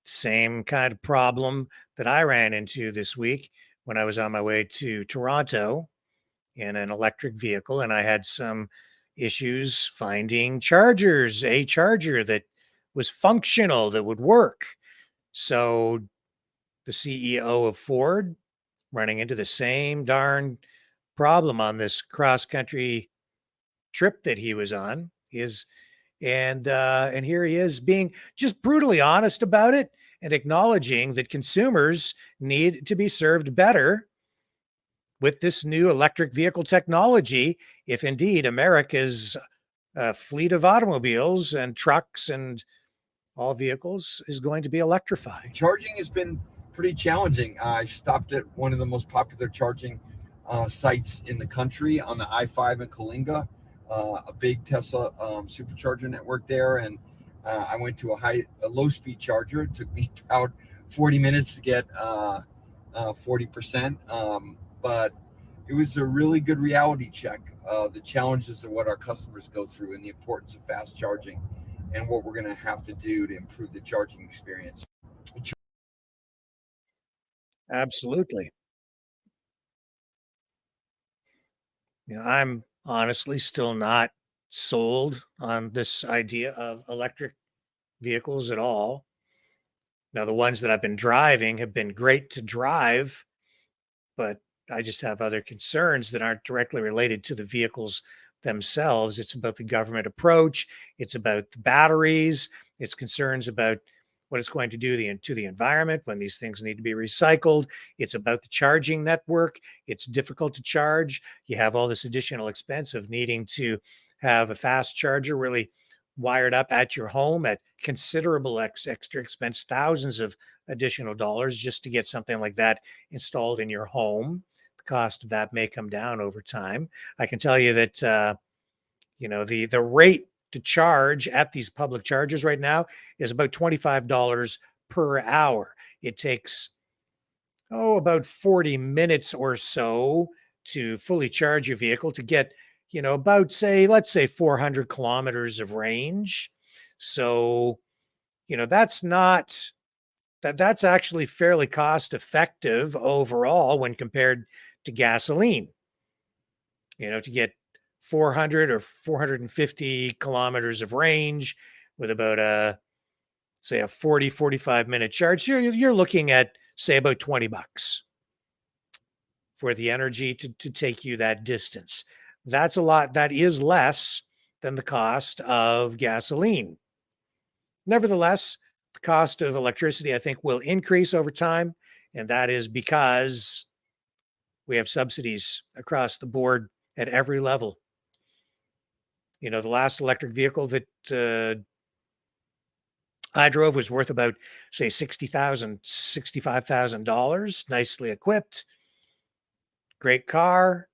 S2: Same kind of problem that I ran into this week when I was on my way to Toronto in an electric vehicle, and I had some issues finding chargers, a charger that was functional, that would work. So the CEO of Ford, running into the same darn problem on this cross-country trip that he was on, and here he is being just brutally honest about it and acknowledging that consumers need to be served better with this new electric vehicle technology, if indeed America's fleet of automobiles and trucks and all vehicles is going to be electrified.
S15: Charging has been pretty challenging. I stopped at one of the most popular charging sites in the country on the I-5 in Kalinga, a big Tesla supercharger network there, and I went to a low-speed charger. It took me about 40 minutes to get 40%, but it was a really good reality check. The challenges of what our customers go through and the importance of fast charging and what we're going to have to do to improve the charging experience.
S2: Absolutely. I'm honestly still not sold on this idea of electric vehicles at all. Now, the ones that I've been driving have been great to drive, but I just have other concerns that aren't directly related to the vehicles themselves. It's about the government approach. It's about the batteries. It's concerns about what it's going to do to the environment when these things need to be recycled. It's about the charging network. It's difficult to charge. You have all this additional expense of needing to have a fast charger really wired up at your home at considerable extra expense, thousands of additional dollars just to get something like that installed in your home. The cost of that may come down over time. I can tell you that the rate to charge at these public chargers right now is about $25 per hour. It takes about 40 minutes or so to fully charge your vehicle to get about, let's say 400 kilometers of range. So that's actually fairly cost effective overall when compared to gasoline. To get 400 or 450 kilometers of range with about a 45 minute charge, you're looking at say about $20 for the energy to take you that distance. That's a lot. That is less than the cost of gasoline. Nevertheless, the cost of electricity, I think, will increase over time. And that is because we have subsidies across the board at every level. The last electric vehicle that I drove was worth about, say, $60,000, $65,000, nicely equipped, great car.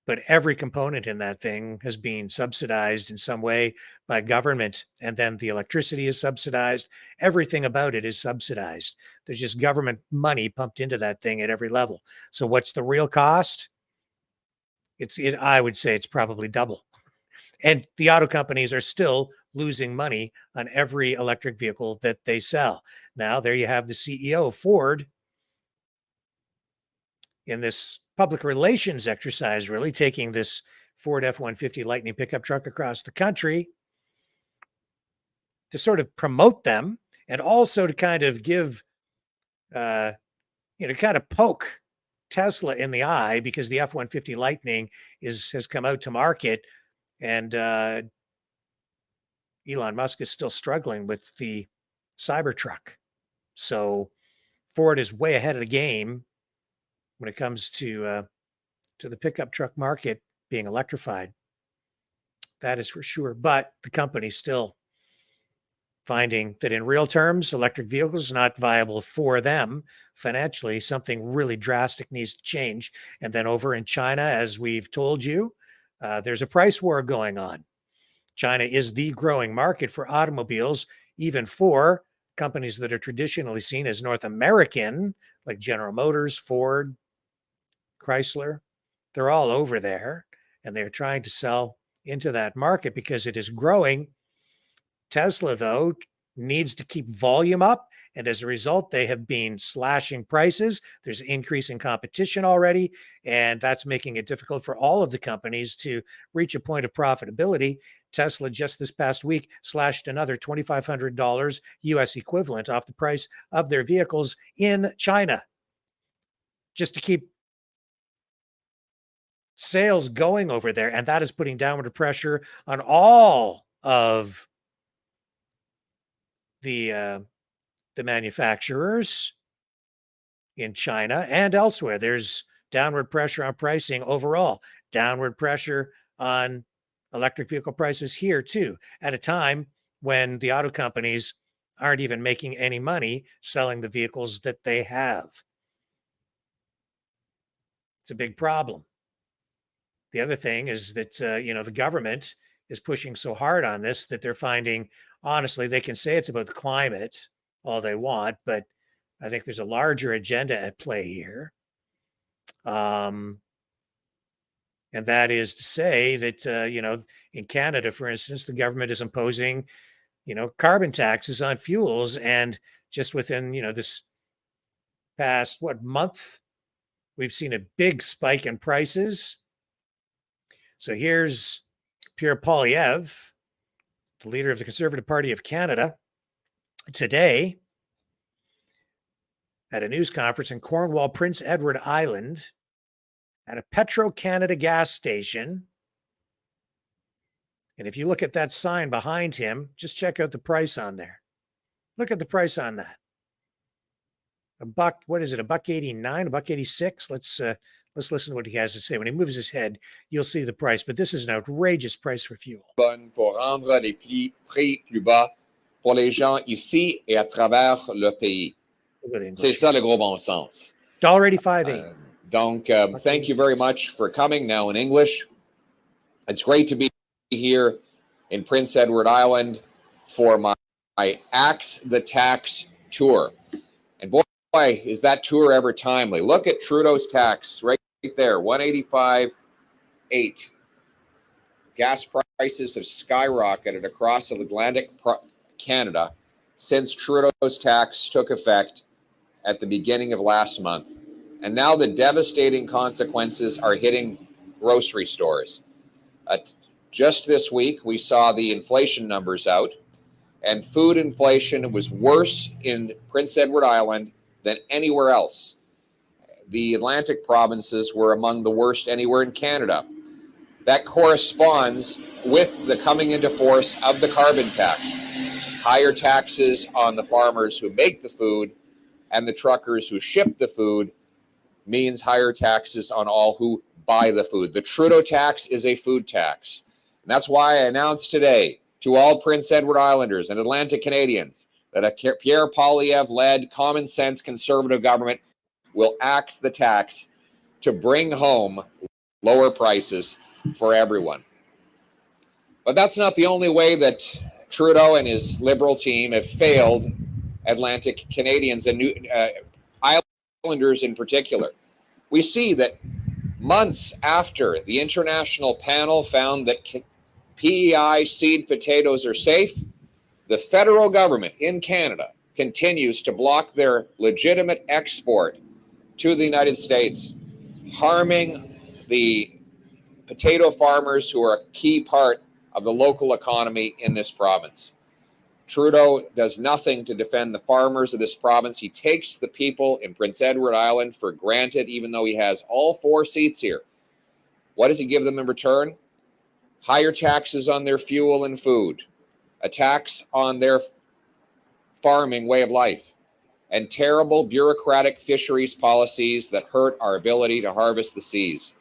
S2: But every component in that thing has been subsidized in some way by government. And then the electricity is subsidized. Everything about it is subsidized. There's just government money pumped into that thing at every level. So what's the real cost? I would say it's probably double. And the auto companies are still losing money on every electric vehicle that they sell. Now, there you have the CEO of Ford in this public relations exercise, really taking this Ford F-150 Lightning pickup truck across the country to sort of promote them and also to kind of give, kind of poke Tesla in the eye because the F-150 Lightning has come out to market and Elon Musk is still struggling with the Cybertruck. So Ford is way ahead of the game when it comes to the pickup truck market being electrified. That is for sure. But the company's still finding that in real terms, electric vehicles are not viable for them financially. Something really drastic needs to change. And then over in China, as we've told you, there's a price war going on. China is the growing market for automobiles, even for companies that are traditionally seen as North American, like General Motors, Ford, Chrysler. They're all over there, and they're trying to sell into that market because it is growing. Tesla, though, needs to keep volume up, and as a result, they have been slashing prices. There's increasing competition already, and that's making it difficult for all of the companies to reach a point of profitability. Tesla just this past week slashed another $2,500 US equivalent off the price of their vehicles in China just to keep sales going over there. And that is putting downward pressure on all of the manufacturers in China and elsewhere. There's downward pressure on pricing overall, downward pressure on electric vehicle prices here too, at a time when the auto companies aren't even making any money selling the vehicles that they have. It's a big problem. The other thing is that, the government is pushing so hard on this that they're finding, honestly, they can say it's about the climate all they want, but I think there's a larger agenda at play here. And that is to say that, in Canada, for instance, the government is imposing, carbon taxes on fuels. And just within, this past, month, we've seen a big spike in prices. So here's Pierre Poilievre, the leader of the Conservative Party of Canada, today at a news conference in Cornwall, Prince Edward Island, at a Petro-Canada gas station. And if you look at that sign behind him, just check out the price on there. Look at the price on that. What is it? $1.89, $1.86? Let's listen to what he has to say. When he moves his head, you'll see the price. But this is an outrageous price for fuel.
S16: Pour rendre les prix plus bas pour les gens ici et à travers le pays. C'est ça le gros bon sens.
S2: $1.85.
S16: Donc, thank you very much for coming now in English. It's great to be here in Prince Edward Island for my Axe the Tax tour. And boy, is that tour ever timely. Look at Trudeau's tax right there, 185.8. Gas prices have skyrocketed across Atlantic Canada since Trudeau's tax took effect at the beginning of last month. And now the devastating consequences are hitting grocery stores. Just this week, we saw the inflation numbers out, and food inflation was worse in Prince Edward Island than anywhere else. The Atlantic provinces were among the worst anywhere in Canada. That corresponds with the coming into force of the carbon tax. Higher taxes on the farmers who make the food and the truckers who ship the food means higher taxes on all who buy the food. The Trudeau tax is a food tax. And that's why I announced today to all Prince Edward Islanders and Atlantic Canadians that a Pierre Poilievre-led common sense conservative government will axe the tax to bring home lower prices for everyone. But that's not the only way that Trudeau and his Liberal team have failed Atlantic Canadians and Islanders in particular. We see that months after the international panel found that PEI seed potatoes are safe, the federal government in Canada continues to block their legitimate export to the United States, harming the potato farmers who are a key part of the local economy in this province. Trudeau does nothing to defend the farmers of this province. He takes the people in Prince Edward Island for granted, even though he has all 4 seats here. What does he give them in return? Higher taxes on their fuel and food, a tax on their farming way of life, and terrible bureaucratic fisheries policies that hurt our ability to harvest the seas.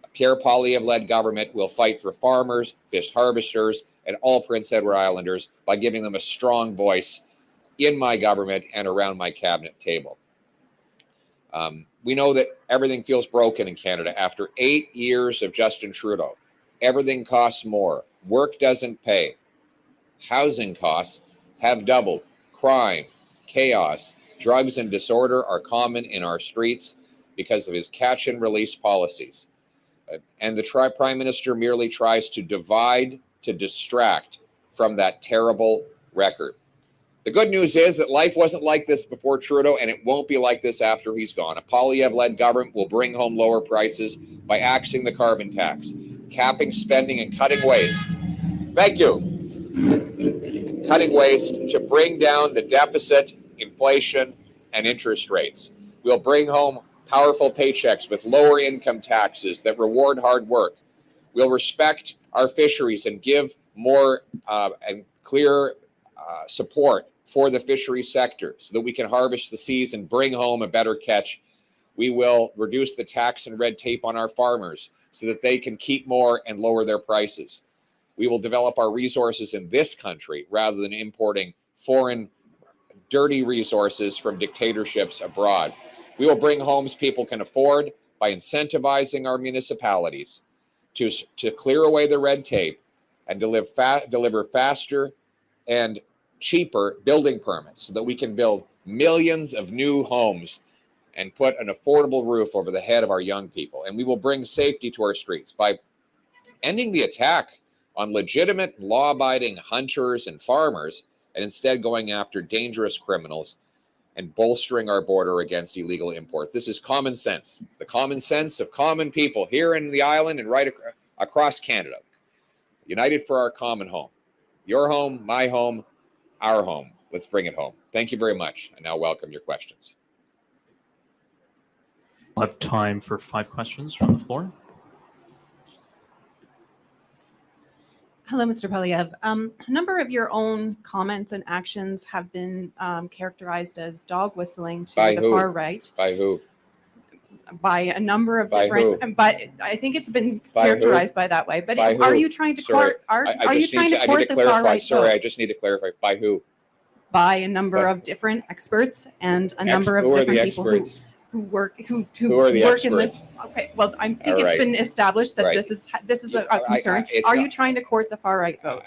S16: A Pierre Poilievre-led government will fight for farmers, fish harvesters, and all Prince Edward Islanders by giving them a strong voice in my government and around my cabinet table. We know that everything feels broken in Canada after 8 years of Justin Trudeau. Everything costs more. Work doesn't pay. Housing costs have doubled. Crime, chaos, drugs, and disorder are common in our streets because of his catch and release policies. And the Prime Minister merely tries to divide, to distract from that terrible record. The good news is that life wasn't like this before Trudeau, and it won't be like this after he's gone. A Poilievre-led government will bring home lower prices by axing the carbon tax, capping spending, and cutting waste. Thank you. Cutting waste to bring down the deficit, inflation, and interest rates. We'll bring home powerful paychecks with lower income taxes that reward hard work. We'll respect our fisheries and give more and clear support for the fishery sector so that we can harvest the seas and bring home a better catch. We will reduce the tax and red tape on our farmers so that they can keep more and lower their prices. We will develop our resources in this country rather than importing foreign dirty resources from dictatorships abroad. We will bring homes people can afford by incentivizing our municipalities to clear away the red tape and deliver faster and cheaper building permits so that we can build millions of new homes and put an affordable roof over the head of our young people. And we will bring safety to our streets by ending the attack on legitimate law-abiding hunters and farmers and instead going after dangerous criminals and bolstering our border against illegal imports. This is common sense. It's the common sense of common people here in the island and right across Canada. United for our common home. Your home, my home, our home. Let's bring it home. Thank you very much. I now welcome your questions.
S17: We'll have time for 5 questions from the floor.
S18: Hello, Mr. Polyev. A number of your own comments and actions have been characterized as dog whistling to
S16: By
S18: the
S16: who?
S18: far right
S16: By who?
S18: by a number of
S16: By
S18: different.
S16: who?
S18: But I think it's been
S16: By who?
S18: characterized by that way. But
S16: By
S18: are
S16: who?
S18: you trying to
S16: Sorry,
S18: court? Are you
S16: just
S18: trying
S16: need
S18: to
S16: I
S18: court
S16: need to
S18: the far
S16: clarify.
S18: right
S16: Sorry,
S18: vote?
S16: I just need to clarify. By who?
S18: By a number of different experts and a number of
S16: Who are the
S18: different people
S16: experts?
S18: who work who
S16: are the
S18: work in
S16: experts?
S18: this. Okay, well, I think
S16: All
S18: it's
S16: right.
S18: been established that
S16: Right.
S18: this is a
S16: I-
S18: concern.
S16: it's
S18: Are
S16: not-
S18: you trying to court the far right vote?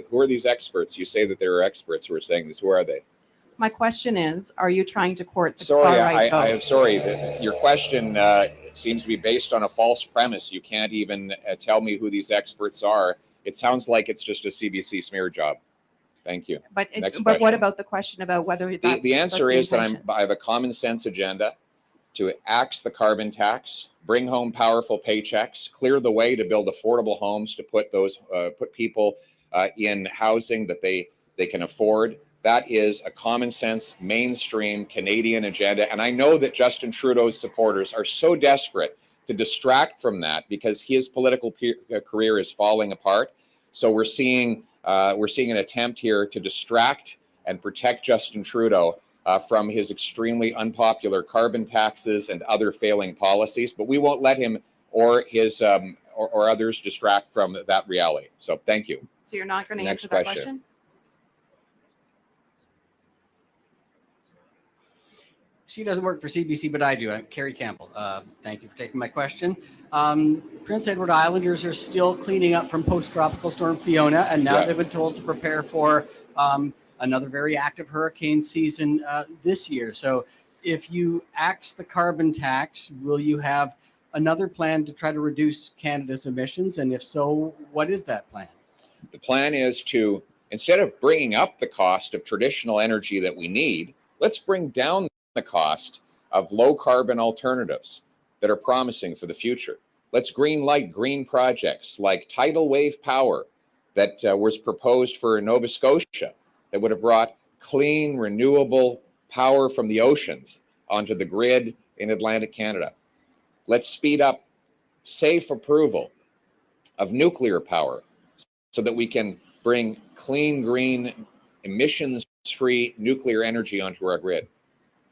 S16: Who are these experts? You say that there are experts who are saying this. Who are they?
S18: My question is, are you trying to court the
S16: Sorry,
S18: far right vote?
S16: I am sorry. Your question seems to be based on a false premise. You can't even tell me who these experts are. It sounds like it's just a CBC smear job. Thank you.
S18: But
S16: Next
S18: but what
S16: question.
S18: about the question about whether that's
S16: The answer
S18: that's
S16: is that
S18: intention?
S16: I have a common sense agenda to axe the carbon tax, bring home powerful paychecks, clear the way to build affordable homes, to put people in housing that they can afford. That is a common sense, mainstream Canadian agenda. And I know that Justin Trudeau's supporters are so desperate to distract from that because his political career is falling apart. So we're seeing an attempt here to distract and protect Justin Trudeau from his extremely unpopular carbon taxes and other failing policies. But we won't let him or his or others distract from that reality. So thank you.
S18: So you're not going to
S16: Next
S18: answer that
S16: question.
S18: question?
S19: She doesn't work for CBC, but I do. Carrie Campbell. Thank you for taking my question. Prince Edward Islanders are still cleaning up from post-tropical storm Fiona, and now they've been told to prepare for another very active hurricane season this year. So if you axe the carbon tax, will you have another plan to try to reduce Canada's emissions? And if so, what is that plan?
S16: The plan is to, instead of bringing up the cost of traditional energy that we need, let's bring down the cost of low carbon alternatives that are promising for the future. Let's green light green projects like tidal wave power that was proposed for Nova Scotia that would have brought clean, renewable power from the oceans onto the grid in Atlantic Canada. Let's speed up safe approval of nuclear power so that we can bring clean, green, emissions-free nuclear energy onto our grid.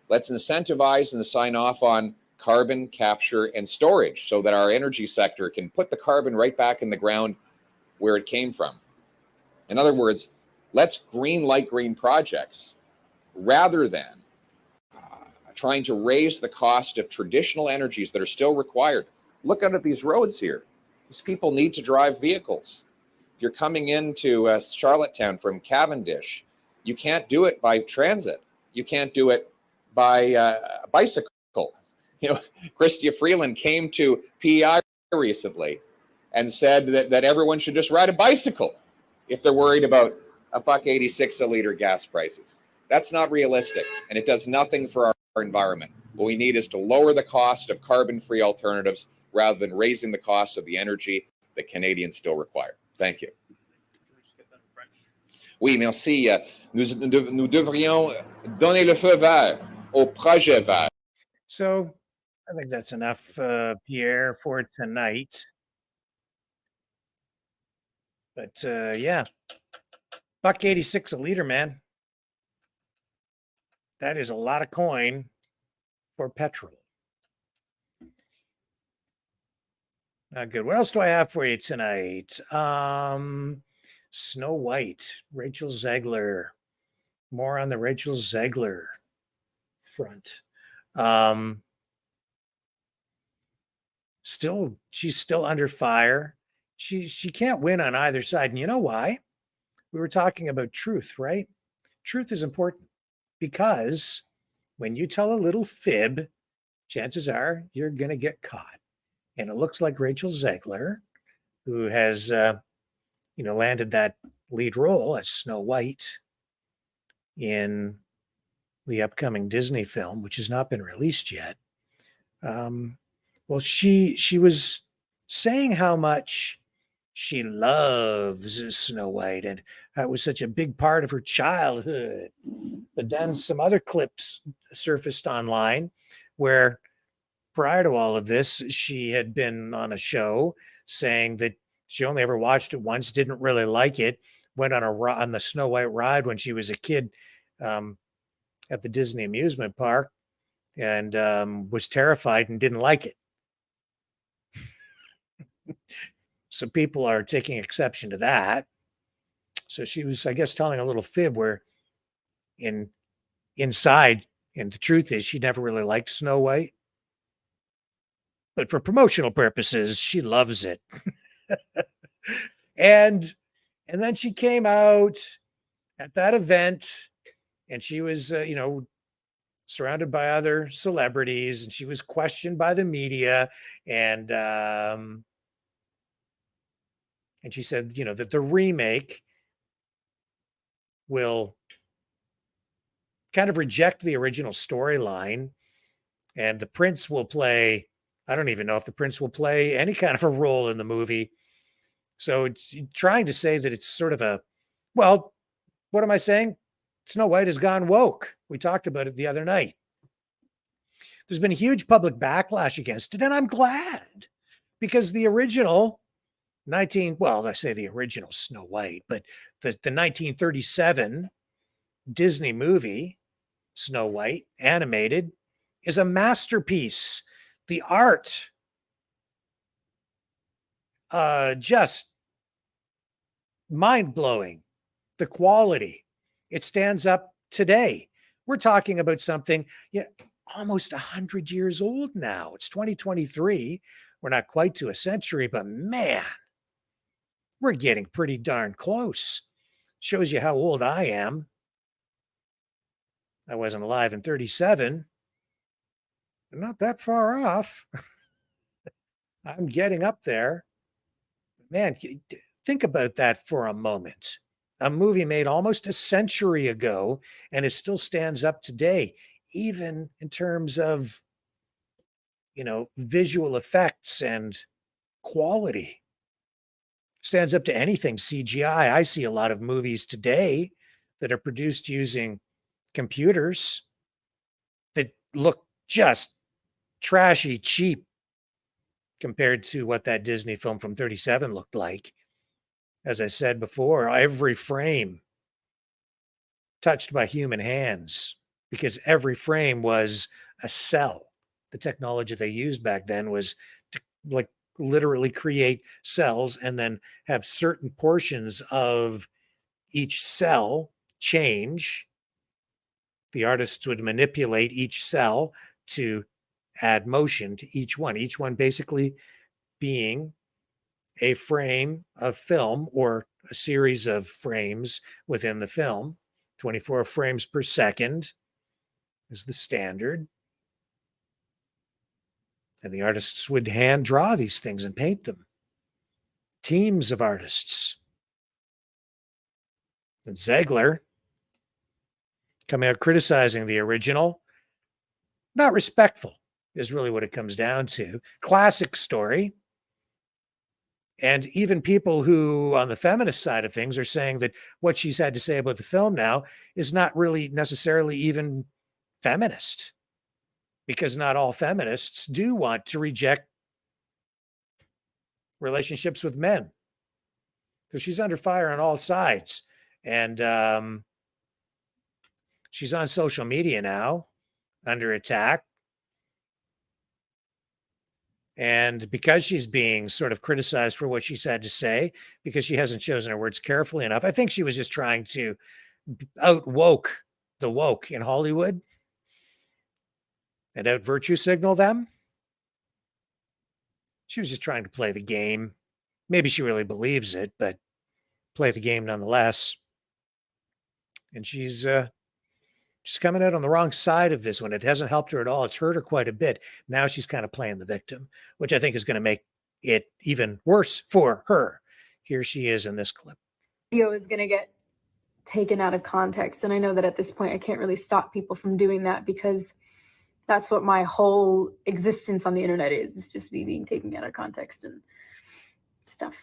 S16: Let's incentivize and sign off on carbon capture and storage so that our energy sector can put the carbon right back in the ground where it came from. In other words, let's green light green projects rather than trying to raise the cost of traditional energies that are still required. Look out at these roads here. These people need to drive vehicles. If you're coming into Charlottetown from Cavendish, you can't do it by transit. You can't do it by bicycle. You know, Chrystia Freeland came to PEI recently and said that everyone should just ride a bicycle if they're worried about $1.86 a liter gas prices. That's not realistic, and it does nothing for our environment. What we need is to lower the cost of carbon-free alternatives rather than raising the cost of the energy that Canadians still require. Thank you. Oui, merci. Nous devrions donner le feu vert au projet vert.
S2: So I think that's enough, Pierre, for tonight. But yeah, $1.86 a liter, man. That is a lot of coin for petrol. Not good. What else do I have for you tonight? Snow White, Rachel Zegler. More on the Rachel Zegler front. She's still under fire. She can't win on either side. And you know why? We were talking about truth, right? Truth is important because when you tell a little fib, chances are you're going to get caught. And it looks like Rachel Zegler, who has, landed that lead role as Snow White in the upcoming Disney film, which has not been released yet. Well, she was saying how much she loves Snow White, and it was such a big part of her childhood. But then some other clips surfaced online where prior to all of this, she had been on a show saying that she only ever watched it once, didn't really like it, went on on the Snow White ride when she was a kid at the Disney amusement park, and was terrified and didn't like it. So people are taking exception to that. So she was, I guess, telling a little fib where inside, and the truth is she never really liked Snow White. But for promotional purposes, she loves it. and then she came out at that event, and she was, surrounded by other celebrities, and she was questioned by the media, and she said, that the remake will kind of reject the original storyline, and the prince will play. I don't even know if the prince will play any kind of a role in the movie. So it's trying to say that it's sort of well, what am I saying? Snow White has gone woke. We talked about it the other night. There's been a huge public backlash against it, and I'm glad, because the original I say the original Snow White, but the 1937 Disney movie, Snow White, animated, is a masterpiece. The art, just mind-blowing. The quality, it stands up today. We're talking about something almost 100 years old now. It's 2023. We're not quite to a century, but man, we're getting pretty darn close. Shows you how old I am. I wasn't alive in 37. I'm not that far off. I'm getting up there. Man, think about that for a moment. A movie made almost a century ago, and it still stands up today, even in terms of, visual effects and quality. Stands up to anything CGI. I see a lot of movies today that are produced using computers that look just trashy cheap compared to what that Disney film from 37 looked like. As I said before, every frame touched by human hands, because every frame was a cell. The technology they used back then was to literally create cells and then have certain portions of each cell change. The artists would manipulate each cell to add motion to each one basically being a frame of film or a series of frames within the film. 24 frames per second is the standard. And the artists would hand draw these things and paint them. Teams of artists. And Zegler coming out criticizing the original. Not respectful is really what it comes down to. Classic story. And even people who, on the feminist side of things, are saying that what she's had to say about the film now is not really necessarily even feminist, because not all feminists do want to reject relationships with men. So she's under fire on all sides. And she's on social media now, under attack. And because she's being sort of criticized for what she's had to say, because she hasn't chosen her words carefully enough, I think she was just trying to out woke the woke in Hollywood and out virtue signal them. She was just trying to play the game. Maybe she really believes it, but play the game nonetheless. And she's coming out on the wrong side of this one. It hasn't helped her at all. It's hurt her quite a bit. Now she's kind of playing the victim, which I think is going to make it even worse for her. Here she is in this clip.
S8: Video is going to get taken out of context. And I know that at this point, I can't really stop people from doing that, because that's what my whole existence on the internet is just me being taken out of context and stuff,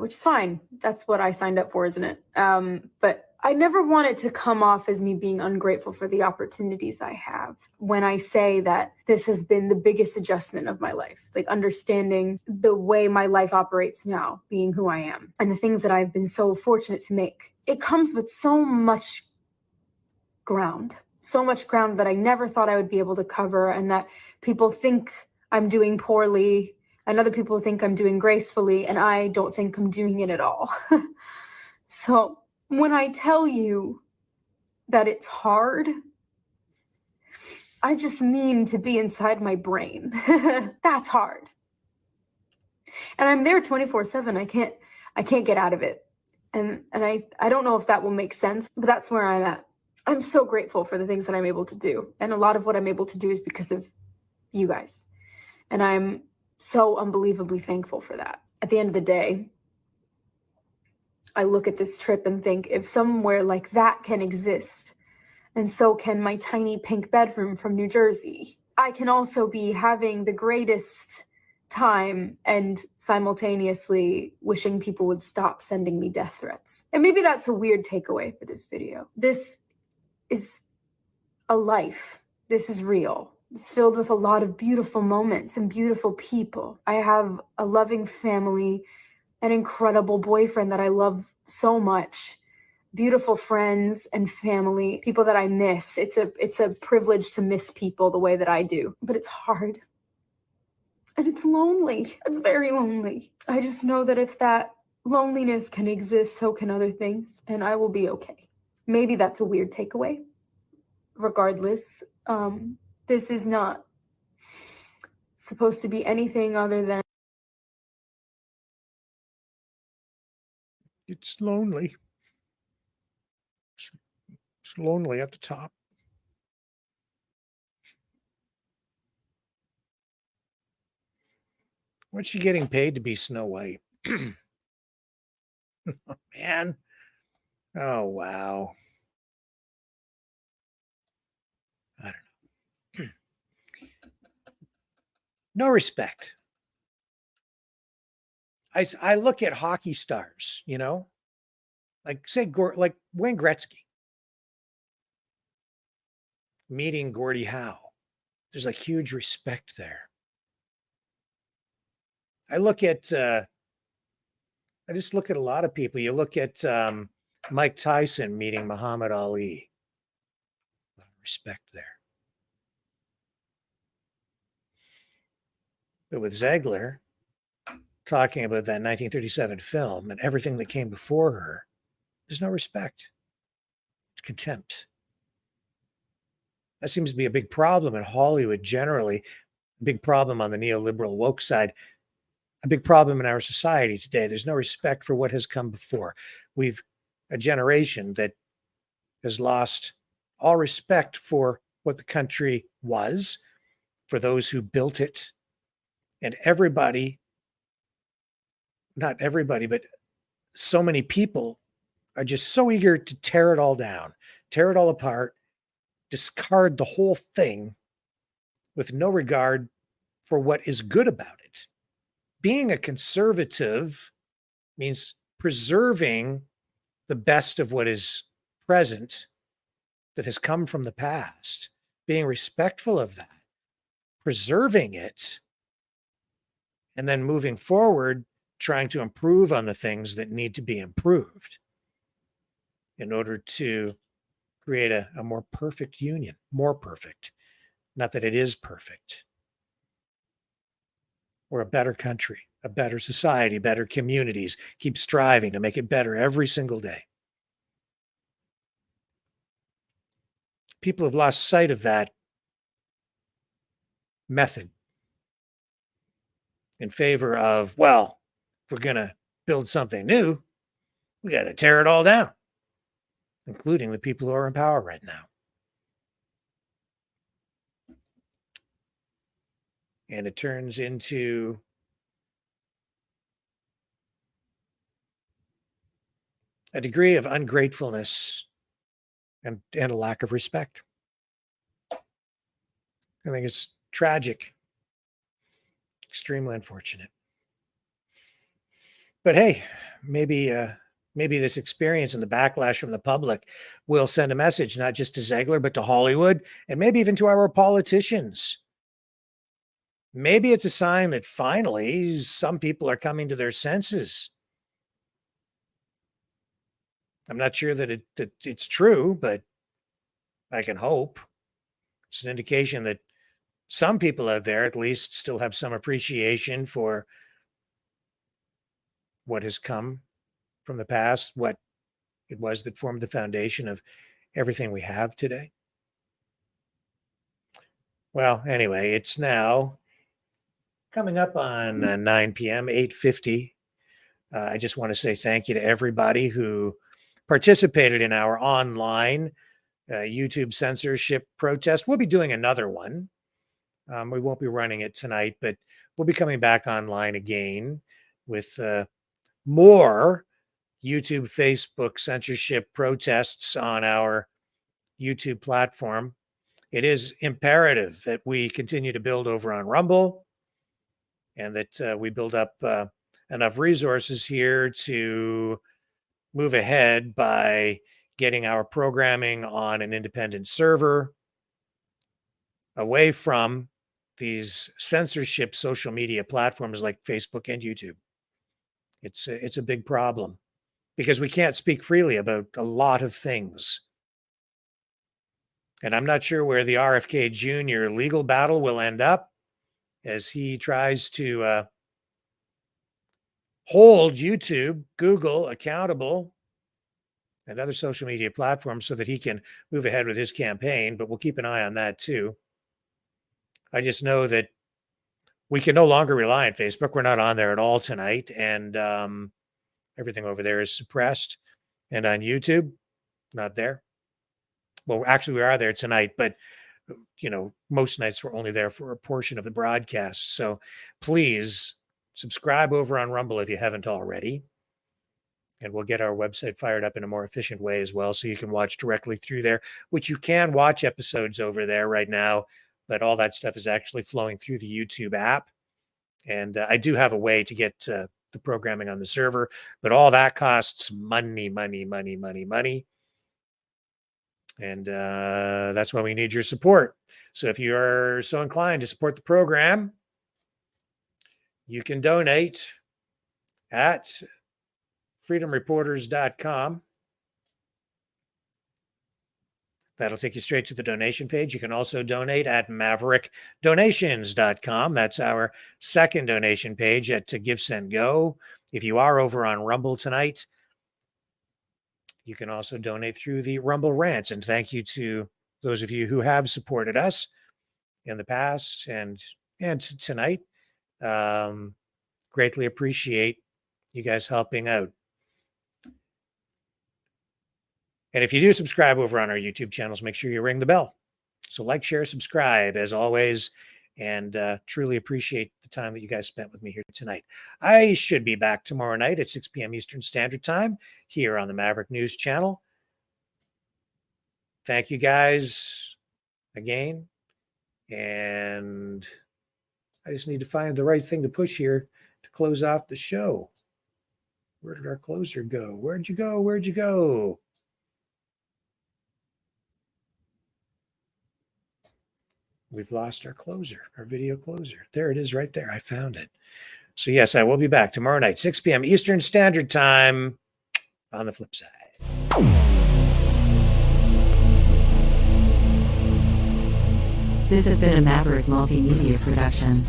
S8: which is fine. That's what I signed up for, isn't it? But I never want it to come off as me being ungrateful for the opportunities I have when I say that this has been the biggest adjustment of my life, like understanding the way my life operates now, being who I am, and the things that I've been so fortunate to make. It comes with so much ground that I never thought I would be able to cover, and that people think I'm doing poorly, and other people think I'm doing gracefully, and I don't think I'm doing it at all. So when I tell you that it's hard, I just mean to be inside my brain. That's hard. And I'm there 24/7. I can't get out of it. And I don't know if that will make sense, but that's where I'm at. I'm so grateful for the things that I'm able to do. And a lot of what I'm able to do is because of you guys. And I'm so unbelievably thankful for that. At the end of the day, I look at this trip and think, if somewhere like that can exist, and so can my tiny pink bedroom from New Jersey, I can also be having the greatest time and simultaneously wishing people would stop sending me death threats. And maybe that's a weird takeaway for this video. This is a life. This is real. It's filled with a lot of beautiful moments and beautiful people. I have a loving family, an incredible boyfriend that I love so much, beautiful friends and family, people that I miss. It's a privilege to miss people the way that I do, but it's hard. And it's lonely. It's very lonely. I just know that if that loneliness can exist, so can other things, and I will be okay. Maybe that's a weird takeaway. Regardless, this is not supposed to be anything other than
S2: It's lonely. It's lonely at the top. What's she getting paid to be Snow White? Oh, man. Oh, wow. I don't know. No respect. I look at hockey stars, you know, like like Wayne Gretzky meeting Gordie Howe. There's like huge respect there. I just look at a lot of people. You look at Mike Tyson meeting Muhammad Ali. A lot of respect there. But with Ziegler talking about that 1937 film and everything that came before her, there's no respect. It's contempt. That seems to be a big problem in Hollywood generally, a big problem on the neoliberal woke side, a big problem in our society today. There's no respect for what has come before. We've a generation that has lost all respect for what the country was, for those who built it, and everybody, not everybody, but so many people are just so eager to tear it all down, tear it all apart, discard the whole thing with no regard for what is good about it. Being a conservative means preserving the best of what is present that has come from the past, being respectful of that, preserving it, and then moving forward, trying to improve on the things that need to be improved in order to create a more perfect union, more perfect. Not that it is perfect. Or a better country, a better society, better communities. Keep striving to make it better every single day. People have lost sight of that method in favor of, well, if we're going to build something new, we got to tear it all down, including the people who are in power right now. And it turns into a degree of ungratefulness and a lack of respect. I think it's tragic, extremely unfortunate. But hey, maybe maybe this experience and the backlash from the public will send a message, not just to Ziegler, but to Hollywood, and maybe even to our politicians. Maybe it's a sign that finally some people are coming to their senses. I'm not sure that it's true, but I can hope. It's an indication that some people out there at least still have some appreciation for what has come from the past, what it was that formed the foundation of everything we have today. Well, anyway, it's now coming up on 9 p.m., 8:50. I just want to say thank you to everybody who participated in our online YouTube censorship protest. We'll be doing another one. We won't be running it tonight, but we'll be coming back online again with more YouTube, Facebook censorship protests on our YouTube platform. It is imperative that we continue to build over on Rumble and that we build up enough resources here to move ahead by getting our programming on an independent server away from these censorship social media platforms like Facebook and YouTube. It's a big problem because we can't speak freely about a lot of things. And I'm not sure where the RFK Jr. legal battle will end up as he tries to hold YouTube, Google accountable and other social media platforms so that he can move ahead with his campaign. But we'll keep an eye on that too. I just know that we can no longer rely on Facebook. We're not on there at all tonight. And everything over there is suppressed. And on YouTube, not there. Well, actually, we are there tonight, but most nights we're only there for a portion of the broadcast. So please subscribe over on Rumble if you haven't already. And we'll get our website fired up in a more efficient way as well, so you can watch directly through there, which you can watch episodes over there right now, but all that stuff is actually flowing through the YouTube app. And I do have a way to get the programming on the server, but all that costs money. And that's why we need your support. So if you are so inclined to support the program, you can donate at freedomreporters.com. That'll take you straight to the donation page. You can also donate at maverickdonations.com. That's our second donation page at Give, Send, Go. If you are over on Rumble tonight, you can also donate through the Rumble Rants. And thank you to those of you who have supported us in the past and tonight. Greatly appreciate you guys helping out. And if you do subscribe over on our YouTube channels, make sure you ring the bell. So like, share, subscribe as always, and truly appreciate the time that you guys spent with me here tonight. I should be back tomorrow night at 6 p.m. Eastern Standard Time here on the Maverick News Channel. Thank you guys again. And I just need to find the right thing to push here to close off the show. Where did our closer go? Where'd you go? Where'd you go? We've lost our closer, our video closer. There it is right there. I found it. So yes, I will be back tomorrow night, 6 p.m. Eastern Standard Time on the flip side.
S1: This has been a Maverick Multimedia production.